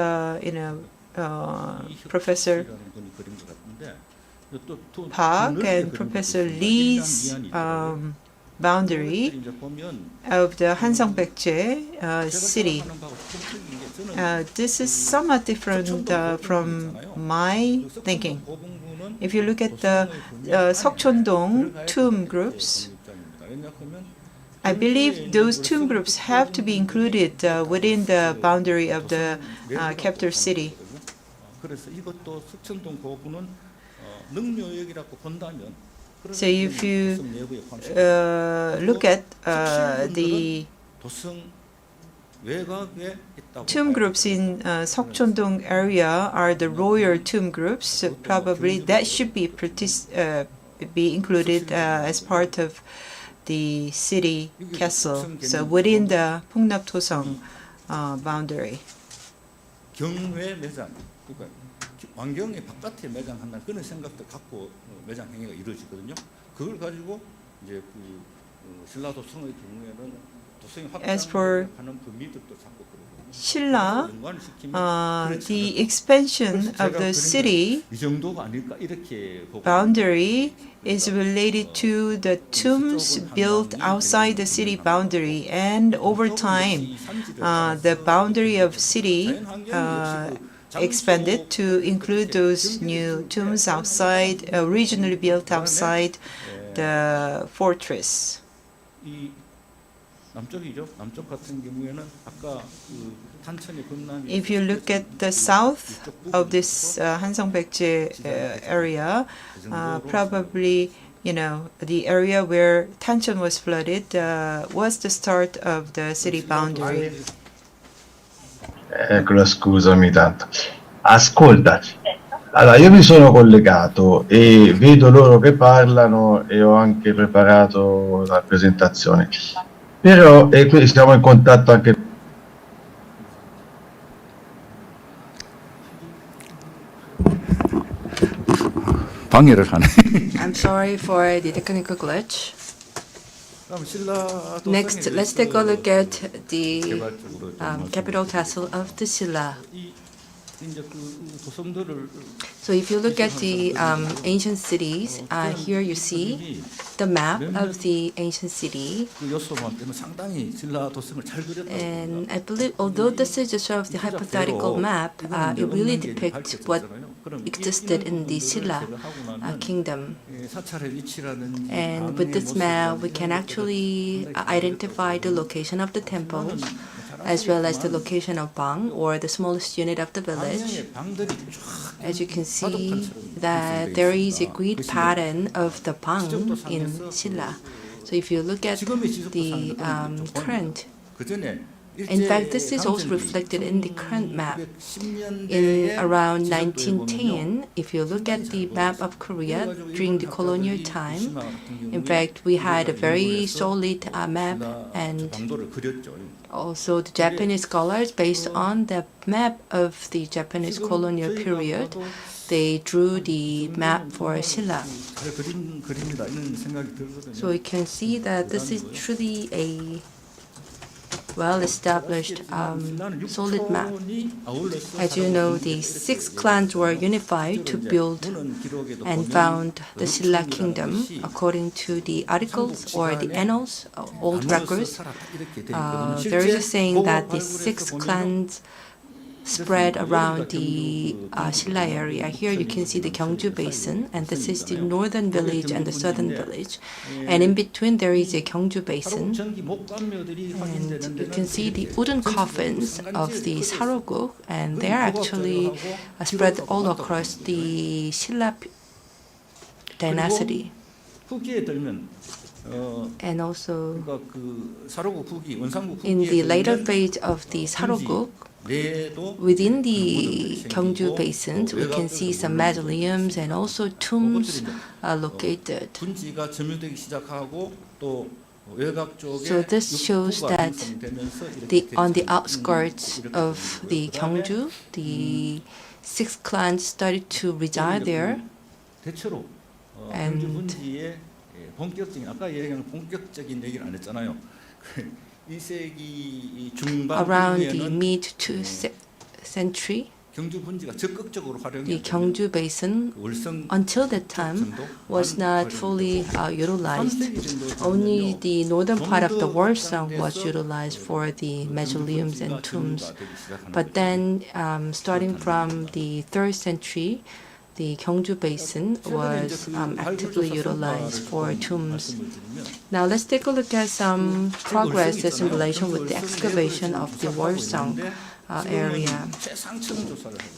Professor 분이 그린 것 같은데 또 Park and Professor Lee's boundary of the Hansong-baekje city. This is somewhat different from my thinking. If you look at the Seokcheon-dong tomb groups, I believe those tomb groups have to be included within the boundary of the capital city. 그래서 이것도 석천동 고구는 능묘역이라고 본다면 So if you look at the tomb groups in Seokcheon-dong area are the royal tomb groups, so probably that should be included as part of the city castle, so within the Pungnap-Tosong boundary. 경외 매장, 그러니까 왕경의 바깥에 매장한다는 그런 생각도 갖고 매장 행위가 이루어지거든요. 그걸 가지고 이제 신라 도성의 경우에는 도성이 확장하는 범위들도 잡고 그러고. Shilla, the expansion of the city 이 정도가 아닐까 이렇게 보고. boundary is related to the tombs built outside the city boundary, and over time, the boundary of city expanded to include those new tombs outside, originally built outside the fortress. 이 남쪽이죠. 남쪽 같은 경우에는 아까 탄천이 건너면 If you look at the south of this Hansong-baekje area, probably the area where Tancheon was flooded was the start of the city boundary. Eccola, scusami tanto. Ascoltaci. Allora, io mi sono collegato e vedo loro che parlano e ho anche preparato la presentazione. Però qui siamo in contatto anche. 방해를 하네. I'm sorry for the technical glitch. Next, let's take a look at the capital castle of the Silla. So if you look at the ancient cities, here you see the map of the ancient city. And I believe, although this is just sort of the hypothetical map, it really depicts what existed in the Silla kingdom. And with this map, we can actually identify the location of the temples, as well as the location of Bang, or the smallest unit of the village. As you can see, that there is a grid pattern of the Bang in Silla. So if you look at the current, in fact, this is also reflected in the current map. In around 1910, if you look at the map of Korea during the colonial time, in fact, we had a very solid map, and also the Japanese scholars, based on the map of the Japanese colonial period, they drew the map for Silla. So you can see that this is truly a well-established solid map. As you know, the 6 clans were unified to build and found the Silla kingdom according to the articles or the annals, old records. There is a saying that the 6 clans spread around the Silla area. Here you can see the Gyeongju Basin, and this is the northern village and the southern village. And in between there is a Gyeongju Basin. And you can see the wooden coffins of the Saroguk, and they are actually spread all across the Silla dynasty. And also in the later phase of the Saroguk, Within the Gyeongju basins, we can see some mausoleums and also tombs located. 분지가 점유되기 시작하고 또 외곽 쪽에 So this shows that on the outskirts of the Gyeongju, the six clans started to reside there. 대체로 And 경주 분지의 본격적인 아까 얘기한 본격적인 얘기를 안 했잖아요. 2세기 중반 around the 이후에는 mid to century, 경주 분지가 적극적으로 the 활용이 Gyeongju basin 월성 until that time was not fully utilized. Only the northern part of the Wolsong was utilized for the mausoleums and tombs. But then, starting from the 3rd century, the Gyeongju basin was actively utilized for tombs. Now let's take a look at some progress in relation with the excavation of the Wolsong area.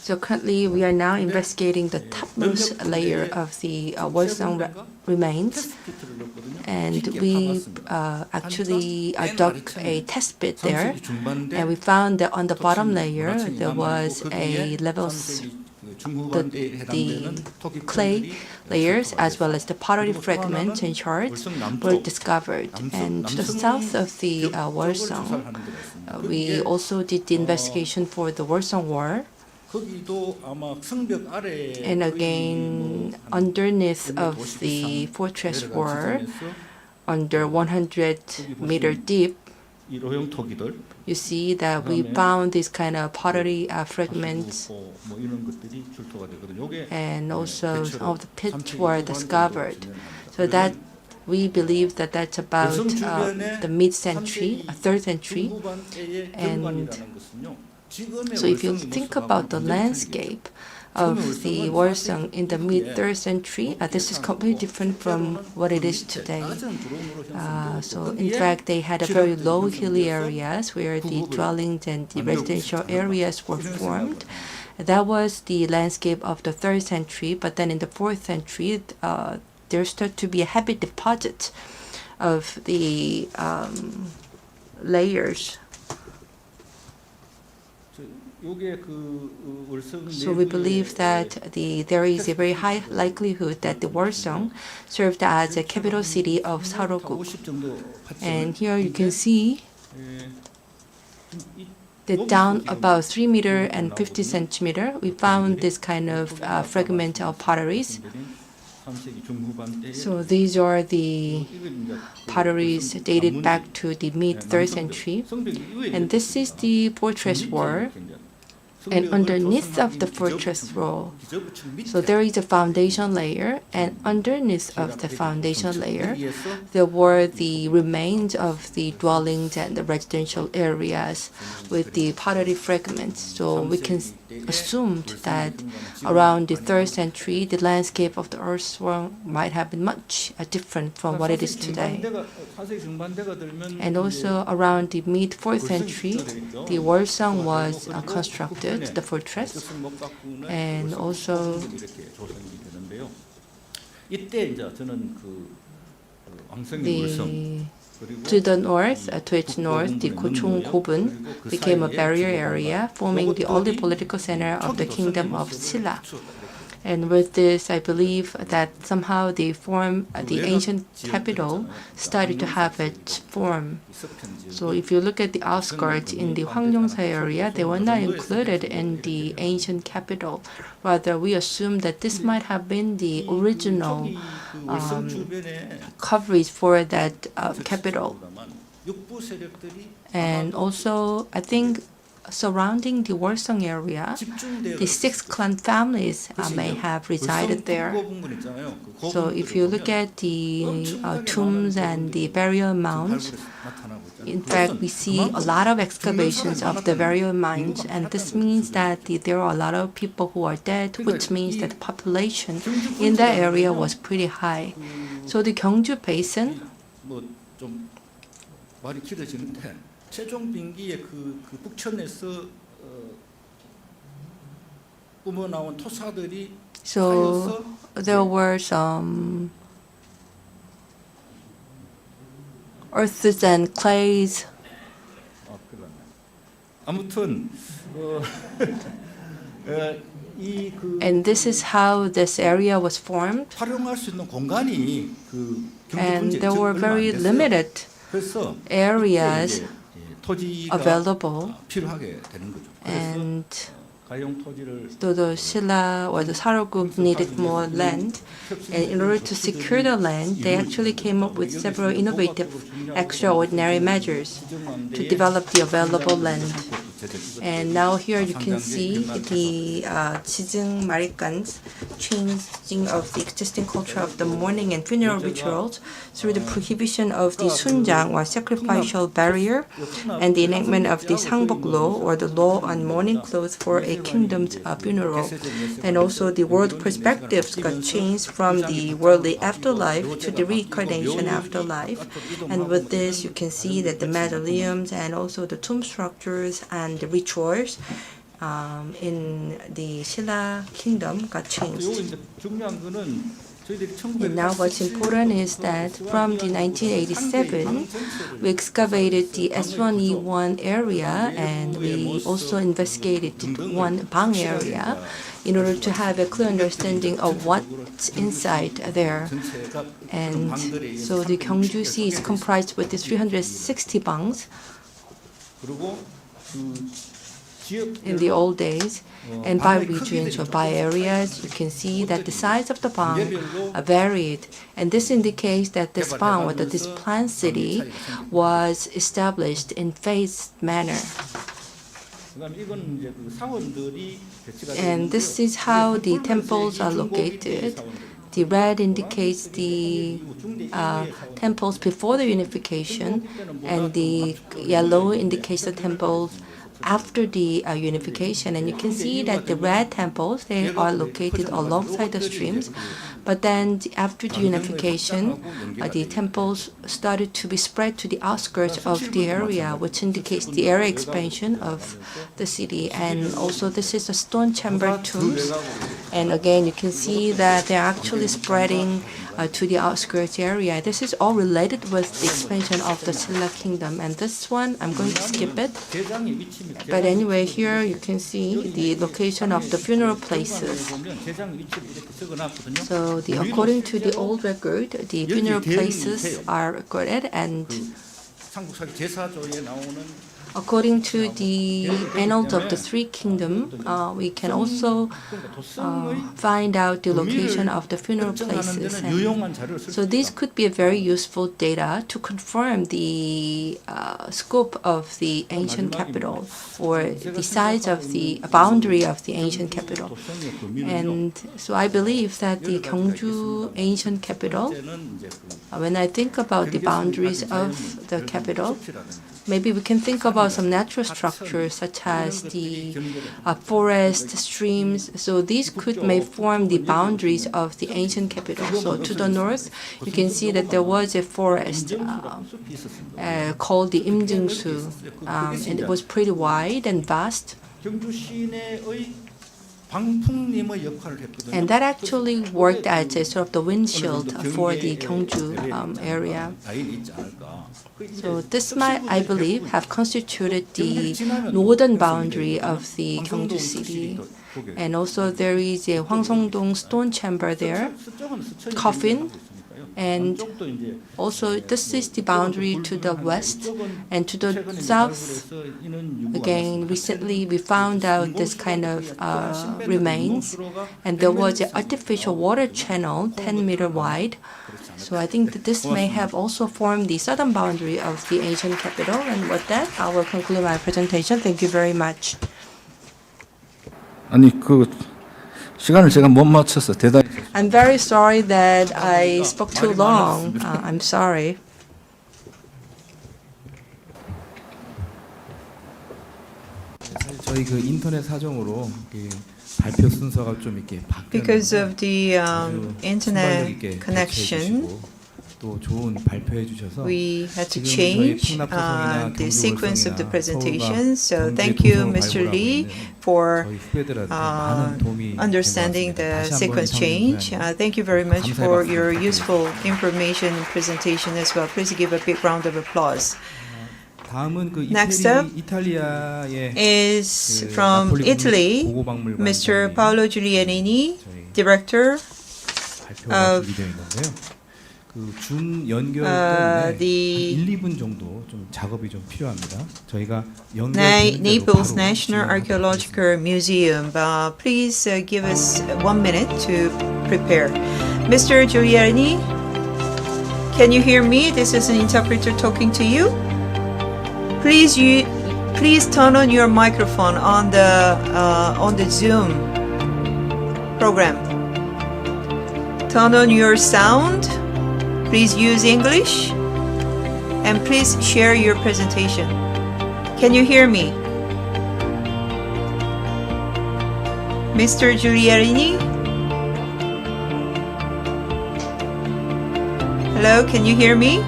So currently we are now investigating the topmost layer of the Wolsong remains, and we actually dug a test pit there, and we found that on the bottom layer there was a level the clay layers as well as the pottery fragments and shards were discovered. And to the south of the Wolsong, we also did the investigation for the Wolsong Wall. And again, underneath of the fortress wall, under 100-meter deep, you see that we found this kind of pottery fragments, and also some of the pits were discovered. So that we believe that that's about the mid-century, 3rd century. And so if you think about the landscape of the Wolsong in the mid-3rd century, this is completely different from what it is today. So in fact, they had a very low hilly areas where the dwellings and the residential areas were formed. That was the landscape of the 3rd century, but then in the 4th century, there started to be a heavy deposit of the layers. So we believe that there is a very high likelihood that the Wolsong served as a capital city of Seoul. And here you can see that down about 3 meters and 50 centimeters, we found this kind of fragment of potteries. So these are the potteries dated back to the mid-3rd century. And this is the fortress wall. And underneath of the fortress wall, so there is a foundation layer, and underneath of the foundation layer, there were the remains of the dwellings and the residential areas with the pottery fragments. So we can assume that around the 3rd century, the landscape of the Wolsong might have been much different from what it is today. And also around the mid-4th century, the Wolsong was constructed, the fortress, and also to the north, to its north, the Gochung-gobun became a barrier area, forming the only political center of the kingdom of Silla. And with this, I believe that somehow the ancient capital started to have its form. So if you look at the outskirts in the Hwangyongsa area, they were not included in the ancient capital. Rather, we assume that this might have been the original coverage for that capital. And also, I think surrounding the Wolsong area, the 6 clan families may have resided there. So if you look at the tombs and the burial mounds, in fact, we see a lot of excavations of the burial mounds, and this means that there are a lot of people who are dead, which means that the population in that area was pretty high. So the Gyeongju Basin, 최종 빙기의 그 북천에서 뿜어 나온 토사들이 so there were some earths and clays 아무튼 And this is how this area was formed. 활용할 수 있는 공간이 그 And there were very limited 그래서 areas 토지가 available. 필요하게 되는 거죠. And 가용 토지를 though the Shilla or the Sarogroup needed more land, and in order to secure the land, they actually came up with several innovative, extraordinary measures to develop the available land. And now here you can see the 지증 마리간's changing of the existing culture of the mourning and funeral rituals through the prohibition of the sunjang or sacrificial barrier and the enactment of the 상복 law or the law on mourning clothes for a kingdom's funeral. And also the world perspectives got changed from the worldly afterlife to the reincarnation afterlife. And with this you can see that the mausoleums and also the tomb structures and the rituals in the Shilla kingdom got changed. And now what's important is that from the 1987, we excavated the S1E1 area and we also investigated the one Bang area in order to have a clear understanding of what's inside there. And so the Gyeongju Sea is comprised with the 360 bangs in the old days, and by regions or by areas, you can see that the size of the bang varied, and this indicates that this bang or this planned city was established in phased manner. And this is how the temples are located. The red indicates the temples before the unification, and the yellow indicates the temples after the unification. And you can see that the red temples, they are located alongside the streams, but then after the unification, the temples started to be spread to the outskirts of the area, which indicates the area expansion of the city. And also this is a stone chamber tombs, and again you can see that they're actually spreading to the outskirts area. This is all related with the expansion of the Shilla kingdom, and this one I'm going to skip it. But anyway, here you can see the location of the funeral places. So according to the old record, the funeral places are recorded, and according to the annals of the three kingdoms, we can also find out the location of the funeral places. And so these could be a very useful data to confirm the scope of the ancient capital or the size of the boundary of the ancient capital. And so I believe that the Gyeongju ancient capital, when I think about the boundaries of the capital, maybe we can think about some natural structures such as the forest, streams. So these may form the boundaries of the ancient capital. So to the north, you can see that there was a forest called the Imjingsu, and it was pretty wide and vast. And that actually worked as a sort of the windshield for the Gyeongju area. So this might, I believe, have constituted the northern boundary of the Gyeongju city. And also there is a Hwangseongdong stone chamber there, coffin. And also this is the boundary to the west, and to the south, again, recently we found out this kind of remains, and there was an artificial water channel 10-meter wide. So I think that this may have also formed the southern boundary of the ancient capital. And with that, I will conclude my presentation. Thank you very much. 아니 시간을 제가 못 맞춰서 대단히. I'm very sorry that I spoke too long. I'm sorry. 저희 그 인터넷 사정으로 발표 순서가 좀 이렇게 바뀌었는데 Because of the internet connection, 또 좋은 발표해 주셔서 we had to change the sequence of the presentation. So thank you, Mr. Lee, for understanding the sequence change. Thank you very much for your useful information presentation as well. Please give a big round of applause. 다음은 그 Next up 이탈리아의 is 그 from 나폴리 Italy, 고고박물관 Mr. Paolo Giulianini, 저희 Director 발표가 of 준비되어 있는데요. 그 줌 연결 때문에 the 1, 2분 정도 좀 작업이 좀 필요합니다. 저희가 Naples National Archaeological Museum. Please give us 1 minute to prepare. Mr. Giuliani, can you hear me? This is an interpreter talking to you. Please turn on your microphone on the Zoom program. Turn on your sound. Please use English. And please share your presentation. Can you hear me? Mr. Giuliani? Hello, can you hear me?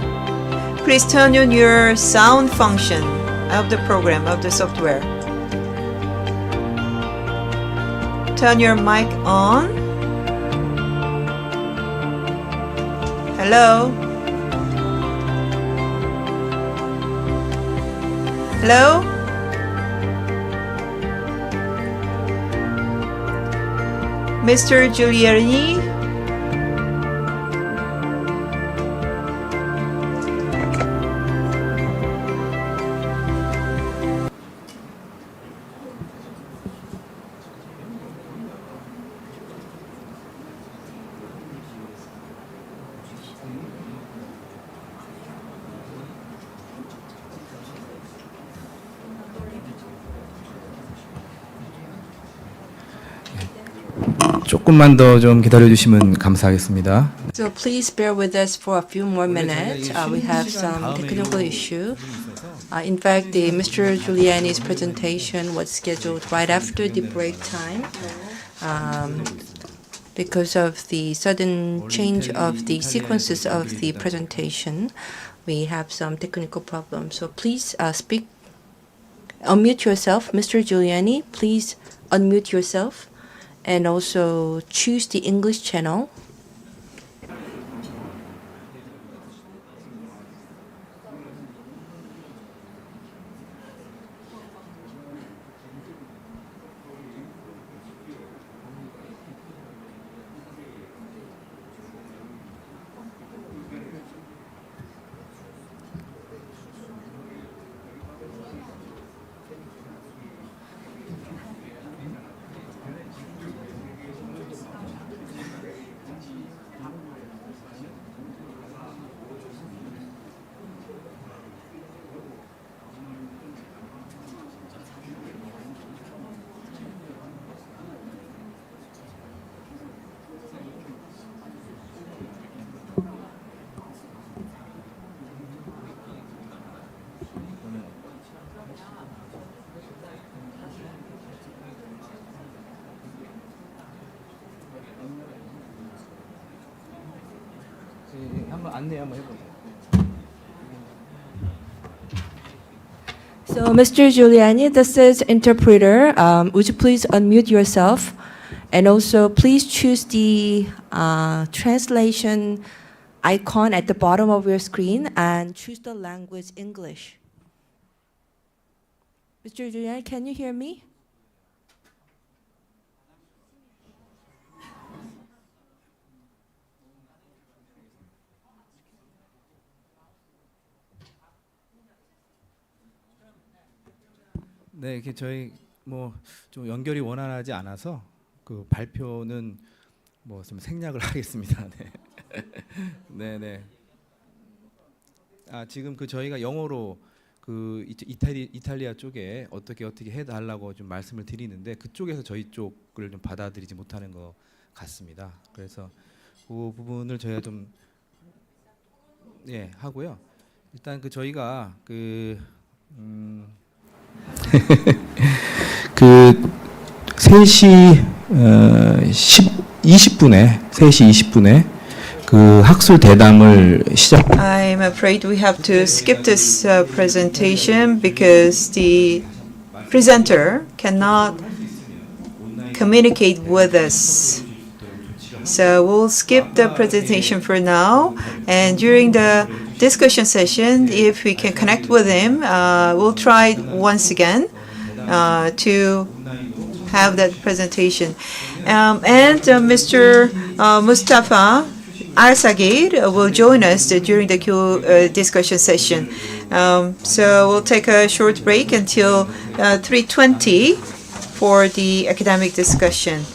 Please turn on your sound function of the program, of the software. Turn your mic on. Hello? Hello? Mr. Giuliani? 조금만 더 좀 기다려 주시면 감사하겠습니다. So please bear with us for a few more minutes. We have some technical issue. In fact, Mr. Giuliani's presentation was scheduled right after the break time. Because of the sudden change of the sequences of the presentation, we have some technical problems. So please unmute yourself. Mr. Giuliani, please unmute yourself and also choose the English channel. 한번 안내 한번 해보세요. So, Mr. Giuliani, this is interpreter. Would you please unmute yourself? And also, please choose the translation icon at the bottom of your screen and choose the language English. Mr. Giuliani, can you hear me? 네, 이렇게 저희 뭐 좀 연결이 원활하지 않아서 그 발표는 뭐 좀 생략을 하겠습니다. 네. 네, 네. 지금 그 저희가 영어로 그 이탈리아 쪽에 어떻게 해달라고 좀 말씀을 드리는데 그쪽에서 저희 쪽을 좀 받아들이지 못하는 것 같습니다. 그래서 그 부분을 저희가 좀 하고요. 일단 그 저희가 그 3시 20분에 그 학술 대담을 시작. I'm afraid we have to skip this presentation because the presenter cannot communicate with us. So we'll skip the presentation for now, and during the discussion session. If we can connect with him, we'll try once again to have that presentation. And Mr. Mostafa Alsaghir will join us during the discussion session. So we'll take a short break until 3:20 for the academic discussion.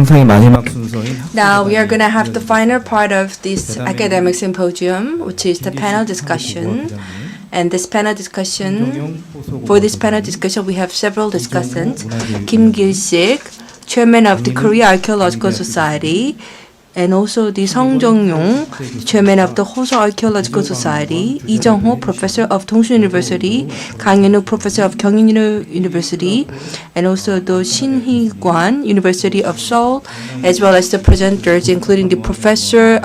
영상의 마지막 순서인 Now we are going to have the final part of this academic symposium, which is the panel discussion. And this panel discussion, for this panel discussion, we have several discussants. Kim Gil-sik, chairman of the Korea Archaeological Society, and also the Sung Jong-yong, chairman of the Hoso Archaeological Society, Lee Jung-ho, professor of Dongsu University, Kang Yun-wook, professor of Kyung University, and also the Shin Hee-kwan, University of Seoul, as well as the presenters, including the professor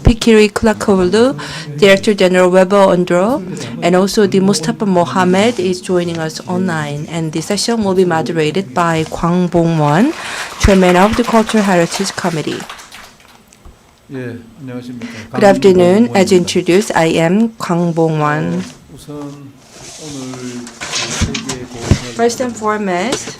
Fikiri Kulakoglu, Director General Weber Ndoro, and also the Mostafa Mohamed is joining us online. And the session will be moderated by Kwang Bong-won, chairman of the Cultural Heritage Committee. Good afternoon. As introduced, I am Kwang Bong-won. First and foremost,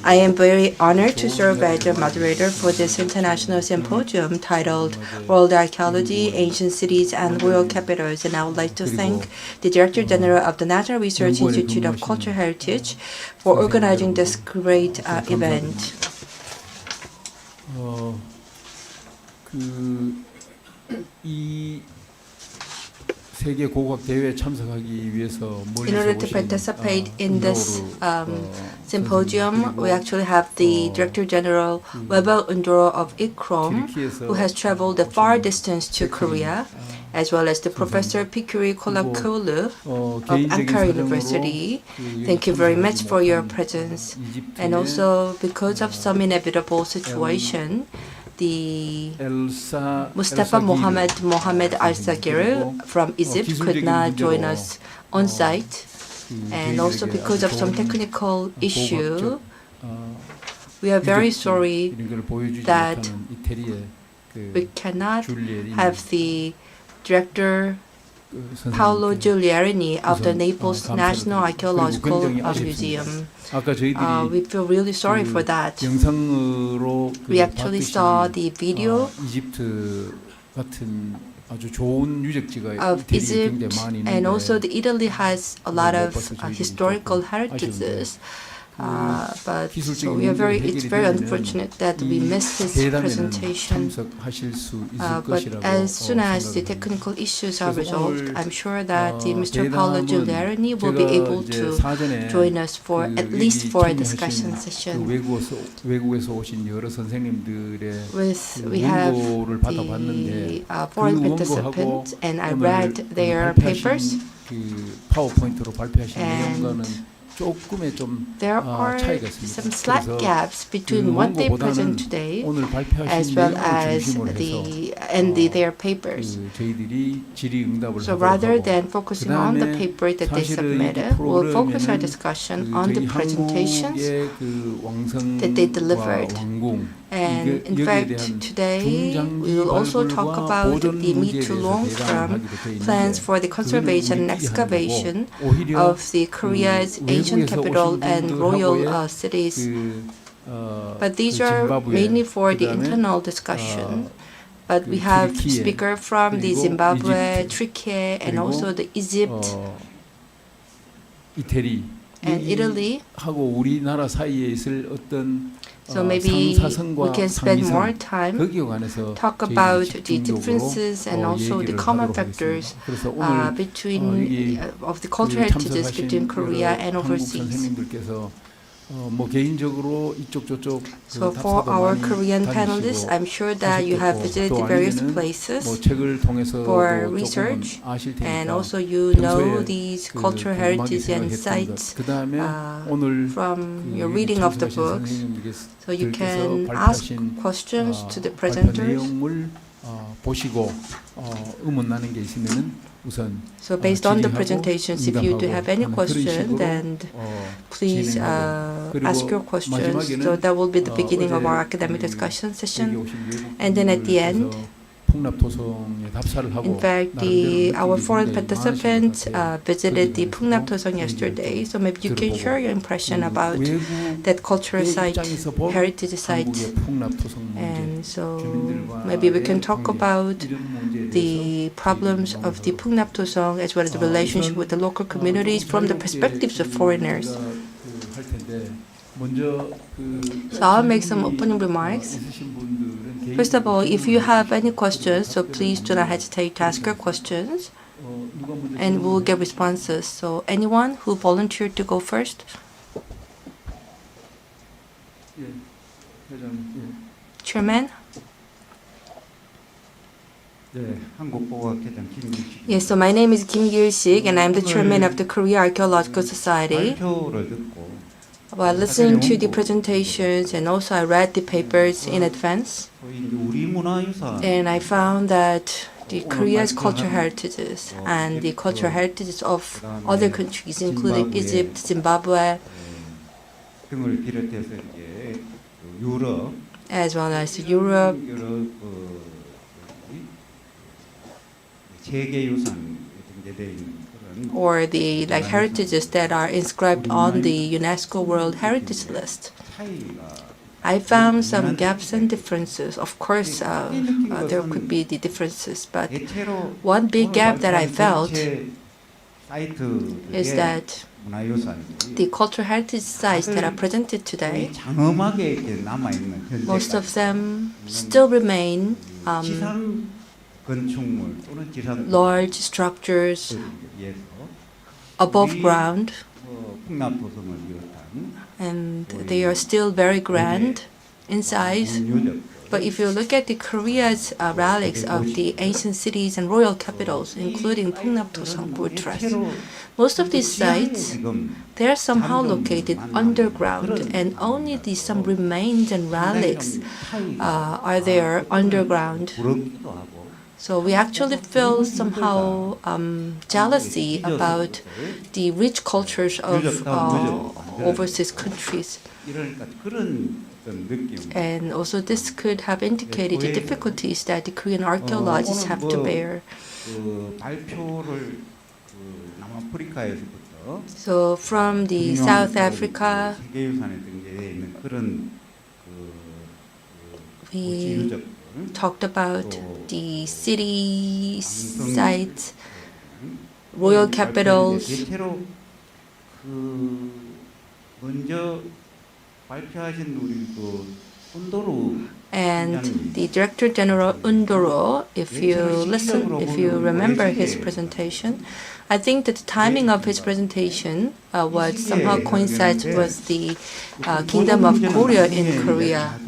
I am very honored to serve as the moderator for this international symposium titled World Archaeology, Ancient Cities and Royal Capitals, and I would like to thank the Director General of the National Research Institute of Cultural Heritage for organizing this great event. In order to participate in this symposium, we actually have the Director General Weber Ndoro of ICCROM, who has traveled a far distance to Korea, as well as the Professor Fikiri Kulakoglu of Ankara University. Thank you very much for your presence. And also, because of some inevitable situation, the Mostafa Mohamed Alsaghir from Egypt could not join us on site, and also because of some technical issue, we are very sorry that we cannot have the Director Paolo Giuliani of the Naples National Archaeological Museum. We feel really sorry for that. We actually saw the video of Egypt, and also Italy has a lot of historical heritages. But so it's very unfortunate that we missed his presentation. But as soon as the technical issues are resolved, I'm sure that Mr. Paolo Giuliani will be able to join us for at least for a discussion session. We have the foreign participants, and I read their papers. And there are some slight gaps between what they present today as well as their papers. So rather than focusing on the paper that they submitted, we'll focus our discussion on the presentations that they delivered. And in fact, today we will also talk about the mid to long-term plans for the conservation and excavation of the Korea's ancient capital and royal cities. But these are mainly for the internal discussion. But we have speakers from the Zimbabwe, Turkey, and also the Egypt and Italy. So maybe we can spend more time talk about the differences and also the common factors between of the cultural heritages between Korea and overseas. So for our Korean panelists, I'm sure that you have visited various places for research, and also you know these cultural heritage and sites from your reading of the books. So you can ask questions to the presenters. So based on the presentations, if you do have any question, then please ask your questions. So that will be the beginning of our academic discussion session. And then at the end, in fact, our foreign participants visited the Pungnap Tosong yesterday, so maybe you can share your impression about that cultural site, heritage site. And so maybe we can talk about the problems of the Pungnap Tosong as well as the relationship with the local communities from the perspectives of foreigners. So I'll make some opening remarks. First of all, if you have any questions, so please do not hesitate to ask your questions, and we'll get responses. So anyone who volunteered to go first? Chairman? Yes, so my name is Kim Gil-sik, and I'm the chairman of the Korea Archaeological Society. While listening to the presentations, and also I read the papers in advance, and I found that the Korea's cultural heritages and the cultural heritages of other countries, including Egypt, Zimbabwe, as well as Europe, or the heritages that are inscribed on the UNESCO World Heritage List. I found some gaps and differences. Of course, there could be the differences, but one big gap that I felt is that the cultural heritage sites that are presented today, most of them still remain large structures above ground, and they are still very grand in size. But if you look at the Korea's relics of the ancient cities and royal capitals, including Pungnap-toseong fortress, most of these sites, they are somehow located underground, and only some remains and relics are there underground. So we actually feel somehow jealousy about the rich cultures of overseas countries. And also this could have indicated the difficulties that the Korean archaeologists have to bear. So from the South Africa, we talked about the city sites, royal capitals, and the Director General Ndoro, if you remember his presentation, I think that the timing of his presentation was somehow coincides with the Kingdom of Korea in Korea.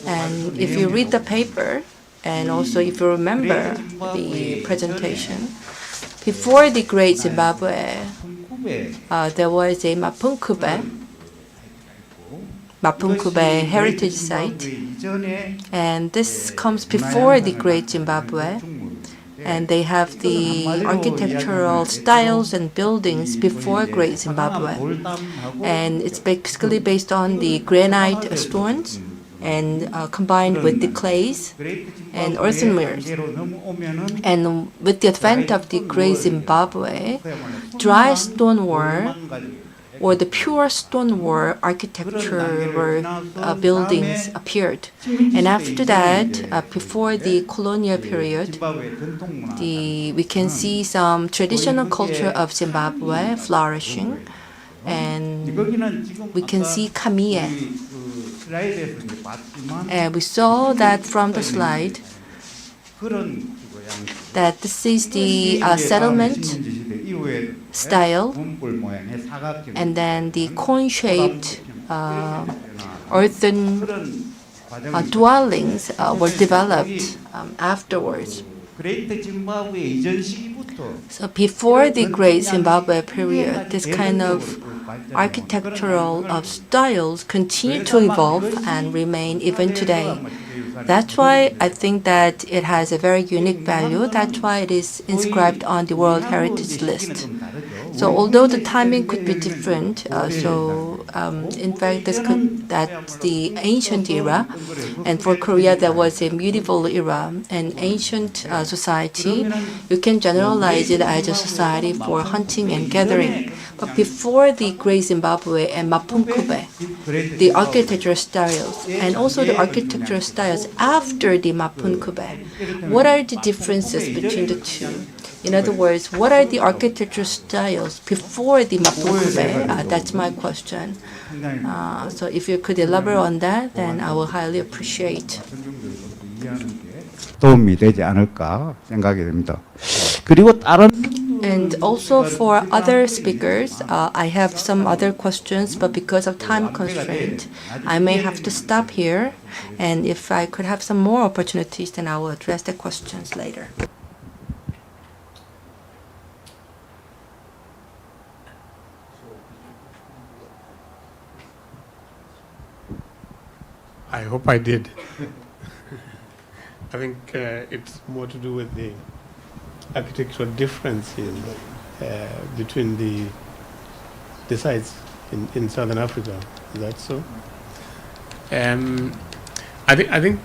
And if you read the paper, and also if you remember the presentation, before the Great Zimbabwe, there was a Mapunkube heritage site, and this comes before the Great Zimbabwe, and they have the architectural styles and buildings before Great Zimbabwe, and it's basically based on the granite stones and combined with the clays and earthenwares. And with the advent of the Great Zimbabwe, dry stoneware or the pure stoneware architecture buildings appeared. And after that, before the colonial period, we can see some traditional culture of Zimbabwe flourishing, and we can see kamiye. And we saw that from the slide that this is the settlement style, and then the cone-shaped earthen dwellings were developed afterwards. So before the Great Zimbabwe period, this kind of architectural styles continue to evolve and remain even today. That's why I think that it has a very unique value. That's why it is inscribed on the World Heritage List. So although the timing could be different, in fact, that's the ancient era, and for Korea there was a medieval era, an ancient society. You can generalize it as a society for hunting and gathering. But before the Great Zimbabwe and Mapunkube, the architectural styles, and also the architectural styles after the Mapunkube, what are the differences between the two? In other words, what are the architectural styles before the Mapungube? That's my question. So if you could elaborate on that, then I will highly appreciate. 도움이 되지 않을까 생각이 됩니다. 그리고 다른 And also for other speakers, I have some other questions, but because of time constraint, I may have to stop here. And if I could have some more opportunities, then I will address the questions later. I hope I did. I think it's more to do with the architectural differences between the sites in Southern Africa. Is that so? I think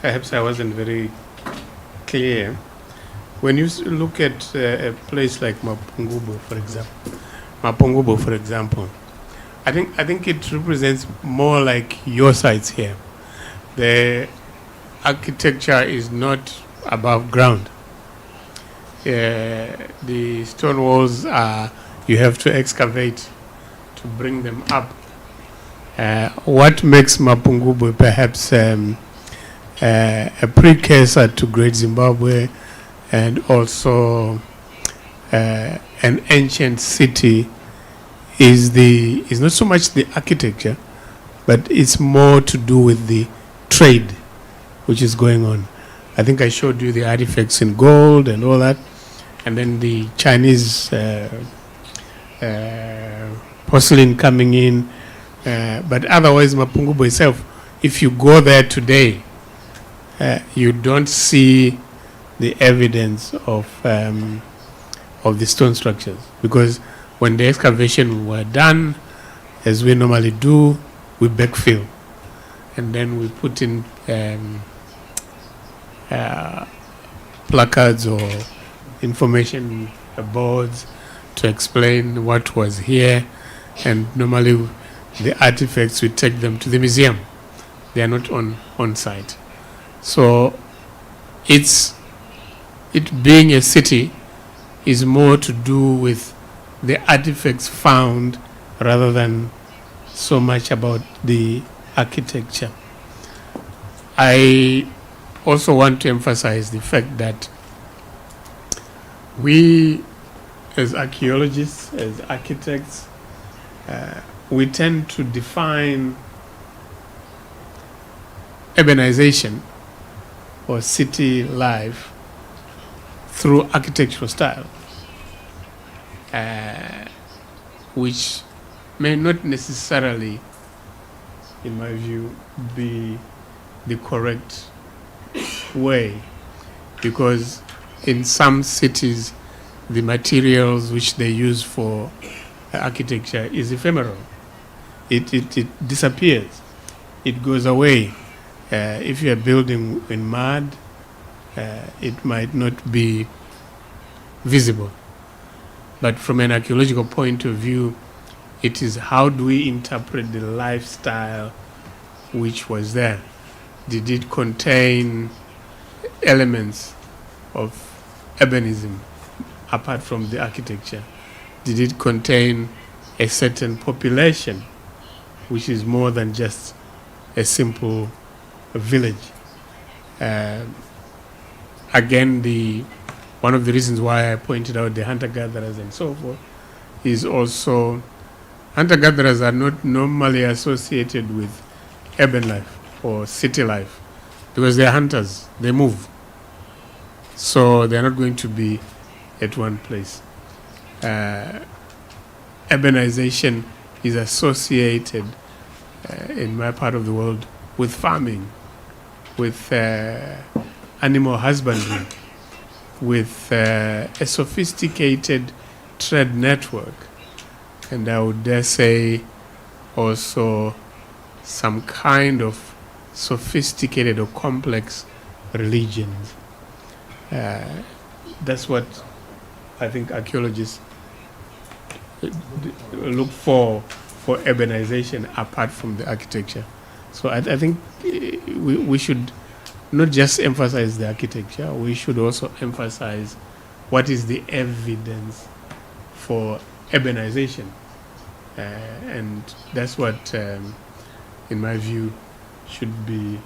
perhaps I wasn't very clear. When you look at a place like Mapungubwe, for example, I think it represents more like your sites here. The architecture is not above ground. The stone walls you have to excavate to bring them up. What makes Mapungubwe perhaps a precursor to Great Zimbabwe and also an ancient city is not so much the architecture, but it's more to do with the trade which is going on. I think I showed you the artifacts in gold and all that, and then the Chinese porcelain coming in. But otherwise, Mapungubwe itself, if you go there today, you don't see the evidence of the stone structures, because when the excavation were done, as we normally do, we backfill, and then we put in placards or information boards to explain what was here, and normally the artifacts, we take them to the museum. They are not on site. So it being a city is more to do with the artifacts found rather than so much about the architecture. I also want to emphasize the fact that we, as archaeologists, as architects, we tend to define urbanization or city life through architectural style, which may not necessarily, in my view, be the correct way, because in some cities the materials which they use for architecture is ephemeral. It disappears. It goes away. If you are building in mud, it might not be visible. But from an archaeological point of view, it is how do we interpret the lifestyle which was there? Did it contain elements of urbanism apart from the architecture? Did it contain a certain population which is more than just a simple village? Again, one of the reasons why I pointed out the hunter-gatherers and so forth is also hunter-gatherers are not normally associated with urban life or city life because they are hunters, they move. So they are not going to be at one place. Urbanization is associated in my part of the world with farming, with animal husbandry, with a sophisticated trade network, and I would dare say also some kind of sophisticated or complex religions. That's what I think archaeologists look for urbanization apart from the architecture. So I think we should not just emphasize the architecture, we should also emphasize what is the evidence for urbanization. And that's what, in my view, should be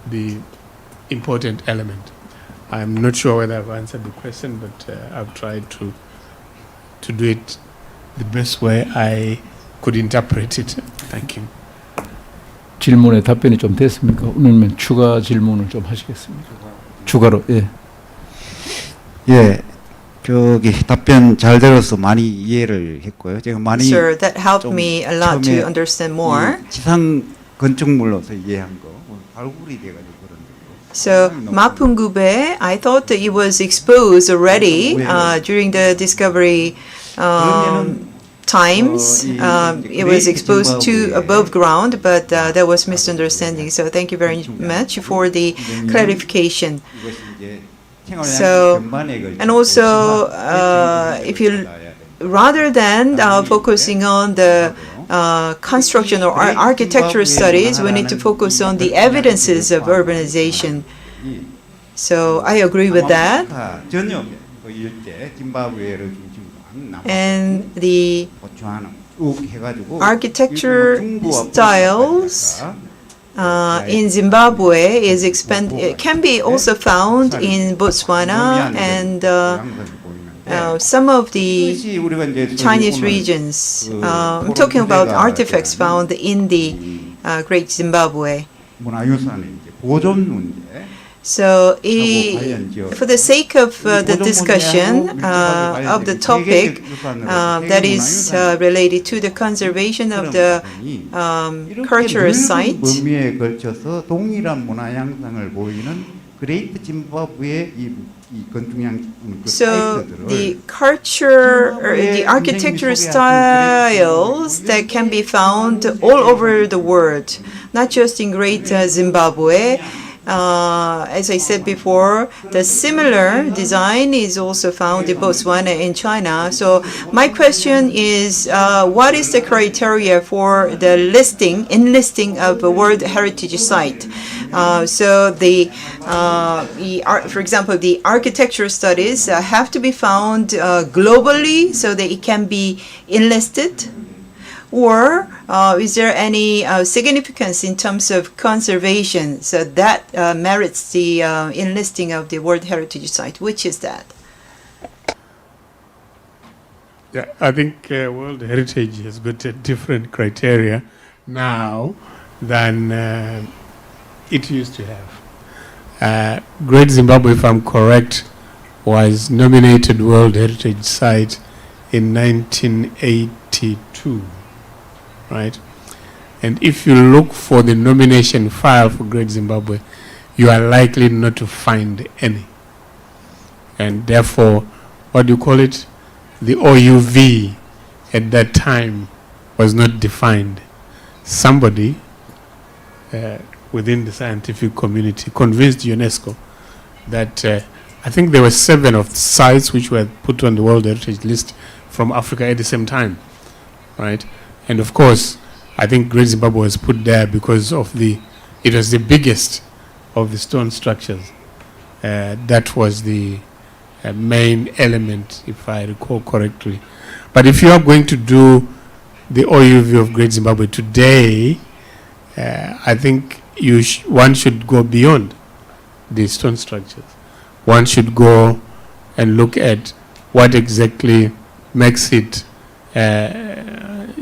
the important element. I'm not sure whether I've answered the question, but I've tried to do it the best way I could interpret it. Thank you. 질문에 답변이 좀 됐습니까? 오늘은 추가 질문을 좀 하시겠습니까? 추가로, 예. 예, 저기 답변 잘 들어서 많이 이해를 했고요. 제가 많이 Sir, that helped 좀 me a lot to 처음에 understand more. 이 지상 건축물로서 이해한 거 발굴이 돼가지고 그런데. So Mapungube, I thought that it was exposed already during the discovery times. It was exposed to above ground, but there was misunderstanding. So thank you very much for the clarification. So, and also, if you, rather than focusing on the construction or architectural studies, we need to focus on the evidences of urbanization. So I agree with that. And the architecture styles in Zimbabwe is it can be also found in Botswana and some of the Chinese regions. I'm talking about artifacts found in the Great Zimbabwe. So, for the sake of the discussion of the topic that is related to the conservation of the cultural site, so the culture, or the architectural styles that can be found all over the world, not just in Great Zimbabwe. As I said before, the similar design is also found in Botswana and China. So my question is, what is the criteria for the enlisting of a World Heritage Site? So for example, the architectural studies have to be found globally so that it can be enlisted? Or is there any significance in terms of conservation so that merits the enlisting of the World Heritage Site? Which is that? Yeah, I think World Heritage has got a different criteria now than it used to have. Great Zimbabwe, if I'm correct, was nominated World Heritage Site in 1982. Right? And if you look for the nomination file for Great Zimbabwe, you are likely not to find any. And therefore, what do you call it? The OUV at that time was not defined. Somebody within the scientific community convinced UNESCO that I think there were 7 of the sites which were put on the World Heritage List from Africa at the same time. Right? And of course, I think Great Zimbabwe was put there because of it was the biggest of the stone structures. That was the main element, if I recall correctly. But if you are going to do the OUV of Great Zimbabwe today, I think one should go beyond the stone structures. One should go and look at what exactly makes it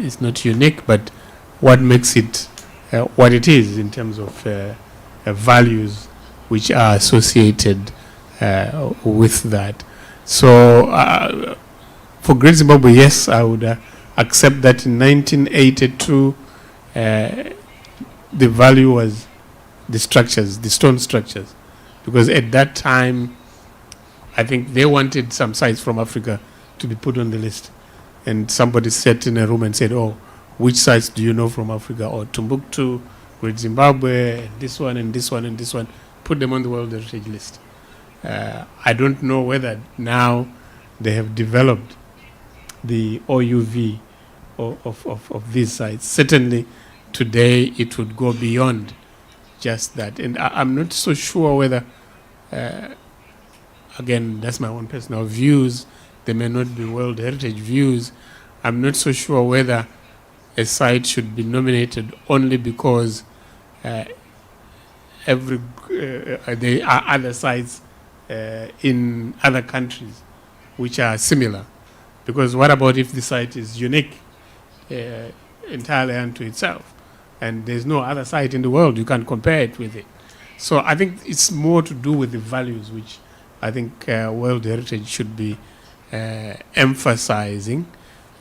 it's not unique, but what makes it what it is in terms of values which are associated with that. So for Great Zimbabwe, yes, I would accept that in 1982 the value was the structures, the stone structures, because at that time I think they wanted some sites from Africa to be put on the list. And somebody sat in a room and said, oh, which sites do you know from Africa? Or Timbuktu, Great Zimbabwe, and this one, and this one, and this one. Put them on the World Heritage List. I don't know whether now they have developed the OUV of these sites. Certainly, today it would go beyond just that. And I'm not so sure whether, again, that's my own personal views. They may not be World Heritage views. I'm not so sure whether a site should be nominated only because there are other sites in other countries which are similar. Because what about if the site is unique, entirely unto itself, and there's no other site in the world, you can't compare it with it. So I think it's more to do with the values which I think World Heritage should be emphasizing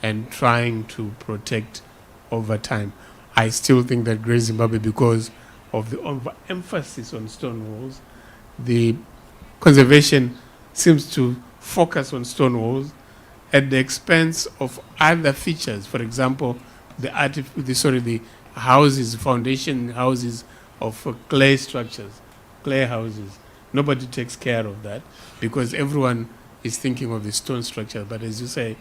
and trying to protect over time. I still think that Great Zimbabwe, because of the overemphasis on stone walls, the conservation seems to focus on stone walls at the expense of other features. For example, the houses, foundation houses of clay structures, clay houses. Nobody takes care of that because everyone is thinking of the stone structure. But as you say,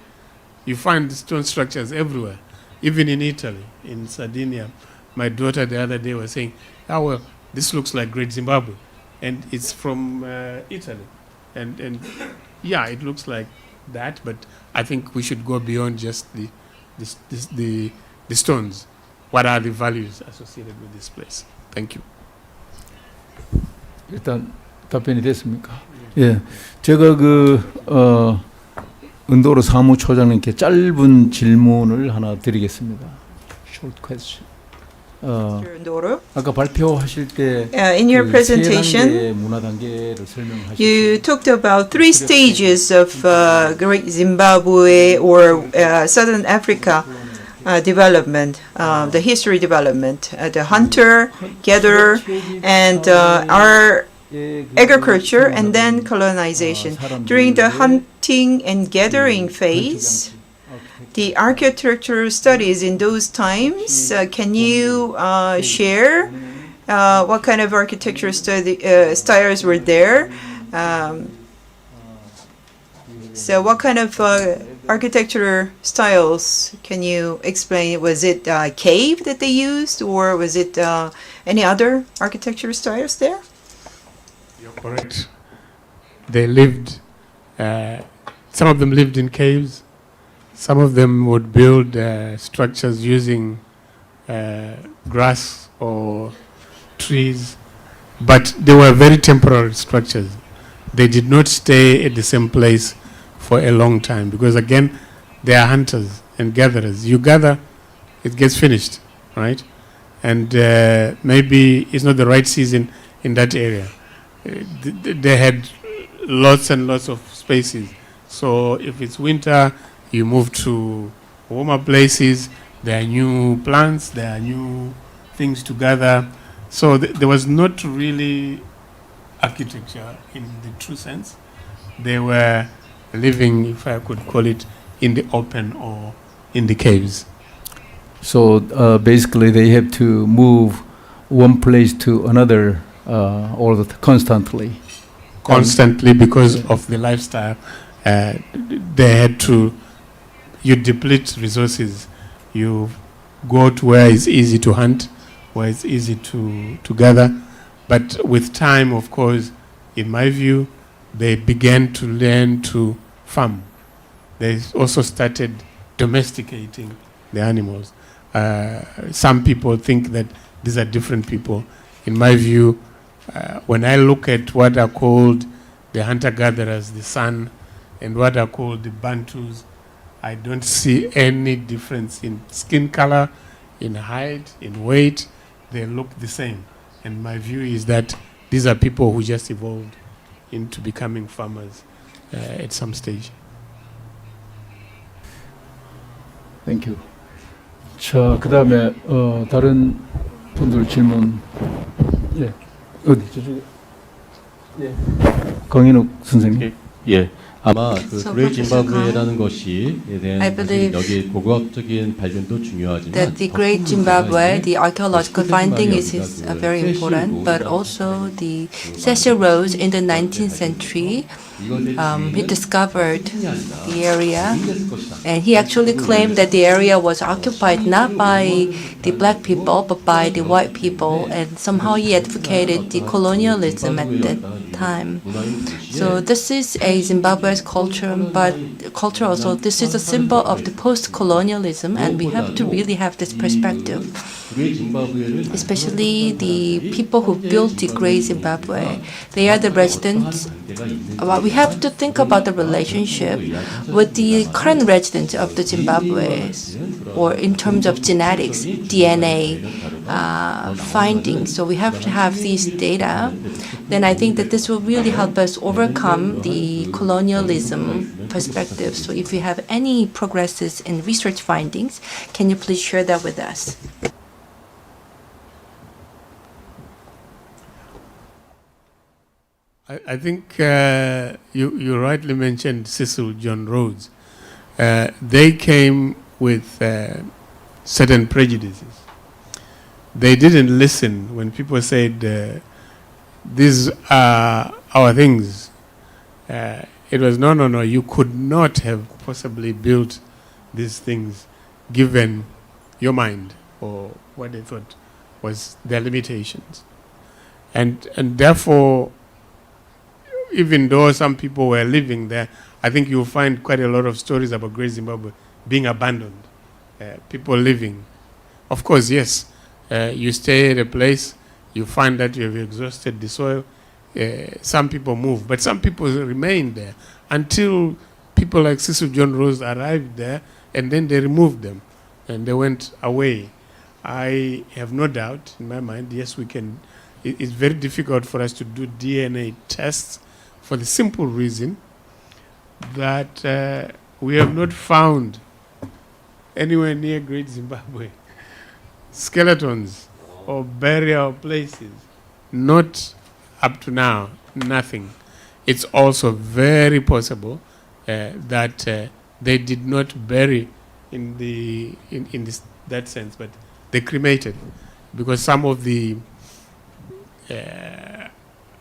you find stone structures everywhere, even in Italy, in Sardinia. My daughter the other day was saying, oh, well, this looks like Great Zimbabwe. And it's from Italy. And yeah, it looks like that, but I think we should go beyond just the stones. What are the values associated with this place? Thank you. 일단 답변이 됐습니까? 예, 제가 은도로 사무처장님께 짧은 질문을 하나 드리겠습니다. Short question. Ndoro. 아까 발표하실 때 In your presentation, 문화 단계를 설명하셨어요. you talked about 3 stages of Great Zimbabwe or Southern Africa development, the history development, the hunter, gatherer, and our agriculture, and then colonization. During the hunting and gathering phase, the architectural studies in those times, can you share what kind of architectural styles were there? So what kind of architectural styles can you explain? Was it cave that they used, or was it any other architectural styles there? You're correct. They lived, some of them lived in caves. Some of them would build structures using grass or trees, but they were very temporary structures. They did not stay at the same place for a long time because, again, they are hunters and gatherers. You gather, it gets finished, right? And maybe it's not the right season in that area. They had lots and lots of spaces. So if it's winter, you move to warmer places, there are new plants, there are new things to gather. So there was not really architecture in the true sense. They were living, if I could call it, in the open or in the caves. So basically they have to move one place to another constantly. Constantly because of the lifestyle. They had to, you deplete resources. You go to where it's easy to hunt, where it's easy to gather. But with time, of course, in my view, they began to learn to farm. They also started domesticating the animals. Some people think that these are different people. In my view, when I look at what are called the hunter-gatherers, the San, and what are called the Bantus, I don't see any difference in skin color, in height, in weight. They look the same. And my view is that these are people who just evolved into becoming farmers at some stage. Thank you. 자, 그다음에 다른 분들 질문. 예. 어디 저쪽에. 예. 강인욱 선생님. 예. 아마 그 그레이트 짐바브웨라는 것이 대한 여기 고고학적인 발견도 중요하지만 that the Great Zimbabwe, the archaeological finding is very important, but also the Cecil Rhodes in the 19th century he discovered the area, and he actually claimed that the area was occupied not by the black people but by the white people, and somehow he advocated the colonialism at that time. So this is a Zimbabwe's culture, but also this is a symbol of the post-colonialism, and we have to really have this perspective. Especially the people who built the Great Zimbabwe, they are the residents. Well, we have to think about the relationship with the current residents of the Zimbabwe, or in terms of genetics, DNA findings. So we have to have these data. Then I think that this will really help us overcome the colonialism perspective. So if you have any progresses in research findings, can you please share that with us? I think you rightly mentioned Cecil John Rhodes. They came with certain prejudices. They didn't listen when people said, these are our things. It was, no, you could not have possibly built these things given your mind or what they thought was their limitations. And therefore, even though some people were living there, I think you'll find quite a lot of stories about Great Zimbabwe being abandoned, people living. Of course, yes, you stay at a place, you find that you have exhausted the soil, some people move, but some people remain there until people like Cecil John Rose arrived there, and then they removed them, and they went away. I have no doubt in my mind, yes, we can. It's very difficult for us to do DNA tests for the simple reason that we have not found anywhere near Great Zimbabwe skeletons or burial places. Not up to now, nothing. It's also very possible that they did not bury in that sense, but they cremated, because some of the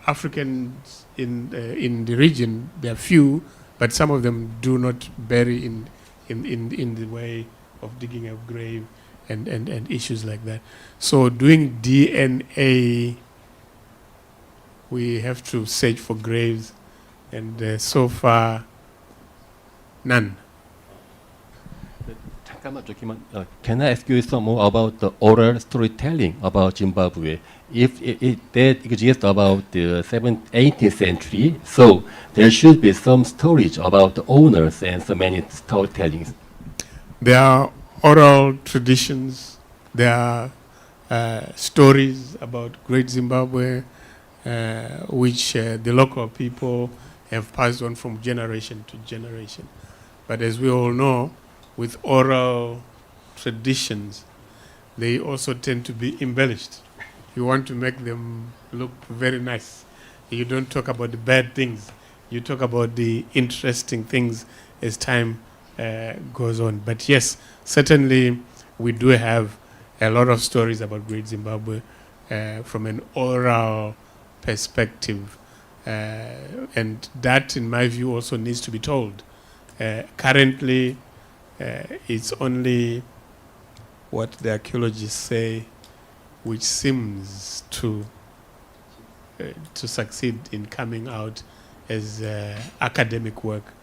Africans in the region, there are few, but some of them do not bury in the way of digging a grave and issues like that. So doing DNA, we have to search for graves, and so far, none. Can I ask you some more about the oral storytelling about Zimbabwe? If that exists about the 18th century, so there should be some stories about the owners and so many storytellings. There are oral traditions, there are stories about Great Zimbabwe, which the local people have passed on from generation to generation. But as we all know, with oral traditions, they also tend to be embellished. You want to make them look very nice. You don't talk about the bad things. You talk about the interesting things as time goes on. But yes, certainly we do have a lot of stories about Great Zimbabwe from an oral perspective. And that, in my view, also needs to be told. Currently, it's only what the archaeologists say which seems to succeed in coming out as academic work,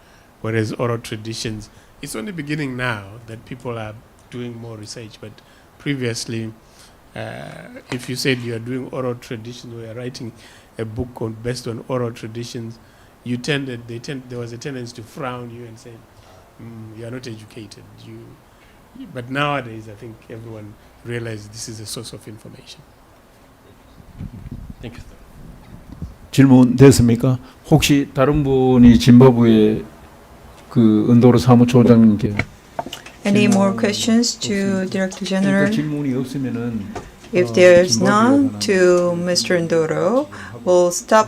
whereas oral traditions, it's only beginning now that people are doing more research. But previously, if you said you are doing oral traditions, or you are writing a book based on oral traditions, there was a tendency to frown you and say, you are not educated. But nowadays, I think everyone realizes this is a source of information. Thank you, sir. 질문 됐습니까? 혹시 다른 분이 짐바브웨 그 은도로 사무총장님께 Any more questions to Director General? 질문이 없으면은 If there's none to Mr. Ndoro, we'll stop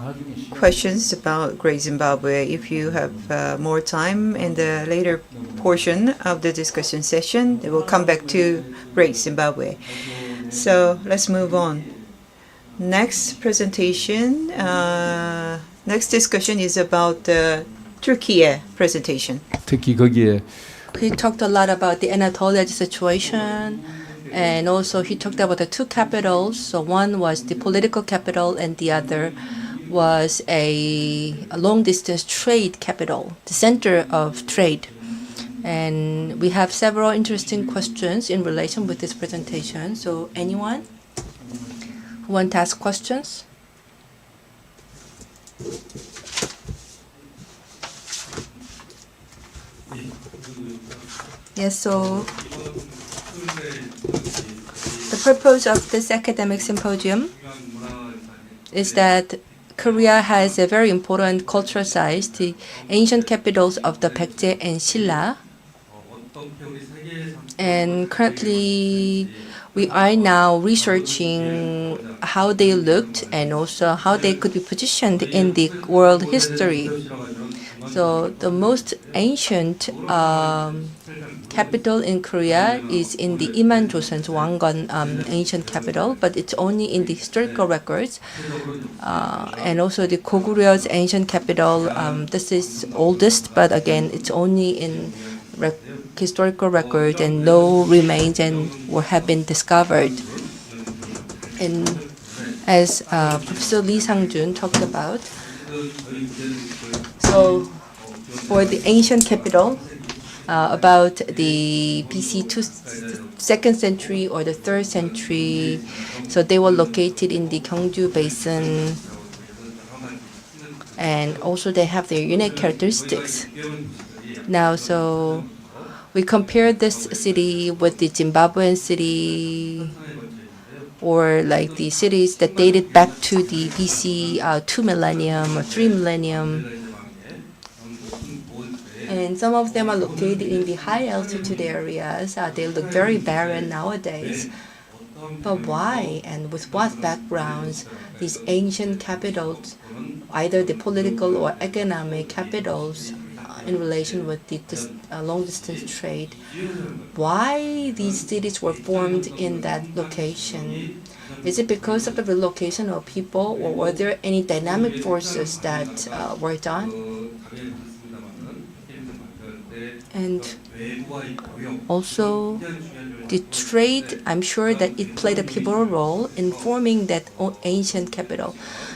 questions about Great Zimbabwe. If you have more time in the later portion of the discussion session, we'll come back to Great Zimbabwe. So let's move on. Next presentation Next discussion is about the Turkey presentation. 특히 거기에 He talked a lot about the Anatolia situation, and also he talked about the two capitals. So one was the political capital, and the other was a long-distance trade capital, the center of trade. And we have several interesting questions in relation with this presentation. So anyone who want to ask questions? Yes, so the purpose of this academic symposium is that Korea has a very important cultural sites, the ancient capitals of the Baekje and Silla. And currently, we are now researching how they looked and also how they could be positioned in the world history. So the most ancient capital in Korea is in the Iman Joseon's Wangon ancient capital, but it's only in the historical records. And also the Goguryeo ancient capital, this is oldest, but again, it's only in historical record and no remains and have been discovered. And as Professor Lee Sang-jun talked about, so for the ancient capital, about the BC 2nd century or the 3rd century, so they were located in the Gyeongju Basin, and also they have their unique characteristics. Now, so we compare this city with the Zimbabwean city, or like the cities that dated back to the BC 2 millennium or 3 millennium. And some of them are located in the high altitude areas. They look very barren nowadays. But why and with what backgrounds these ancient capitals, either the political or economic capitals, in relation with the long-distance trade, why these cities were formed in that location? Is it because of the relocation of people, or were there any dynamic forces that were done? And also, the trade, I'm sure that it played a pivotal role in forming that ancient capital.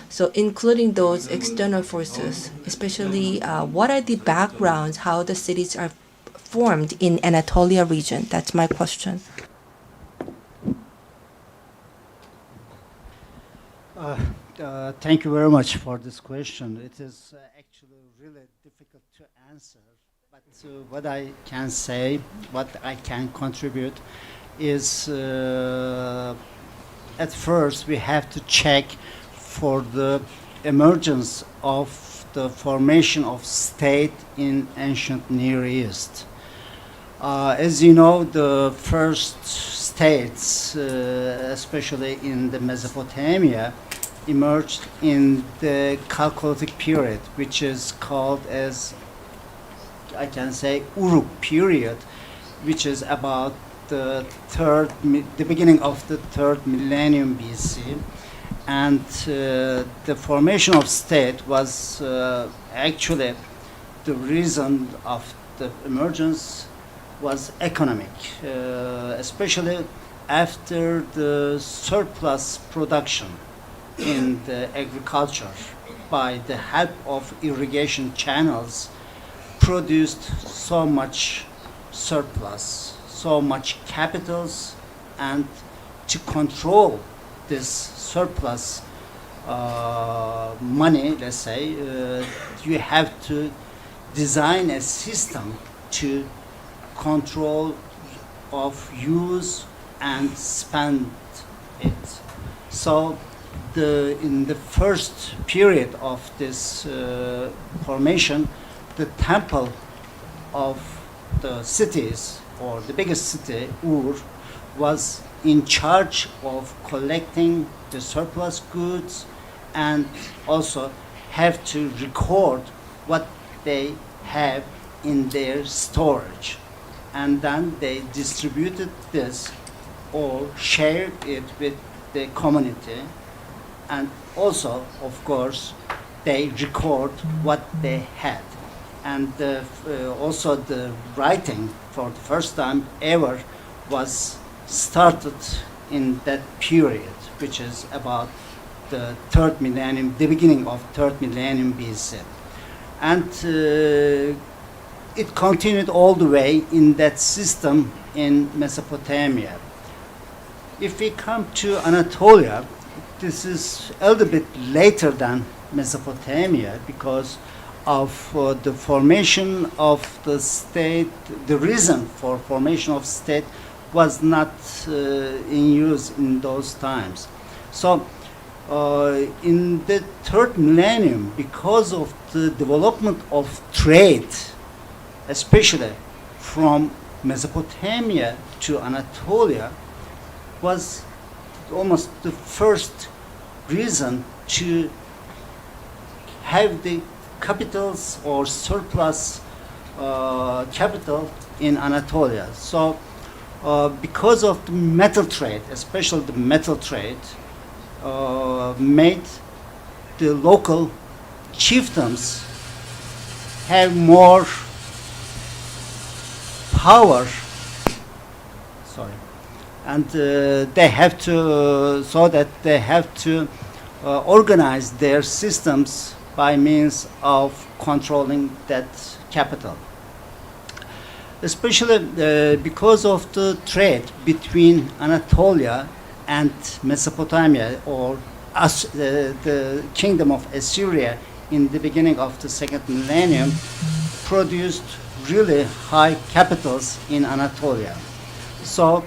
So including those external forces, especially what are the backgrounds, how the cities are formed in Anatolia region? That's my question. Thank you very much for this question. It is actually really difficult to answer. But what I can say, what I can contribute is at first we have to check for the emergence of the formation of state in ancient Near East. As you know, the first states, especially in the Mesopotamia, emerged in the Chalcolithic period, which is called as, I can say, Uruk period, which is about the beginning of the 3rd millennium BC. And the formation of state was actually the reason of the emergence was economic, especially after the surplus production in the agriculture by the help of irrigation channels produced so much surplus, so much capitals, and to control this surplus money, let's say, you have to design a system to control of use and spend it. So in the first period of this formation, the temple of the cities, or the biggest city, Ur, was in charge of collecting the surplus goods and also have to record what they have in their storage. And then they distributed this or shared it with the community. And also, of course, they record what they had. And also the writing for the first time ever was started in that period, which is about the third millennium, the beginning of third millennium BC. And it continued all the way in that system in Mesopotamia. If we come to Anatolia, this is a little bit later than Mesopotamia because of the formation of the state. The reason for formation of state was not in use in those times. So in the third millennium, because of the development of trade, especially from Mesopotamia to Anatolia, was almost the first reason to have the capitals or surplus capital in Anatolia. So because of the metal trade, especially the metal trade, made the local chieftains have more power, and they have to, so that they have to organize their systems by means of controlling that capital. Especially because of the trade between Anatolia and Mesopotamia, or the kingdom of Assyria in the beginning of the second millennium, produced really high capitals in Anatolia. So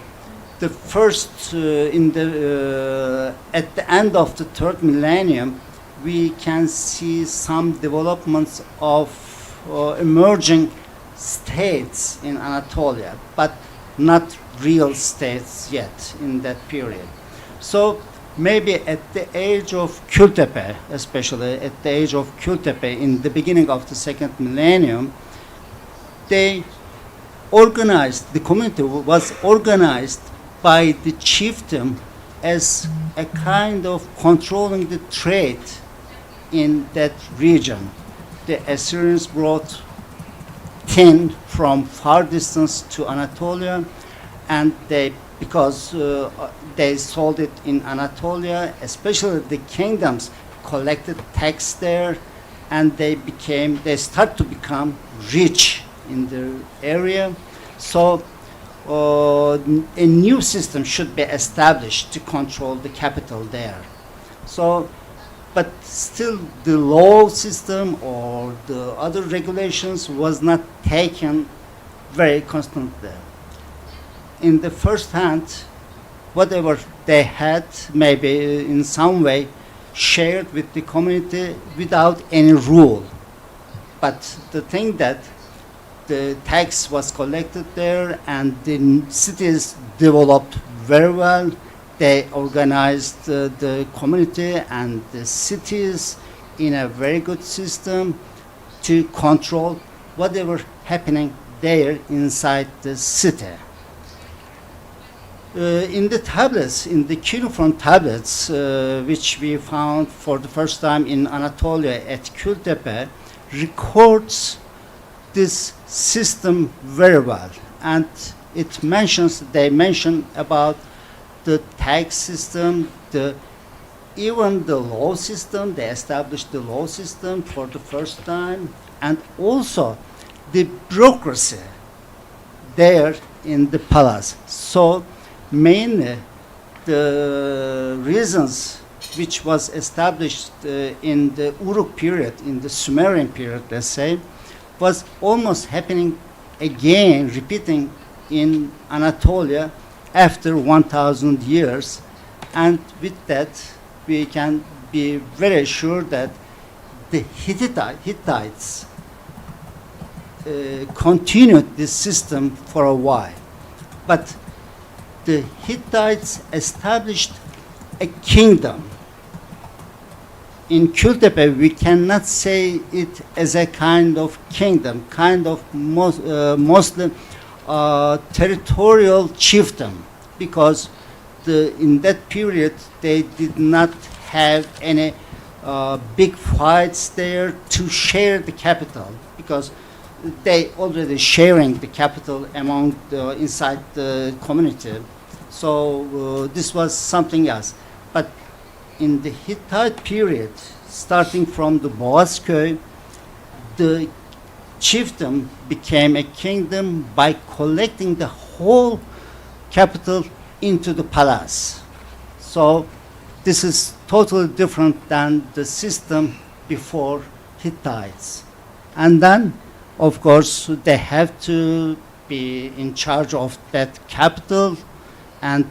the first, at the end of the third millennium, we can see some developments of emerging states in Anatolia, but not real states yet in that period. So maybe at the age of Kultepe, especially at the age of Kultepe in the beginning of the second millennium, they organized, the community was organized by the chieftain as a kind of controlling the trade in that region. The Assyrians brought tin from far distance to Anatolia, and because they sold it in Anatolia, especially the kingdoms collected tax there, and they start to become rich in the area. So a new system should be established to control the capital there. So, but still the law system or the other regulations was not taken very constant there. In the first hand, whatever they had, maybe in some way shared with the community without any rule. But the thing that the tax was collected there and the cities developed very well. They organized the community and the cities in a very good system to control whatever happening there inside the city. In the tablets, in the cuneiform tablets, which we found for the first time in Anatolia at Kultepe, records this system very well, and they mention about the tax system, even the law system. They established the law system for the first time, and also the bureaucracy there in the palace. So mainly the reasons which was established in the Uruk period, in the Sumerian period, let's say, was almost happening again, repeating in Anatolia after 1,000 years. And with that, we can be very sure that the Hittites continued this system for a while. But the Hittites established a kingdom. In Kultepe, we cannot say it as a kind of kingdom, kind of mostly territorial chieftain, because in that period they did not have any big fights there to share the capital, because they already sharing the capital among inside the community. So this was something else. But in the Hittite period, starting from the Boğazköy, the chiefdom became a kingdom by collecting the whole capital into the palace. So this is totally different than the system before Hittites. And then, of course, they have to be in charge of that capital, and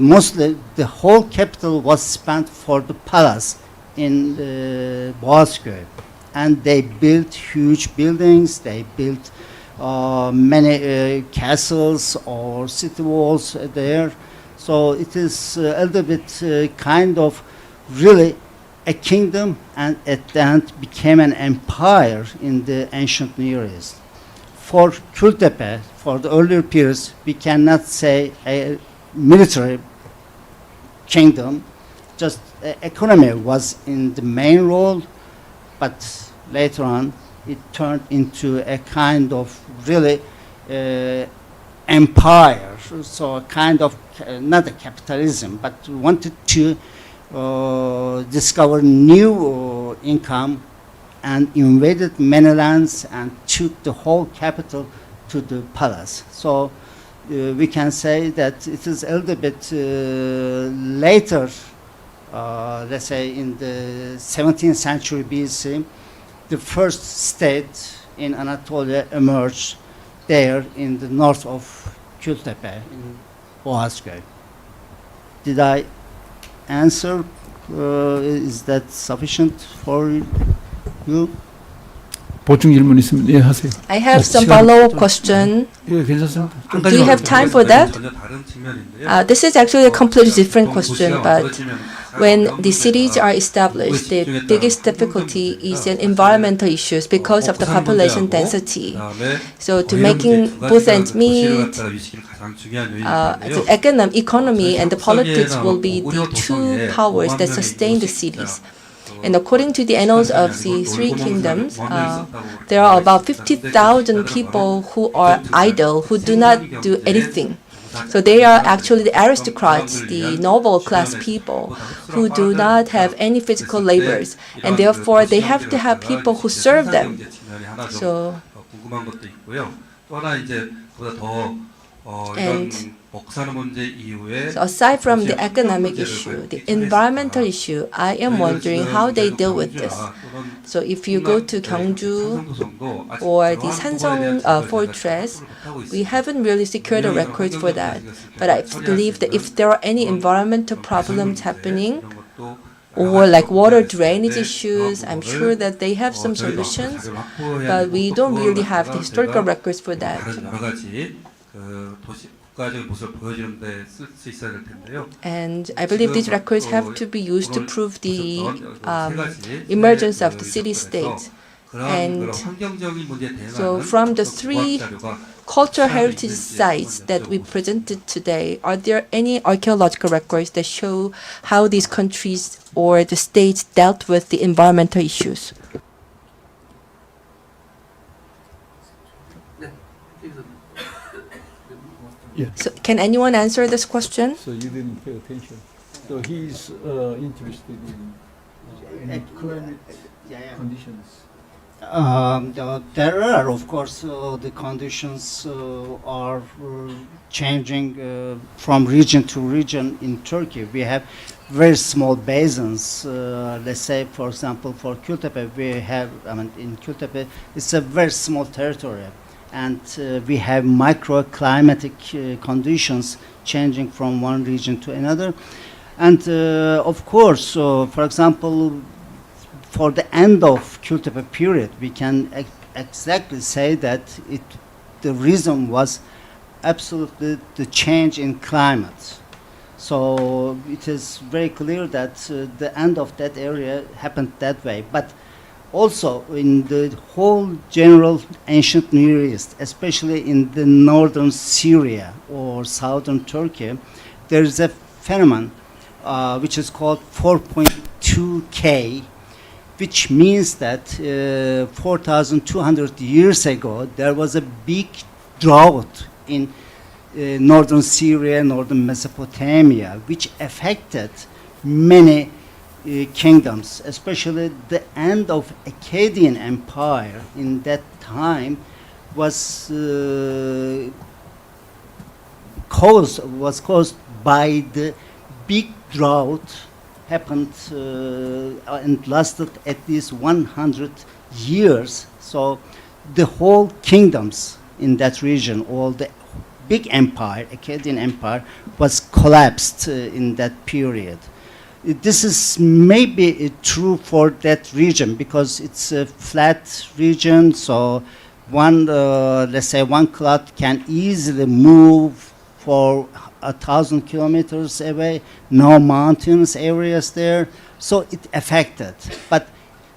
mostly the whole capital was spent for the palace in Boğazköy. And they built huge buildings, they built many castles or city walls there. So it is a little bit kind of really a kingdom, and at the end became an empire in the ancient Near East. For Kultepe, for the earlier periods, we cannot say a military kingdom, just economy was in the main role, but later on it turned into a kind of really empire, so a kind of, not a capitalism, but wanted to discover new income and invaded many lands and took the whole capital to the palace. So we can say that it is a little bit later, let's say in the 17th century BC, the first state in Anatolia emerged there in the north of Kultepe, in Boğazköy. Did I answer? Is that sufficient for you? 보충 질문 있으면 예 하세요. I have some follow-up question. 예 괜찮습니다. Do you have time for that? This is actually a completely different question, but when the cities are established, the biggest difficulty is in environmental issues because of the population density. So to making both ends meet, the economy and the politics will be the two powers that sustain the cities. And according to the annals of the three kingdoms, there are about 50,000 people who are idle, who do not do anything. So they are actually the aristocrats, the noble class people who do not have any physical labors, and therefore they have to have people who serve them. So, so aside from the economic issue, the environmental issue, I am wondering how they deal with this. So if you go to Gyeongju or the Sansong fortress, we haven't really secured a record for that. But I believe that if there are any environmental problems happening, or like water drainage issues, I'm sure that they have some solutions, but we don't really have the historical records for that. And I believe these records have to be used to prove the emergence of the city-state. And so from the three cultural heritage sites that we presented today, are there any archaeological records that show how these countries or the states dealt with the environmental issues? Yeah. So can anyone answer this question? So you didn't pay attention. So he's interested in climate conditions. There are, of course, the conditions are changing from region to region in Turkey. We have very small basins. Let's say, for example, for Kultepe, we have, in Kultepe, it's a very small territory. And we have microclimatic conditions changing from one region to another. And of course, for example, for the end of Kultepe period, we can exactly say that the reason was absolutely the change in climate. So it is very clear that the end of that area happened that way. But also in the whole general ancient Near East, especially in the northern Syria or southern Turkey, there is a phenomenon which is called 4.2K which means that 4,200 years ago there was a big drought in northern Syria, northern Mesopotamia, which affected many kingdoms, especially the end of Akkadian Empire in that time was caused by the big drought happened and lasted at least 100 years. So the whole kingdoms in that region, all the big empire, Akkadian Empire, was collapsed in that period. This is maybe true for that region because it's a flat region, so let's say one cloud can easily move for 1,000 kilometers away, no mountainous areas there, so it affected. But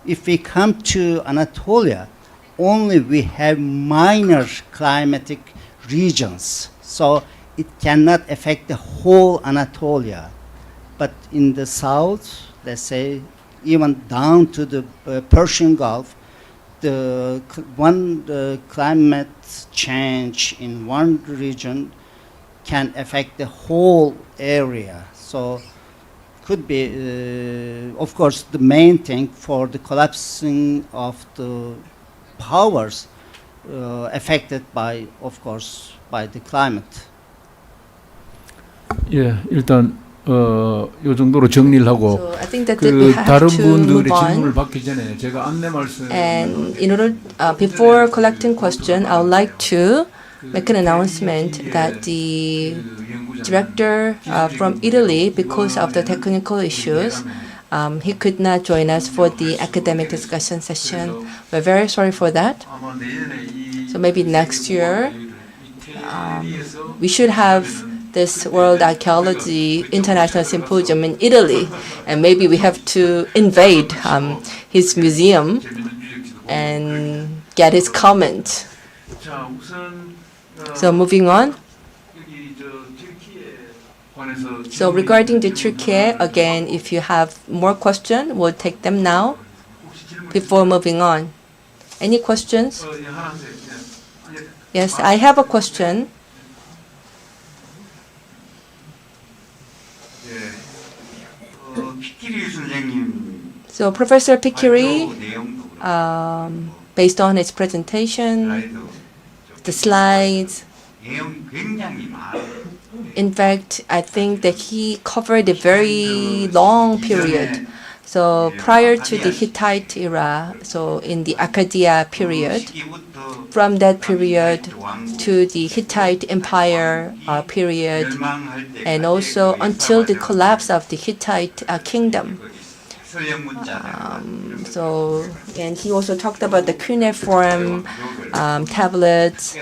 if we come to Anatolia, only we have minor climatic regions, so it cannot affect the whole Anatolia. But in the south, let's say, even down to the Persian Gulf, the climate change in one region can affect the whole area. So could be, of course, the main thing for the collapsing of the powers affected by, of course, by the climate. 예, 일단 요 정도로 정리를 하고 So I think that 그 we have 다른 to 분들의 move on. 질문을 받기 전에 제가 안내 말씀. And in order, before collecting question, I would like to make an announcement that the director from Italy, because of the technical issues, he could not join us for the academic discussion session. We're very sorry for that. So maybe next year, we should have this World Archaeology International Symposium in Italy, and maybe we have to invade his museum and get his comment. So moving on. So regarding the Turkey, again, if you have more questions, we'll take them now before moving on. Any questions? Yes, I have a question. So Professor Fikiri, based on his presentation, the slides, in fact, I think that he covered a very long period. So prior to the Hittite era, so in the Akkadian period, from that period to the Hittite Empire period, and also until the collapse of the Hittite kingdom. And he also talked about the cuneiform tablets,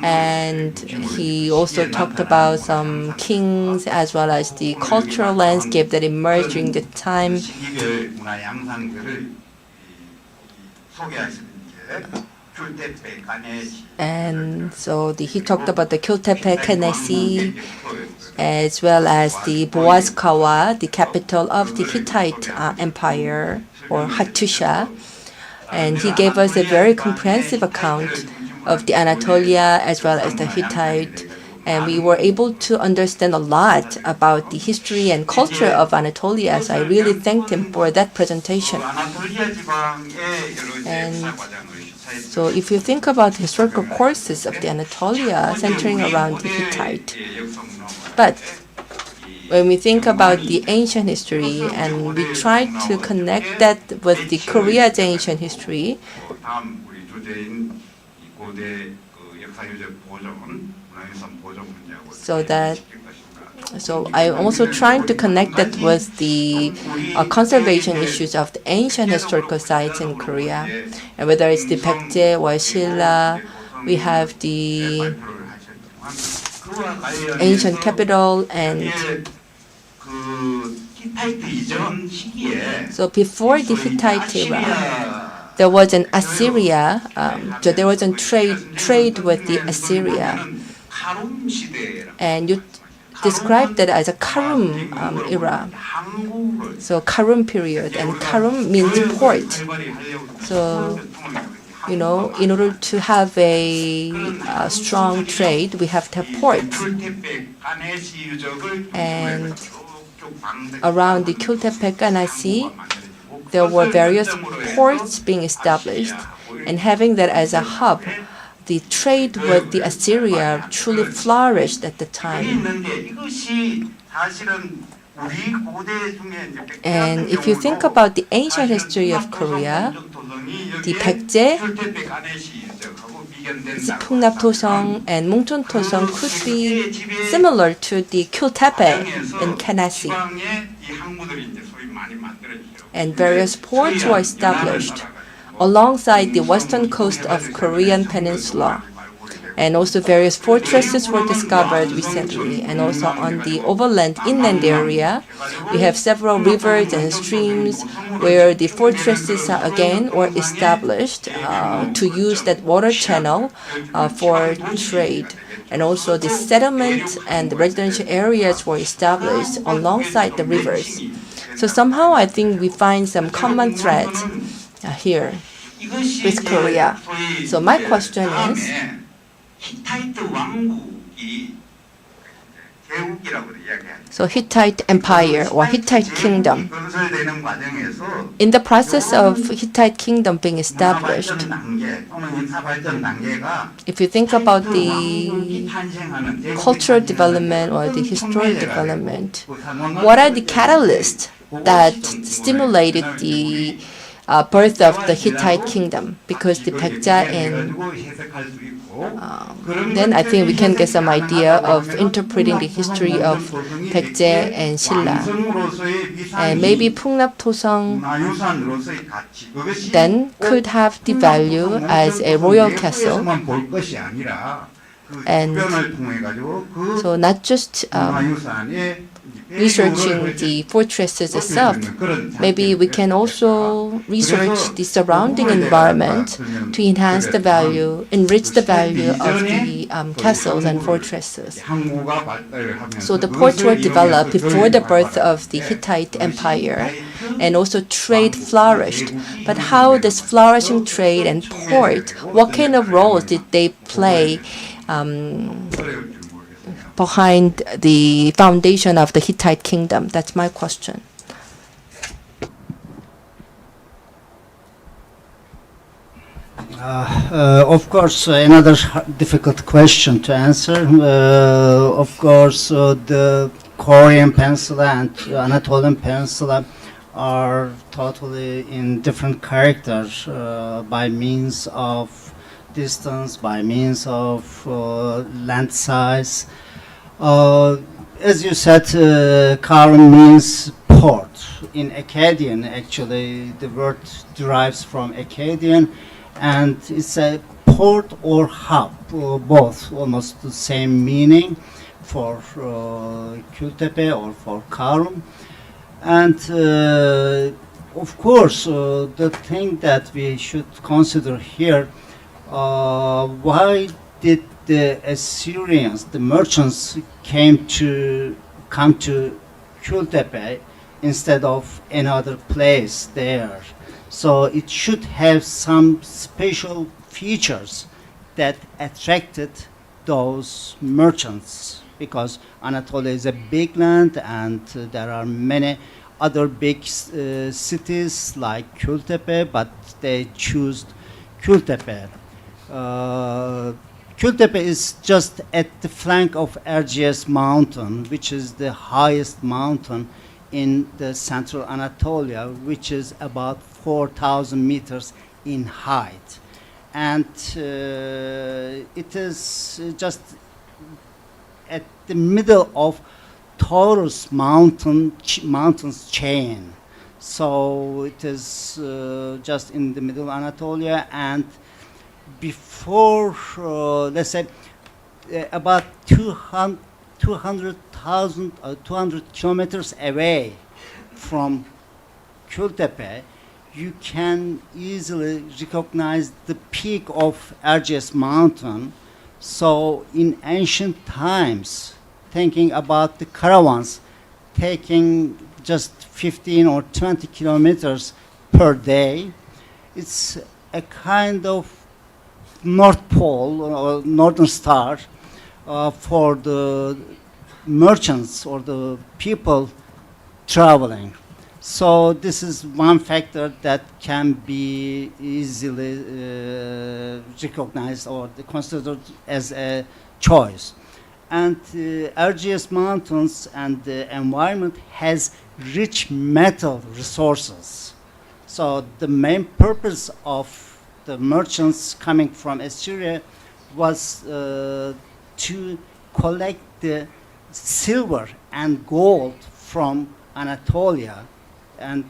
and he also talked about some kings as well as the cultural landscape that emerged during the time. And so he talked about the kultepe-kanesh as well as the Boazkawa, the capital of the Hittite Empire, or Hattusha. And he gave us a very comprehensive account of the Anatolia as well as the Hittite. And we were able to understand a lot about the history and culture of Anatolia. So I really thanked him for that presentation. And so if you think about the historical courses of the Anatolia centering around the Hittite, but when we think about the ancient history and we try to connect that with the Korea's ancient history, so I'm also trying to connect that with the conservation issues of the ancient historical sites in Korea. And whether it's the Baekje or Silla, we have the ancient capital, and so before the Hittite era, there was an Assyria, so there was a trade with the Assyria. And described that as a Karum era. So Karum period, and Karum means port. So, you know, in order to have a strong trade, we have to have ports. And around the kultepe-kanesh, there were various ports being established, and having that as a hub, the trade with the Assyria truly flourished at the time. And if you think about the ancient history of Korea, the 백제, 풍납토성, and 몽촌토성 could be similar to the kultepe-kanesh. And various ports were established alongside the western coast of Korean peninsula. And also various fortresses were discovered recently. And also on the overland inland area, we have several rivers and streams where the fortresses again were established to use that water channel for trade. And also the settlement and the residential areas were established alongside the rivers. So somehow I think we find some common threads here with Korea. So my question is, so Hittite Empire or Hittite Kingdom. In the process of Hittite Kingdom being established, if you think about the cultural development or the historical development, what are the catalysts that stimulated the birth of the Hittite Kingdom? Because the 백제 and then I think we can get some idea of interpreting the history of 백제 and 신라. And maybe 풍납토성 then could have the value as a royal castle. And so not just researching the fortresses itself, maybe we can also research the surrounding environment to enhance the value, enrich the value of the castles and fortresses. So the ports were developed before the birth of the Hittite Empire, and also trade flourished. But how this flourishing trade and port, what kind of roles did they play behind the foundation of the Hittite kingdom? That's my question. Of course, another difficult question to answer. Of course, the Korean Peninsula and Anatolian Peninsula are totally in different characters by means of distance, by means of land size. As you said, Karnak means port. In Akkadian, actually, the word derives from Akkadian, and it's a port or hub, both almost the same meaning for Kultepe or for Karnak. And of course, the thing that we should consider here, why did the Assyrians, the merchants, come to Kultepe instead of another place there? So it should have some special features that attracted those merchants, because Anatolia is a big land and there are many other big cities like Kultepe, but they chose Kultepe. Kultepe is just at the flank of Erciyes mountain, which is the highest mountain in the central Anatolia, which is about 4,000 meters in height. And it is just at the middle of Taurus mountains chain. So it is just in the middle of Anatolia, and before, let's say, about 200 kilometers away from Kultepe, you can easily recognize the peak of Erciyes mountain. So in ancient times, thinking about the caravans taking just 15 or 20 kilometers per day. It's a kind of North Pole or Northern Star for the merchants or the people traveling. So this is one factor that can be easily recognized or considered as a choice. And RGS Mountains and the environment has rich metal resources. So the main purpose of the merchants coming from Assyria was to collect the silver and gold from Anatolia, and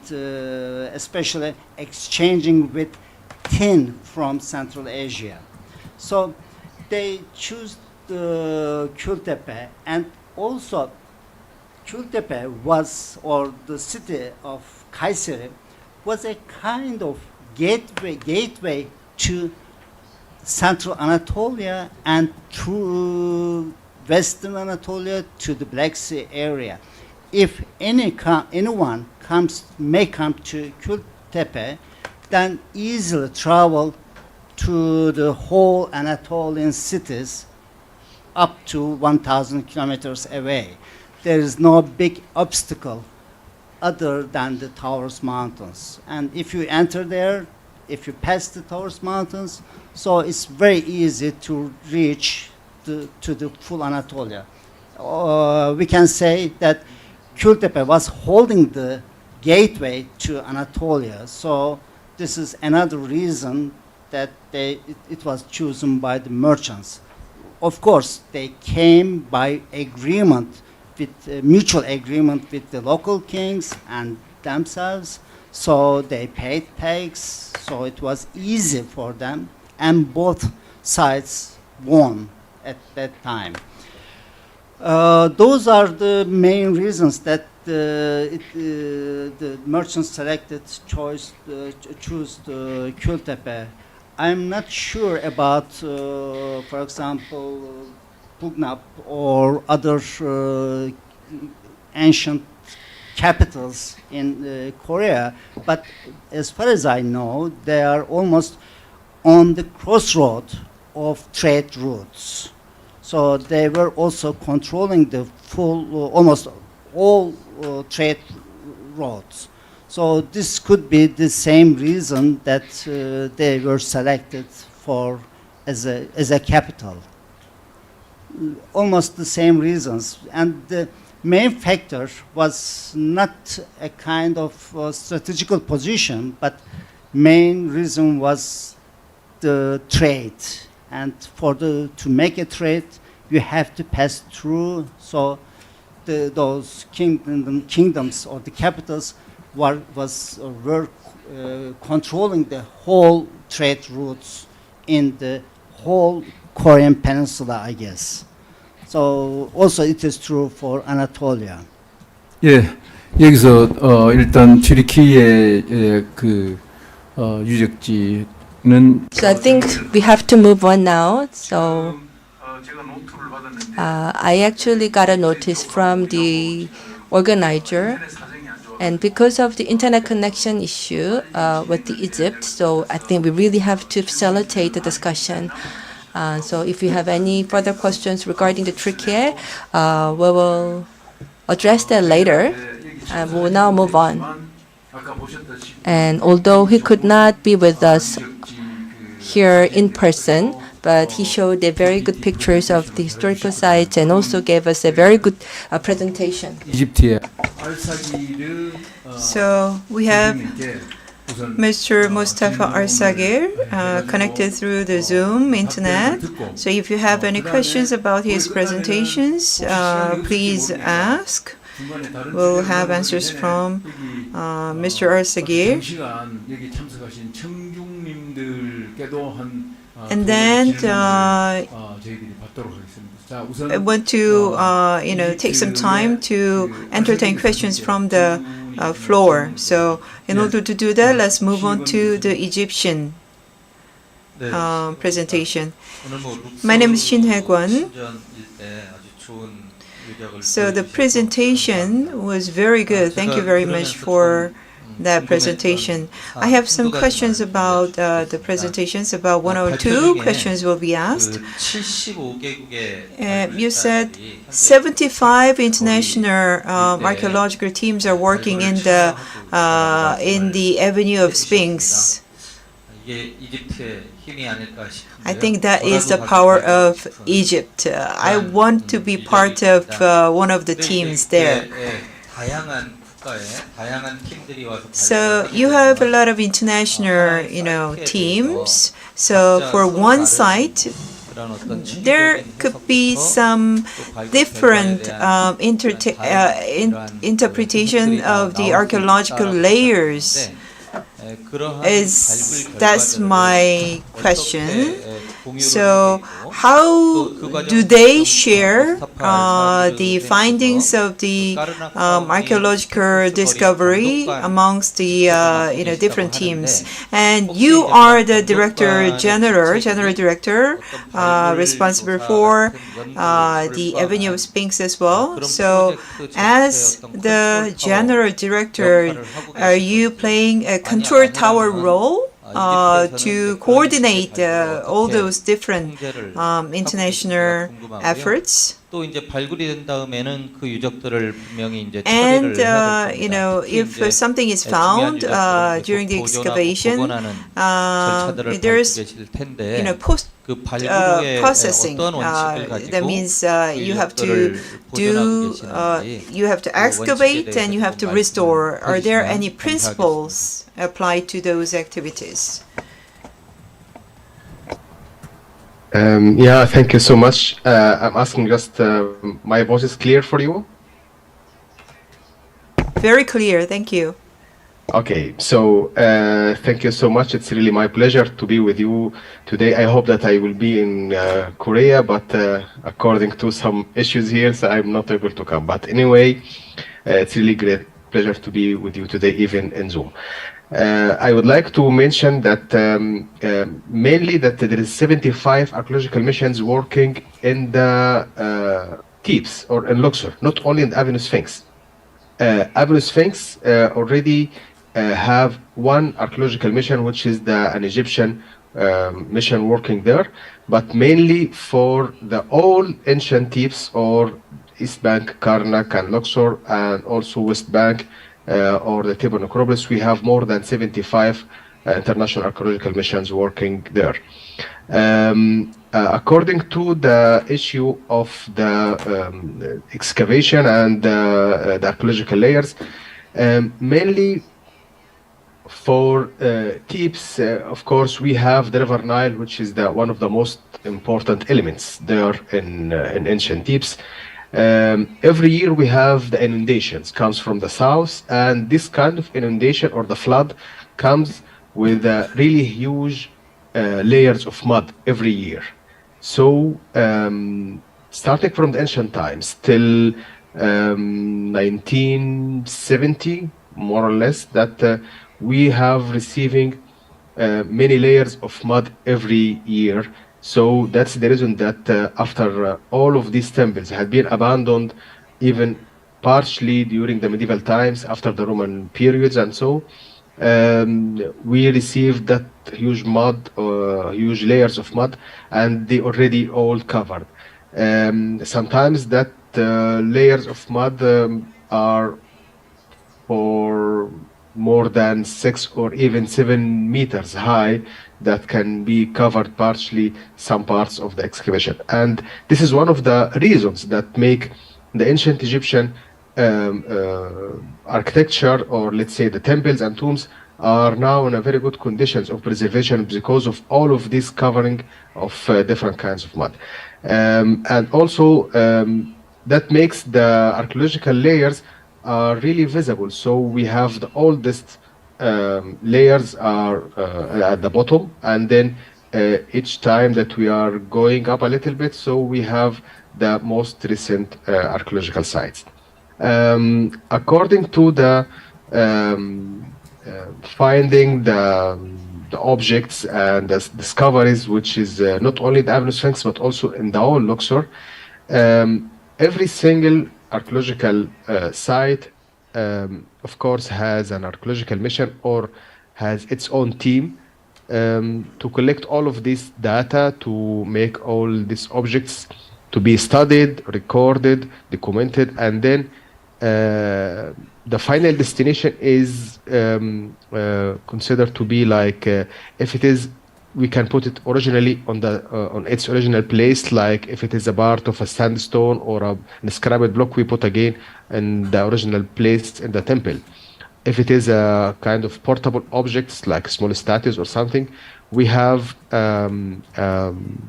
especially exchanging with tin from Central Asia. So they choose the Kultepe, and also Kultepe was, or the city of Kayseri, was a kind of gateway to Central Anatolia and through Western Anatolia to the Black Sea area. If anyone may come to Kultepe, then easily travel to the whole Anatolian cities up to 1,000 kilometers away. There is no big obstacle other than the Taurus Mountains. And if you enter there, if you pass the Taurus Mountains, so it's very easy to reach to the full Anatolia. We can say that Kultepe was holding the gateway to Anatolia. So this is another reason that it was chosen by the merchants. Of course, they came by agreement, with mutual agreement with the local kings and themselves. So they paid tax, so it was easy for them, and both sides won at that time. Those are the main reasons that the merchants selected choose the Kultepe. I'm not sure about, for example, Pugnap or other ancient capitals in Korea, but as far as I know, they are almost on the crossroad of trade routes. So they were also controlling the full, almost all trade routes. So this could be the same reason that they were selected for as a capital. Almost the same reasons. And the main factor was not a kind of strategical position, but main reason was the trade. And to make a trade, you have to pass through. So those kingdoms or the capitals were controlling the whole trade routes in the whole Korean peninsula, I guess. So also it is true for Anatolia. 예, 여기서 일단 튀르키예의 그 유적지는. So I think we have to move on now. So I actually got a notice from the organizer, and because of the internet connection issue with the Egypt, so I think we really have to facilitate the discussion. So if you have any further questions regarding the Turkey, we will address that later. We will now move on. And although he could not be with us here in person, but he showed the very good pictures of the historical sites and also gave us a very good presentation. So we have Mr. Mostafa Alsaghir connected through the Zoom internet. So if you have any questions about his presentations, please ask. We'll have answers from Mr. Alsaghir. And then I want to take some time to entertain questions from the floor. So in order to do that, let's move on to the Egyptian presentation. My name is Shin Hae-kwon. So the presentation was very good. Thank you very much for that presentation. I have some questions about the presentations. About 1 or 2 questions will be asked. You said 75 international archaeological teams are working in the Avenue of Sphinx. I think that is the power of Egypt. I want to be part of one of the teams there. So you have a lot of international, teams. So for one site, there could be some different interpretation of the archaeological layers. That's my question. So how do they share the findings of the archaeological discovery amongst the different teams? And you are the general director, responsible for the Avenue of Sphinx as well. So as the general director, are you playing a control tower role to coordinate all those different international efforts? And if something is found during the excavation, there's post processing. That means you have to excavate and you have to restore. Are there any principles applied to those activities? Yeah, thank you so much. I'm asking just, my voice is clear for you? Very clear, thank you. Okay, so thank you so much. It's really my pleasure to be with you today. I hope that I will be in Korea, but according to some issues here, so I'm not able to come. But anyway, it's really great pleasure to be with you today, even in Zoom. I would like to mention that mainly that there is 75 archaeological missions working in the Thebes or in Luxor, not only in the Avenue Sphinx. Avenue Sphinx already have one archaeological mission, which is an Egyptian mission working there, but mainly for the all ancient Thebes or East Bank, Karnak and Luxor, and also West Bank or the Theban Necropolis. We have more than 75 international archaeological missions working there. According to the issue of the excavation and the archaeological layers, mainly for Thebes, of course, we have the River Nile, which is one of the most important elements there in ancient Thebes. Every year we have the inundations, comes from the south, and this kind of inundation or the flood comes with really huge layers of mud every year. So starting from the ancient times till 1970, more or less, that we have receiving many layers of mud every year. So that's the reason that after all of these temples had been abandoned, even partially during the medieval times, after the Roman periods and so, we received that huge mud, huge layers of mud, and they already all covered. Sometimes that layers of mud are for more than 6 or even 7 meters high, that can be covered partially some parts of the excavation. And this is one of the reasons that make the ancient Egyptian architecture, or let's say the temples and tombs, are now in a very good conditions of preservation because of all of this covering of different kinds of mud. And also that makes the archaeological layers are really visible. So we have the oldest layers are at the bottom, and then each time that we are going up a little bit, so we have the most recent archaeological sites. According to the finding the objects and the discoveries, which is not only the Avenue Sphinx but also in the whole Luxor, every single archaeological site, of course, has an archaeological mission or has its own team to collect all of this data, to make all these objects to be studied, recorded, documented, and then the final destination is considered to be like if it is, we can put it originally on the on its original place. Like if it is a part of a sandstone or a scraped block, we put again in the original place in the temple. If it is a kind of portable objects like small statues or something, we have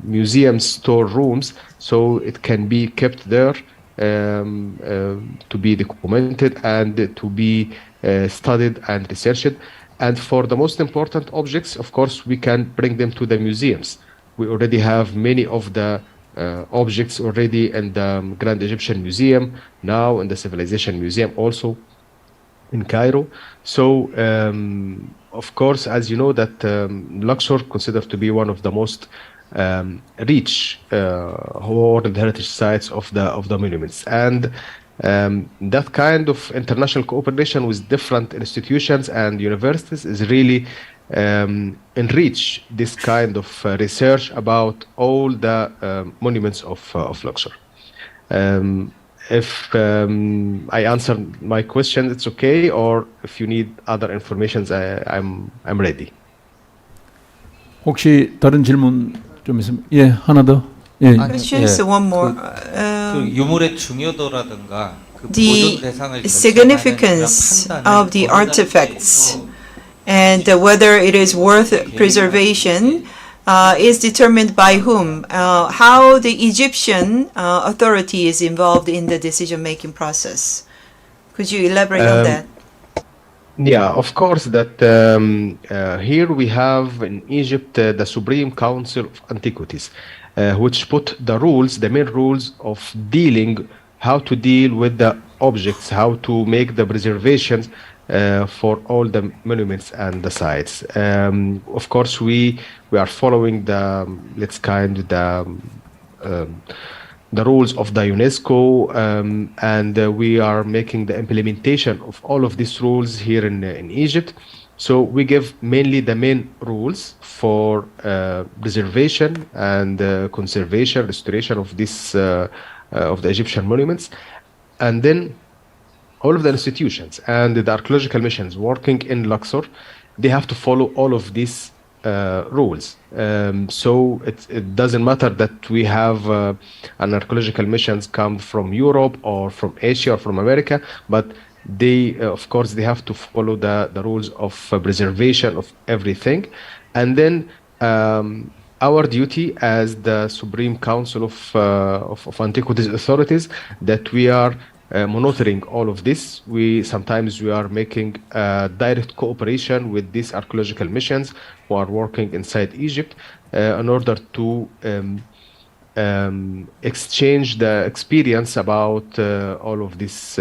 museum store rooms, so it can be kept there to be documented and to be studied and researched. And for the most important objects, of course, we can bring them to the museums. We already have many of the objects already in the Grand Egyptian Museum, now in the Civilization Museum also in Cairo. So, of course, as you know, that Luxor considered to be one of the most rich World Heritage sites of the monuments, and that kind of international cooperation with different institutions and universities is really enrich this kind of research about all the monuments of Luxor. If I answered my question, it's okay, or if you need other information, I'm ready. 혹시 다른 질문 좀 있으면 예 하나 더. 예. Questions, one more. 그 유물의 중요도라든가 그 The 보존 대상을 significance of the artifacts and whether it is worth preservation is determined by whom? How the Egyptian authority is involved in the decision-making process. Could you elaborate on that? Yeah, of course, that here we have in Egypt the Supreme Council of Antiquities, which put the rules, the main rules of dealing, how to deal with the objects, how to make the preservations for all the monuments and the sites. Of course, we are following the the rules of the UNESCO, and we are making the implementation of all of these rules here in Egypt. So we give mainly the main rules for preservation and conservation, restoration of this of the Egyptian monuments, and then all of the institutions and the archaeological missions working in Luxor, they have to follow all of these rules. So it doesn't matter that we have an archaeological missions come from Europe or from Asia or from America, but they, of course, they have to follow the rules of preservation of everything. And then our duty as the Supreme Council of Antiquities Authorities, that we are monitoring all of this. Sometimes we are making direct cooperation with these archaeological missions who are working inside Egypt in order to exchange the experience about all of these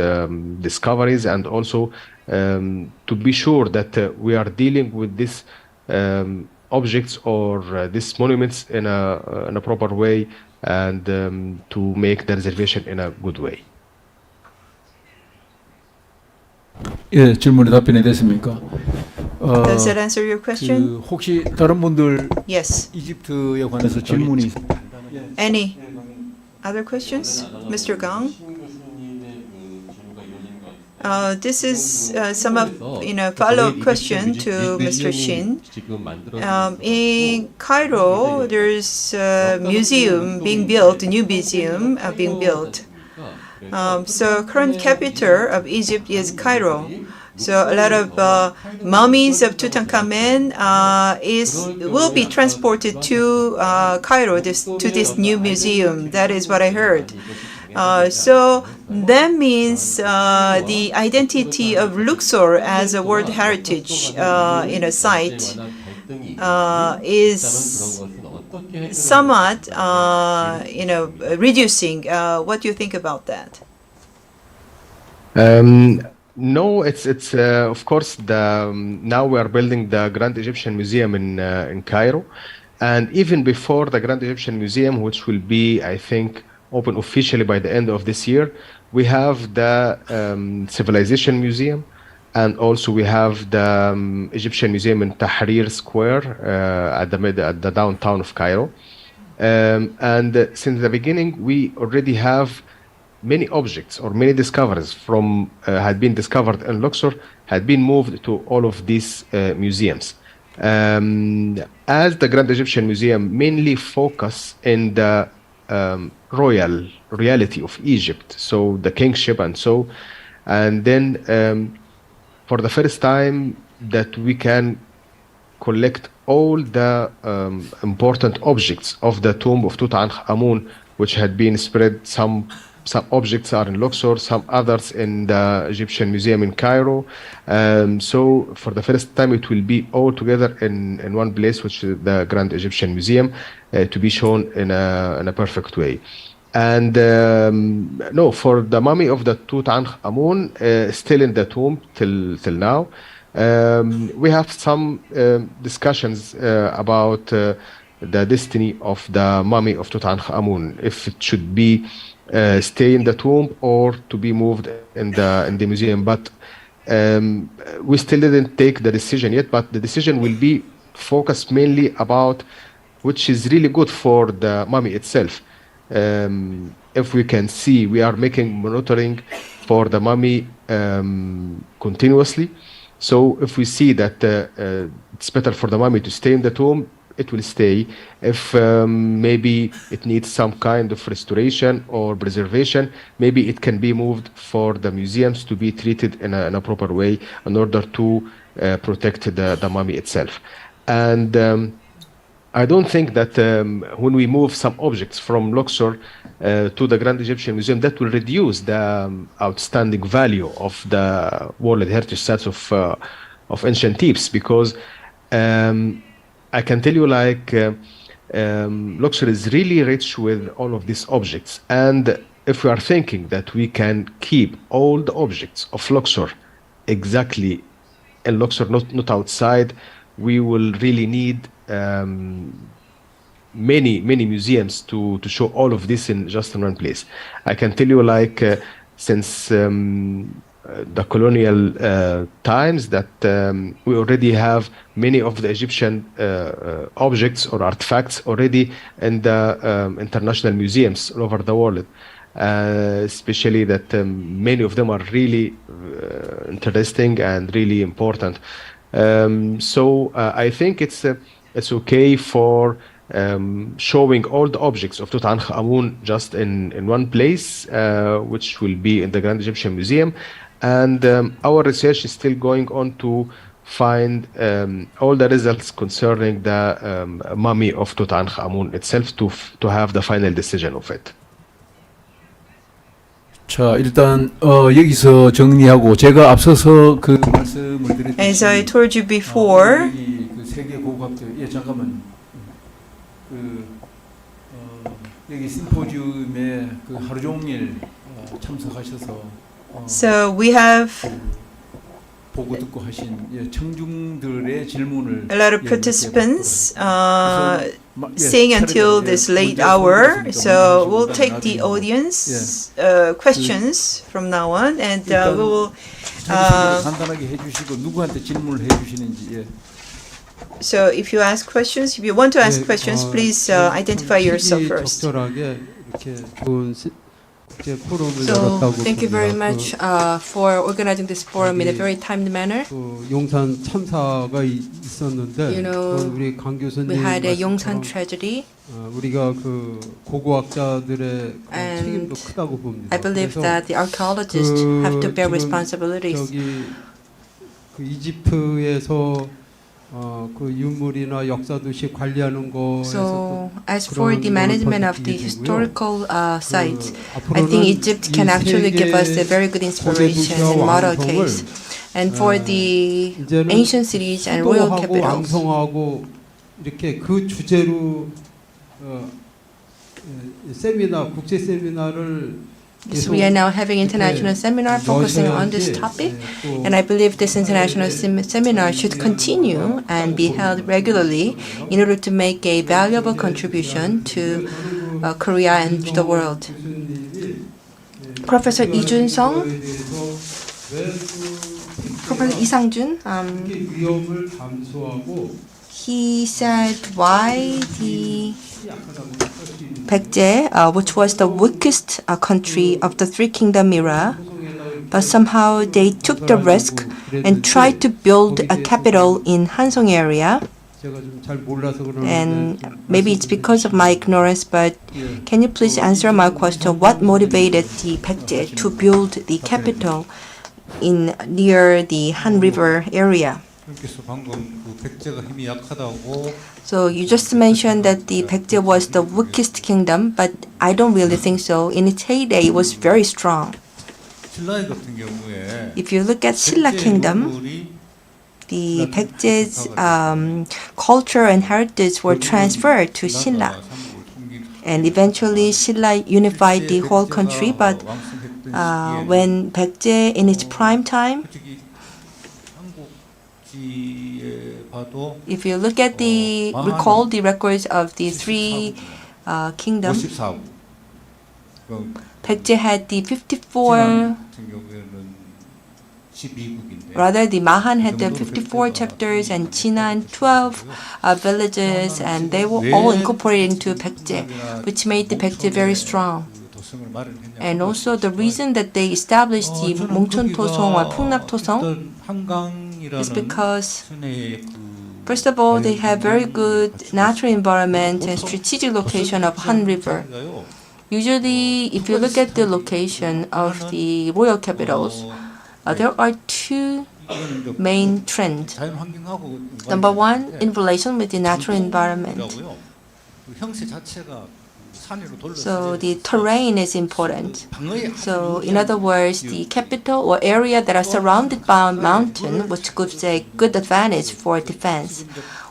discoveries, and also to be sure that we are dealing with these objects or these monuments in a proper way, and to make the reservation in a good way. 예, 질문에 답변이 됐습니까? Does that answer your question? 그 혹시 다른 분들 Yes. 이집트에 관해서 질문이 Any other questions? Mr. Gang? This is some of follow-up question to Mr. Shin. In Cairo, there's a museum being built, a new museum being built. So current capital of Egypt is Cairo. So a lot of mummies of Tutankhamen will be transported to Cairo, to this new museum. That is what I heard. So that means the identity of Luxor as a World Heritage site is somewhat reducing. What do you think about that? No, it's of course now we are building the Grand Egyptian Museum in Cairo, and even before the Grand Egyptian Museum, which will be, I think, open officially by the end of this year. We have the Civilization Museum, and also we have the Egyptian Museum in Tahrir Square at the downtown of Cairo. And since the beginning, we already have many objects or many discoveries from had been discovered in Luxor had been moved to all of these museums. As the Grand Egyptian Museum mainly focus in the royalty of Egypt, so the kingship and then for the first time that we can collect all the important objects of the tomb of Tutankhamun, which had been spread. Some objects are in Luxor, some others in the Egyptian Museum in Cairo. So for the first time, it will be all together in one place, which is the Grand Egyptian Museum, to be shown in a perfect way. And no, for the mummy of the Tutankhamun, still in the tomb till now. We have some discussions about the destiny of the mummy of Tutankhamun, if it should be stay in the tomb or to be moved in the museum. But we still didn't take the decision yet, but the decision will be focused mainly about which is really good for the mummy itself. If we can see, we are making monitoring for the mummy continuously. So if we see that it's better for the mummy to stay in the tomb, it will stay. If maybe it needs some kind of restoration or preservation, maybe it can be moved for the museums to be treated in a proper way in order to protect the mummy itself. And I don't think that when we move some objects from Luxor to the Grand Egyptian Museum, that will reduce the outstanding value of the World Heritage Sites of ancient Thebes, because I can tell you, like, Luxor is really rich with all of these objects. And if we are thinking that we can keep all the objects of Luxor exactly in Luxor, not outside, we will really need many museums to show all of this in just in one place. I can tell you, like, since the colonial times, that we already have many of the Egyptian objects or artifacts already in the international museums all over the world. Especially that many of them are really interesting and really important. So I think it's okay for showing all the objects of Tutankhamun just in one place, which will be in the Grand Egyptian Museum. And our research is still going on to find all the results concerning the mummy of Tutankhamun itself to have the final decision of it. 자, 일단 여기서 정리하고 제가 앞서서 그 말씀을 드렸듯이 As I told you before, 그 세계 고고학자 잠깐만 여기 심포지움에 그 하루 종일 참석하셔서 so we have 보고 듣고 하신 청중들의 질문을 a lot of participants staying until this late hour. So we'll take the audience questions from now on, and we will. 간단하게 해주시고 누구한테 질문을 해주시는지. So if you ask questions, if you want to ask questions, please identify yourself first. So thank you very much for organizing this forum in a very timely manner. 용산 참사가 있었는데, You know, 우리 강 교수님 we had a 말씀처럼 Yeon-su tragedy. 우리가 그 고고학자들의 책임도 크다고 봅니다. I believe that the archaeologists have to bear responsibilities. 저기 그 이집트에서 그 유물이나 역사도시 관리하는 거에서 So as for the management of the historical sites, I think Egypt can actually give us a very good inspiration and model case. And for the ancient cities and royal capitals, 왕성하고 이렇게 그 주제로 세미나 국제 세미나를 so we are now having international seminar focusing on this topic, and I believe this international seminar should continue and be held regularly in order to make a valuable contribution to Korea and the world. Professor Lee Jun-sung, Professor Lee Sang-jun, 위험을 감수하고 he said why the Baekje, which was the weakest country of the Three Kingdom era, but somehow they took the risk and tried to build a capital in Hansong area. 제가 좀 잘 몰라서 And 그러는데 maybe it's because of my ignorance, but can you please answer my question? What motivated the Baekje to build the capital in near the Han River area? So you just mentioned that the Baekje was the weakest kingdom, but I don't really think so. In its heyday, it was very strong. If you look at Silla Kingdom, the Baekje's culture and heritage were transferred to Silla. And eventually Silla unified the whole country, but when Baekje in its prime time, if you look at recall the records of the three kingdoms, Baekje had the 54, rather the Mahan had the 54 chapters and Jinan 12 villages, and they were all incorporated into Baekje, which made the Baekje very strong. And also the reason that they established the Mongchon Tosong or Pungnap Tosong is because, first of all, they have very good natural environment and strategic location of Han River. Usually, if you look at the location of the royal capitals, there are two main trends. Number one, in relation with the natural environment. So the terrain is important. So in other words, the capital or area that are surrounded by a mountain, which gives a good advantage for defense,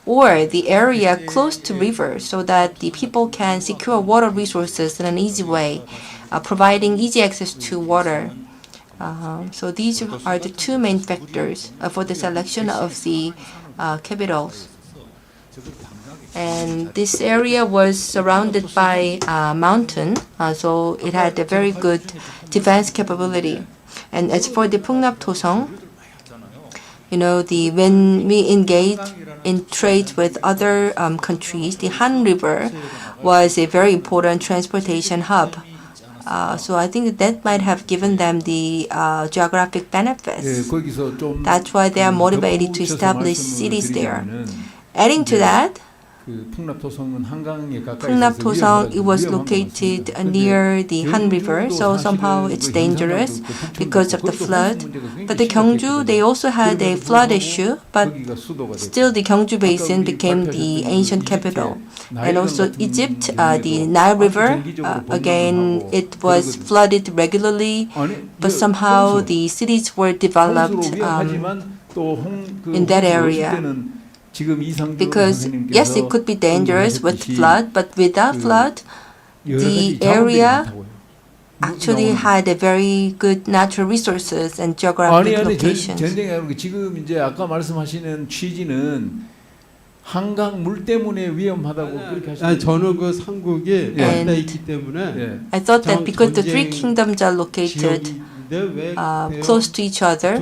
or the area close to rivers so that the people can secure water resources in an easy way, providing easy access to water. So these are the two main factors for the selection of the capitals. And this area was surrounded by a mountain, so it had a very good defense capability. And as for the Pungnap Tosong, when we engage in trade with other countries, the Han River was a very important transportation hub. So I think that might have given them the geographic benefits. That's why they are motivated to establish cities there. Adding to that, Pungnap Tosong, it was located near the Han River, so somehow it's dangerous because of the flood. But the Gyeongju, they also had a flood issue, but still the Gyeongju Basin became the ancient capital. And also Egypt, the Nile River, again, it was flooded regularly, but somehow the cities were developed in that area. Because yes, it could be dangerous with flood, but without flood, the area actually had a very good natural resources and geographic locations. 지금 이제 아까 말씀하시는 취지는 한강 물 때문에 위험하다고 그렇게 하시는. 저는 그 삼국이 앞에 있기 때문에. I thought that because the three kingdoms are located close to each other,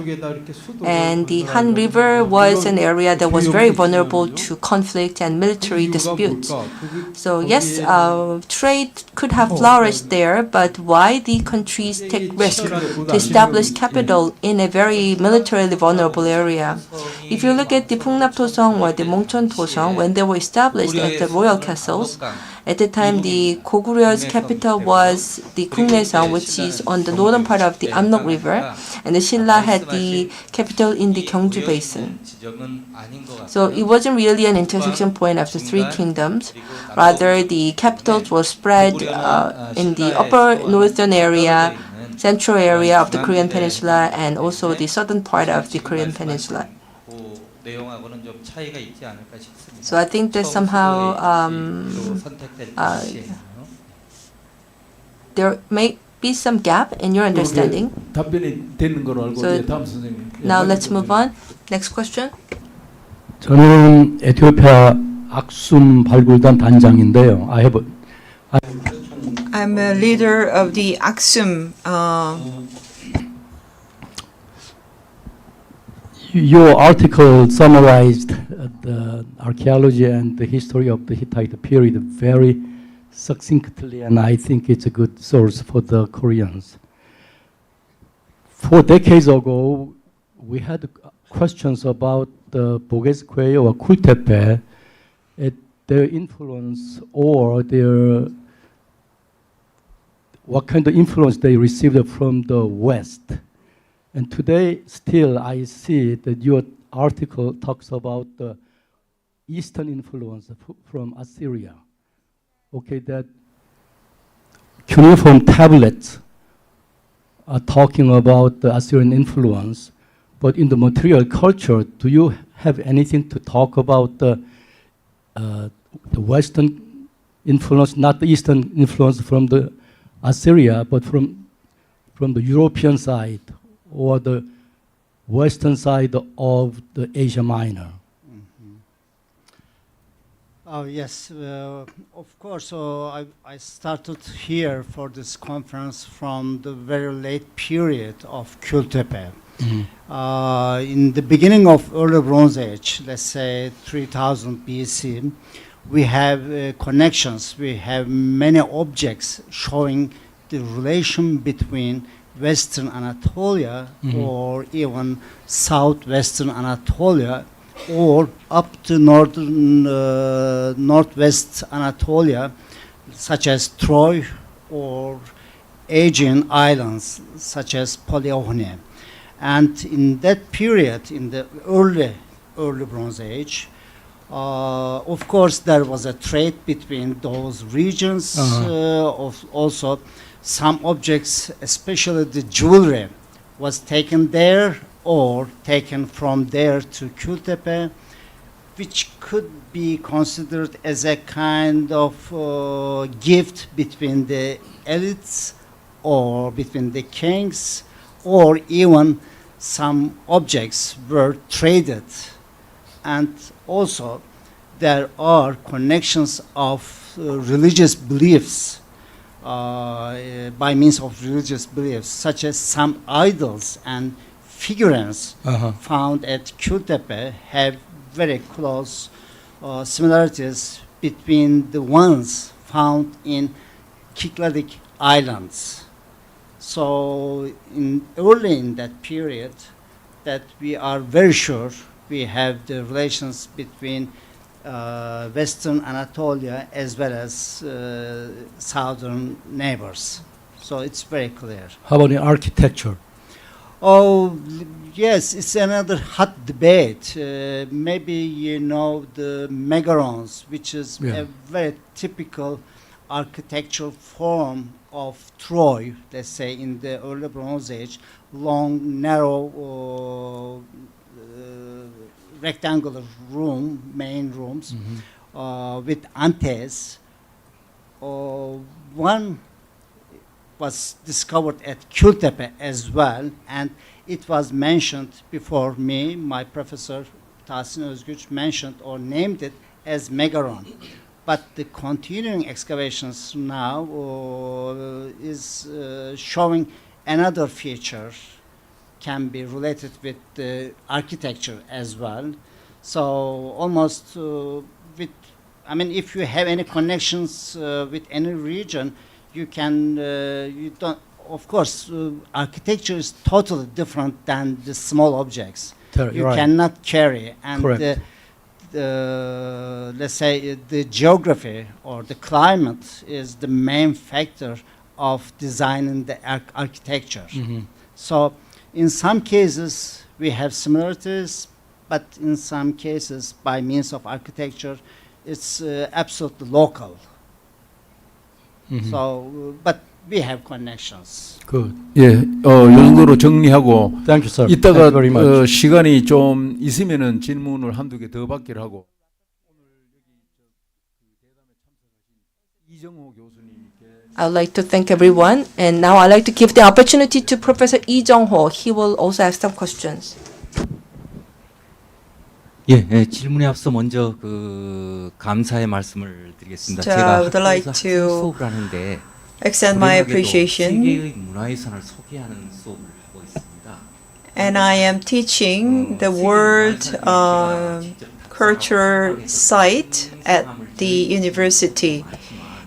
and the Han River was an area that was very vulnerable to conflict and military disputes. So yes, trade could have flourished there, but why the countries take risk to establish capital in a very militarily vulnerable area? If you look at the Pungnap Tosong or the Mongchon Tosong, when they were established as the royal castles, at the time, the Goguryeu's capital was the Guknaesong, which is on the northern part of the Amnok River, and the Silla had the capital in the Gyeongju Basin. So it wasn't really an intersection point of the three kingdoms. Rather, the capitals were spread in the upper northern area, central area of the Korean Peninsula, and also the southern part of the Korean Peninsula. So I think that somehow there may be some gap in your understanding. So now let's move on. Next question. 저는 에티오피아 악순 발굴단 단장인데요. I have I'm a leader of the Aksum. Your article summarized the archaeology and the history of the Hittite period very succinctly, and I think it's a good source for the Koreans. 4 decades ago, we had questions about the Boge Square or Kultepe, their influence or their what kind of influence they received from the West. And today, still, I see that your article talks about the Eastern influence from Assyria. Okay, that cuneiform tablets are talking about the Assyrian influence, but in the material culture, do you have anything to talk about the Western influence, not the Eastern influence from the Assyria, but from the European side or the Western side of the Asia Minor? Oh, yes, of course. I started here for this conference from the very late period of Kultepe. In the beginning of early Bronze Age, let's say 3000 BC, we have connections. We have many objects showing the relation between Western Anatolia or even southwestern Anatolia or up to northwest Anatolia, such as Troy or Aegean islands, such as Polyphony. And in that period, in the early Bronze Age, of course, there was a trade between those regions. Also, some objects, especially the jewelry, was taken there or taken from there to Kultepe, which could be considered as a kind of gift between the elites or between the kings, or even some objects were traded. And also there are connections of religious beliefs, by means of religious beliefs, such as some idols and figurines found at Kultepe have very close similarities between the ones found in Kykladic Islands. So early in that period, that we are very sure we have the relations between Western Anatolia as well as southern neighbors. So it's very clear. How about in architecture? Oh, yes, it's another hot debate. Maybe you know the megarons, which is a very typical architectural form of Troy, let's say in the early Bronze Age, long, narrow, rectangular main rooms with antes. One was discovered at Kultepe as well, and it was mentioned before me. My professor Tahsin Özgüç mentioned or named it as Megaron. But the continuing excavations now is showing another feature can be related with the architecture as well. So almost if you have any connections with any region, you can, of course, architecture is totally different than the small objects. You cannot carry. And let's say the geography or the climate is the main factor of designing the architecture. So in some cases, we have similarities, but in some cases, by means of architecture, it's absolutely local. So, but we have connections. Good. 예, 요 정도로 정리하고 Thank you, sir. 이따가 Thank you very much. 시간이 좀 있으면은 질문을 한두 개 더 받기를 하고 이정호 교수님께 I would like to thank everyone, and now I'd like to give the opportunity to Professor Lee Jung-ho. He will also have some questions. 예, 질문에 앞서 먼저 감사의 말씀을 드리겠습니다. 제가 would like 학교에서 to 수업을 하는데 extend my appreciation. 세계의 문화유산을 소개하는 수업을 하고 있습니다. And I am teaching the world culture site at the university.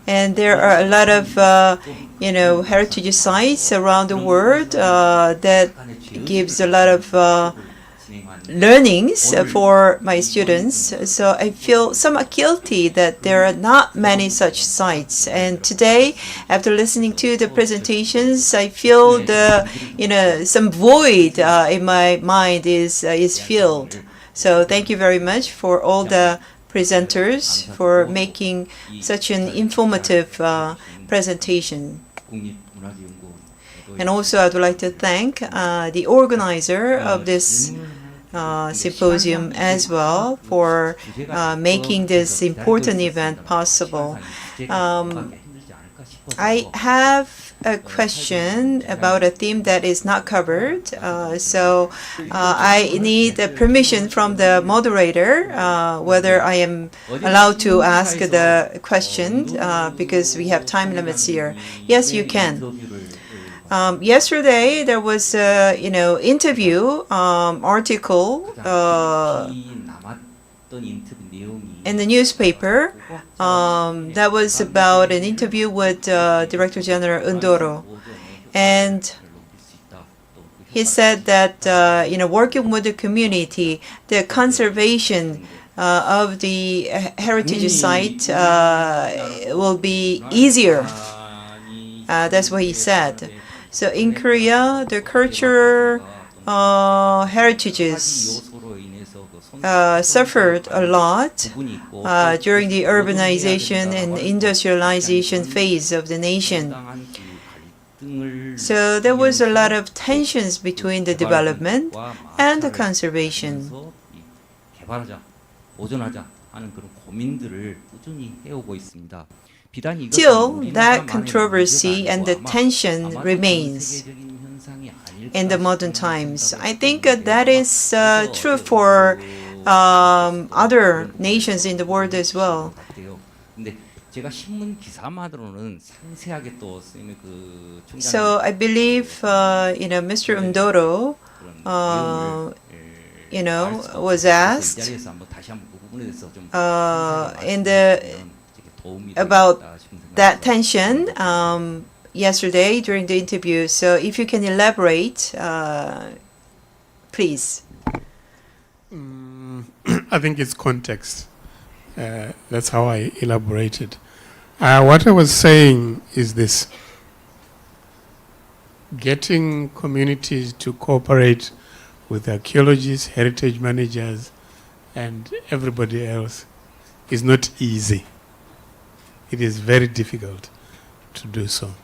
And there are a lot of, heritage sites around the world that gives a lot of learnings for my students. So I feel somewhat guilty that there are not many such sites. And today, after listening to the presentations, I feel some void in my mind is filled. So thank you very much for all the presenters for making such an informative presentation. And also I would like to thank the organizer of this symposium as well for making this important event possible. I have a question about a theme that is not covered. So I need permission from the moderator whether I am allowed to ask the question because we have time limits here. Yes, you can. Yesterday there was a interview article in the newspaper that was about an interview with Director General Ndoro, and he said that working with the community, the conservation of the heritage site will be easier. That's what he said. So in Korea, the cultural heritages suffered a lot during the urbanization and industrialization phase of the nation. So there was a lot of tensions between the development and the conservation. Still, that controversy and the tension remains in the modern times. I think that is true for other nations in the world as well. So I believe Mr. Ndoro was asked about that tension yesterday during the interview. So if you can elaborate, please. I think it's context. That's how I elaborated. What I was saying is this: getting communities to cooperate with archaeologists, heritage managers, and everybody else is not easy. It is very difficult to do so.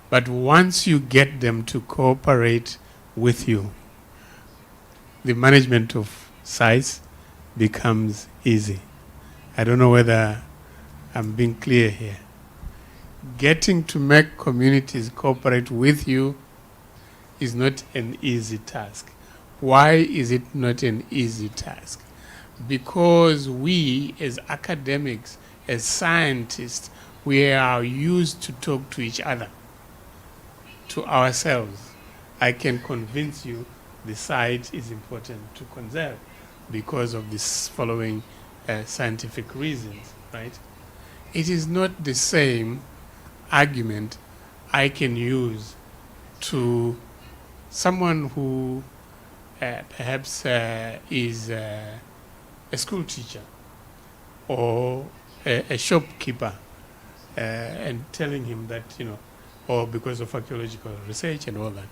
But once you get them to cooperate with you, the management of sites becomes easy. I don't know whether I'm being clear here. Getting to make communities cooperate with you is not an easy task. Why is it not an easy task? Because we as academics, as scientists, we are used to talk to each other, to ourselves. I can convince you the site is important to conserve because of this following scientific reasons, right? It is not the same argument I can use to someone who perhaps is a school teacher or a shopkeeper and telling him that, or because of archaeological research and all that.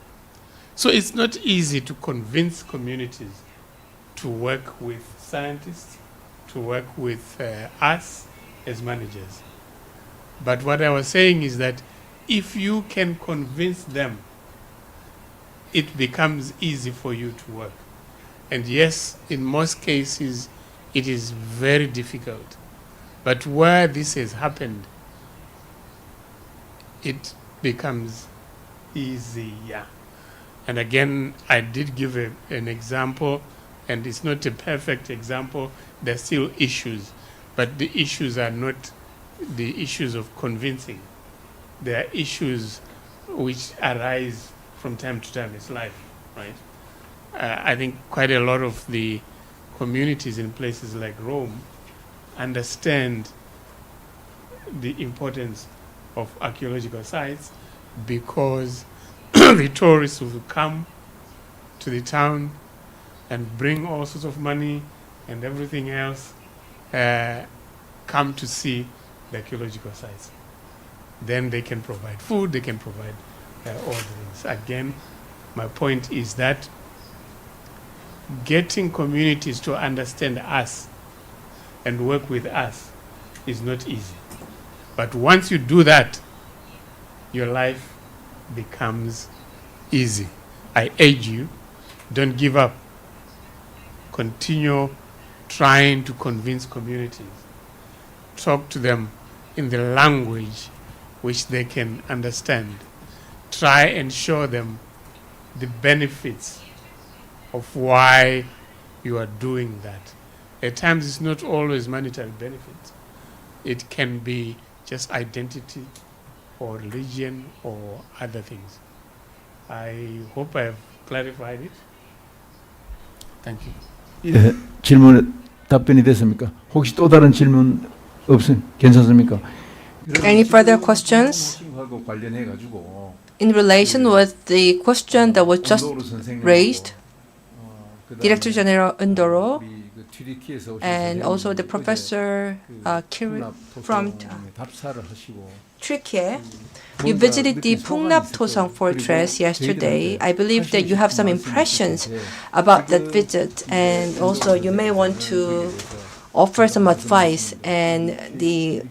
So it's not easy to convince communities to work with scientists, to work with us as managers. But what I was saying is that if you can convince them, it becomes easy for you to work. And yes, in most cases, it is very difficult. But where this has happened, it becomes easier. And again, I did give an example, and it's not a perfect example. There are still issues, but the issues are not the issues of convincing. there are issues which arise from time to time. It's life, right? I think quite a lot of the communities in places like Rome understand the importance of archaeological sites because the tourists will come to the town and bring all sorts of money and everything else, come to see the archaeological sites. Then they can provide food, they can provide all the things. Again, my point is that getting communities to understand us and work with us is not easy. But once you do that, your life becomes easy. I urge you, don't give up. Continue trying to convince communities. Talk to them in the language which they can understand. Try and show them the benefits of why you are doing that. At times it's not always monetary benefits. It can be just identity or religion or other things. I hope I have clarified it. Thank you. 예, 질문 답변이 됐습니까? 혹시 또 다른 질문 괜찮습니까? Any further questions 하고 관련해 가지고 in relation with the question that was just raised? Director General Ndoro and also the Professor Kiri from Turkey. You visited the Pungnap-Tosang fortress yesterday. I believe that you have some impressions about that visit, and also you may want to offer some advice. And the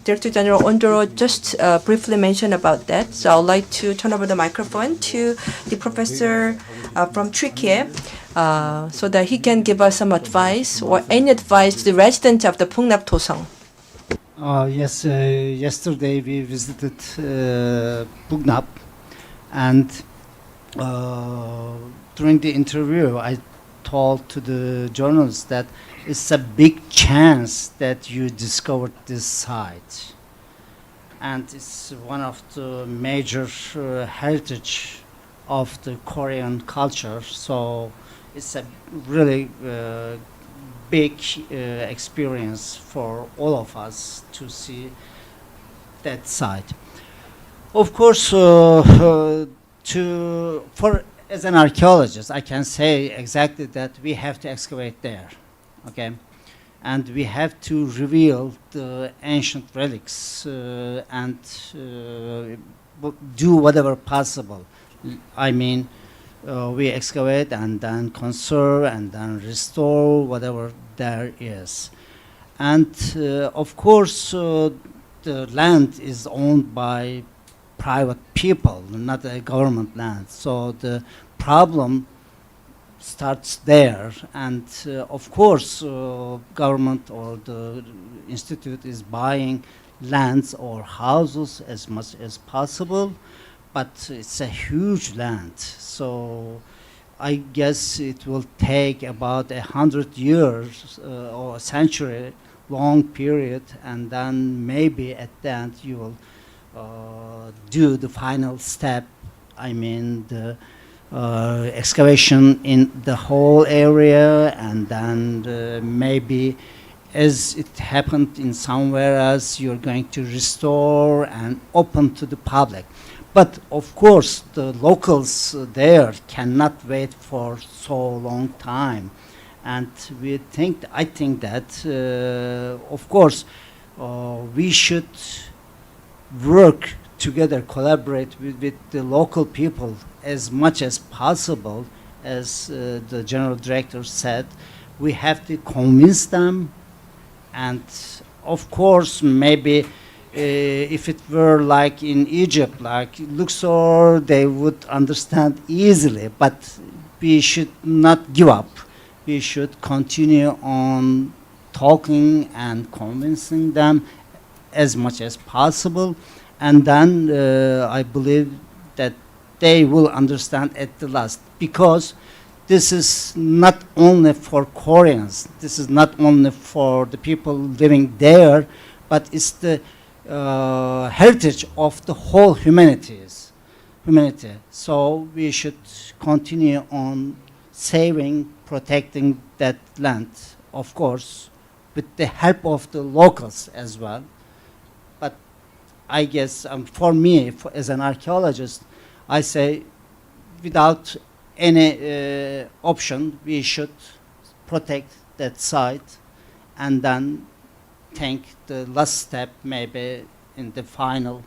Director General Ndoro just briefly mentioned about that. So I would like to turn over the microphone to the professor from Turkey so that he can give us some advice or any advice to the residents of the Pungnap-Tosang. Yes, yesterday we visited Pungnap, and during the interview I told to the journalists that it's a big chance that you discovered this site, and it's one of the major heritage of the Korean culture, so it's a really big experience for all of us to see that site. Of course, as an archaeologist, I can say exactly that we have to excavate there, okay, and we have to reveal the ancient relics and do whatever possible. I mean, we excavate and then conserve and then restore whatever there is. And of course, the land is owned by private people, not a government land. So the problem starts there. And of course, government or the institute is buying lands or houses as much as possible. But it's a huge land, so I guess it will take about 100 years or a century long period, and then maybe at the end you will do the final step. I mean the excavation in the whole area, and then maybe as it happened in somewhere else, you're going to restore and open to the public. But of course, the locals there cannot wait for so long time, and I think that of course we should work together, collaborate with the local people as much as possible. As the general director said, we have to convince them, and of course maybe. If it were like in Egypt, like Luxor, they would understand easily, but we should not give up. We should continue on talking and convincing them as much as possible, and then I believe that they will understand at the last, because this is not only for Koreans, this is not only for the people living there, but it's the heritage of the whole humanity. So we should continue on saving, protecting that land, of course, with the help of the locals as well. But I guess for me, as an archaeologist, I say without any option, we should protect that site and then take the last step maybe in the final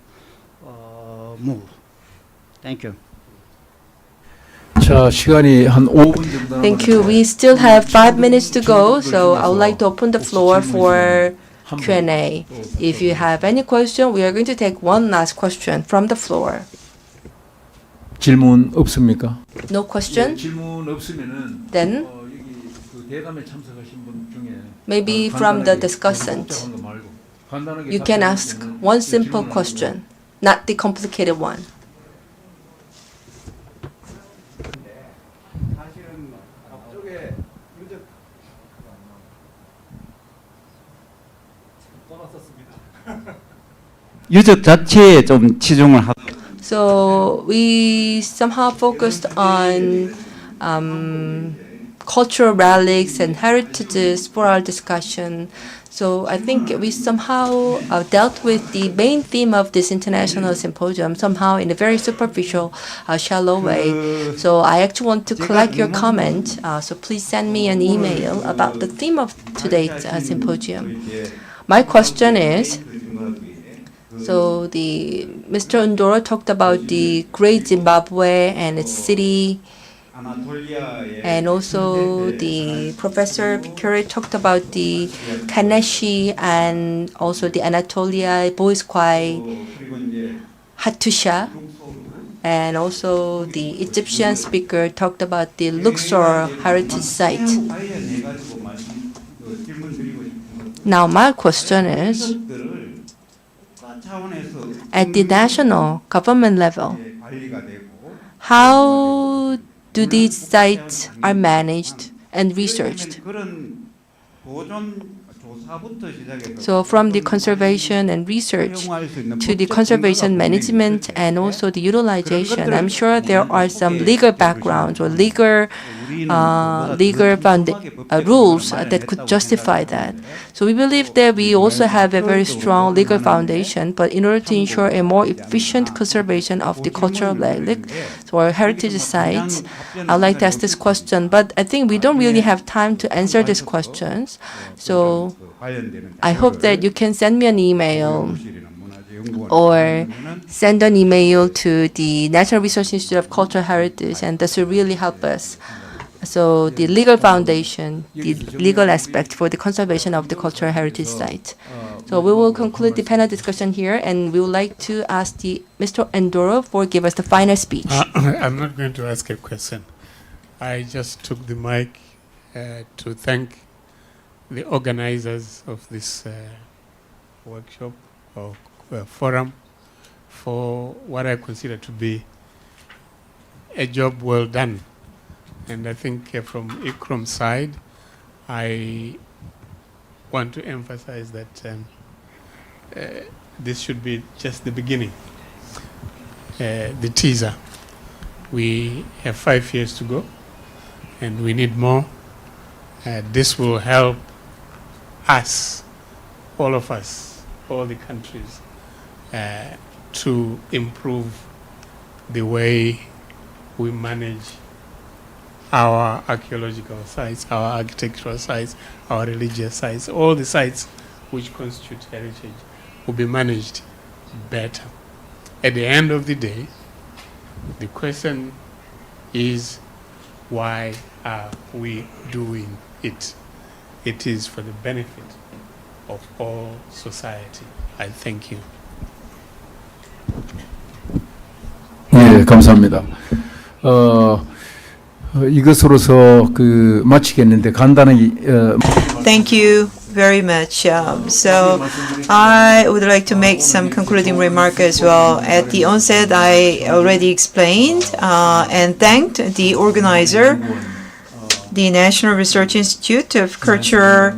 move. Thank you. 자, 시간이 한 5분 정도 Thank you. We still have 5 minutes to go, so I would like to open the floor for Q&A. If you have any question, we are going to take one last question from the floor. 질문 없습니까? No question? 질문 없으면은 Then 여기 그 대담에 참석하신 분 중에 maybe from the discussant, you can ask one simple question, not the complicated one. 유적 자체에 좀 치중을 하고. So we somehow focused on cultural relics and heritages for our discussion. So I think we somehow dealt with the main theme of this international symposium somehow in a very superficial, shallow way. So I actually want to collect your comment. So please send me an email about the theme of today's symposium. My question is, so Mr. Ndoro talked about the Great Zimbabwe and its city, and also the Professor Fikiri talked about the Kanesh and also the Anatolia, Boiskwai, Hattusha, and also the Egyptian speaker talked about the Luxor heritage site. Now my question is, at the national government level, how do these sites are managed and researched? So from the conservation and research to the conservation management and also the utilization, I'm sure there are some legal backgrounds or legal rules that could justify that. So we believe that we also have a very strong legal foundation, but in order to ensure a more efficient conservation of the cultural relic or heritage sites, I'd like to ask this question, but I think we don't really have time to answer these questions. So I hope that you can send me an email or send an email to the National Research Institute of Cultural Heritage, and this will really help us. So the legal foundation, the legal aspect for the conservation of the cultural heritage site. So we will conclude the panel discussion here, and we would like to ask Mr. Ndoro for give us the final speech. I'm not going to ask a question. I just took the mic to thank the organizers of this workshop or forum for what I consider to be a job well done. And I think from ICCROM side, I want to emphasize that this should be just the beginning, the teaser. We have 5 years to go, and we need more. This will help us, all of us, all the countries, to improve the way we manage our archaeological sites, our architectural sites, our religious sites, all the sites which constitute heritage will be managed better. At the end of the day, the question is, why are we doing it? It is for the benefit of all society. I thank you. 예, 감사합니다. 이것으로서 마치겠는데 간단히 Thank you very much. So I would like to make some concluding remark as well. At the onset, I already explained and thanked the organizer, the National Research Institute of Cultural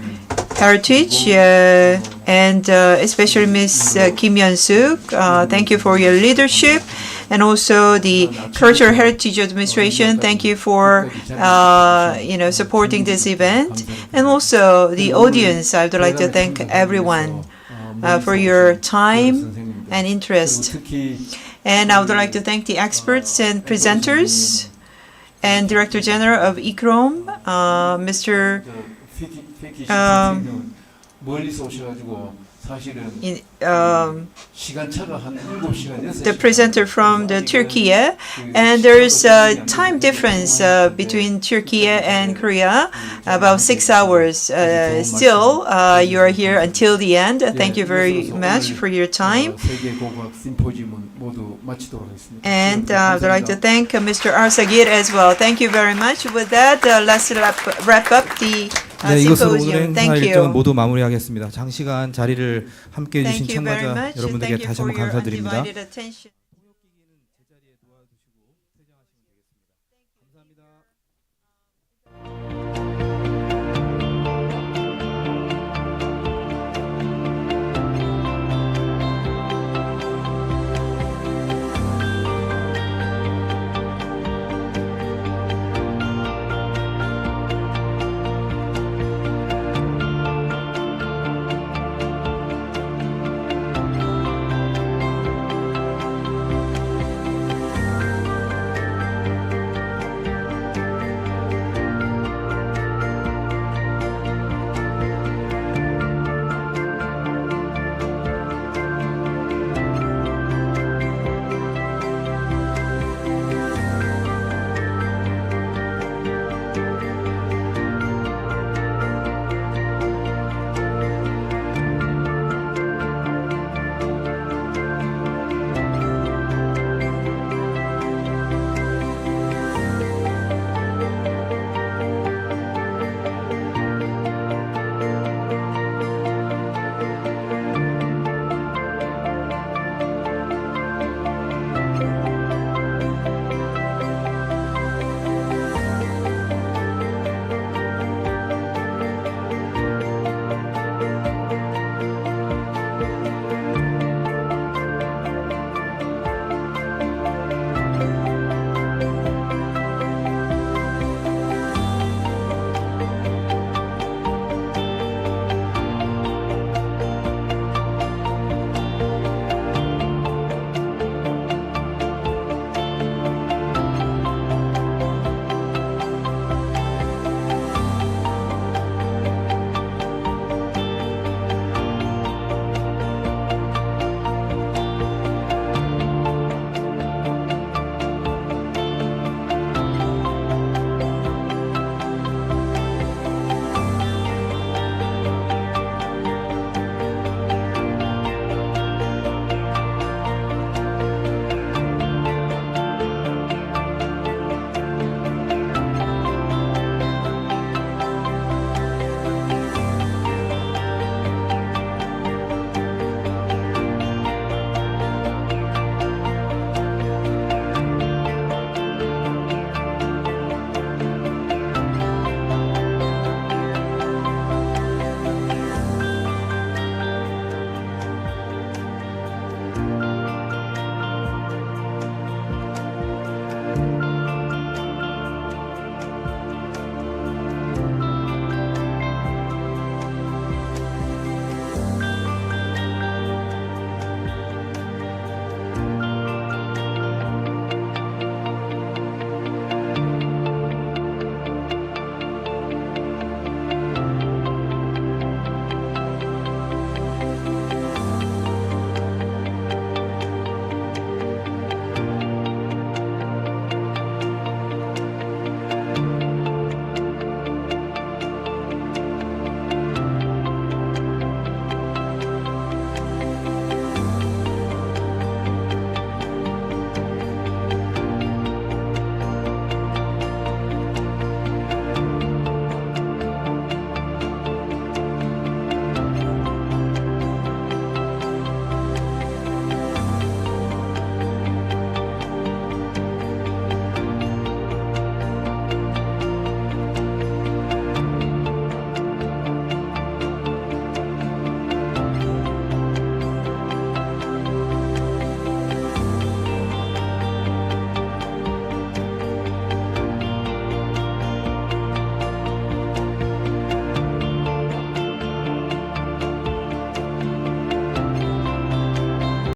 Heritage, and especially Ms. Kim Yeon-su, thank you for your leadership, and also the Cultural Heritage Administration, thank you for supporting this event, and also the audience. I would like to thank everyone for your time and interest. And I would like to thank the experts and presenters and Director General of ICCROM, Mr. The presenter from Turkey, and there is a time difference between Turkey and Korea, about 6 hours. Still, you are here until the end. Thank you very much for your time. And I would like to thank Mr. Alsaghir as well. Thank you very much. With that, let's wrap up the 네, 이것으로 오늘의 symposium. 행사 Thank 일정은 you. 모두 마무리하겠습니다. 장시간 자리를 함께해 주신 Thank you very 참가자 much. 여러분들께 Thank you 다시 for 한번 your 감사드립니다. undivided attention.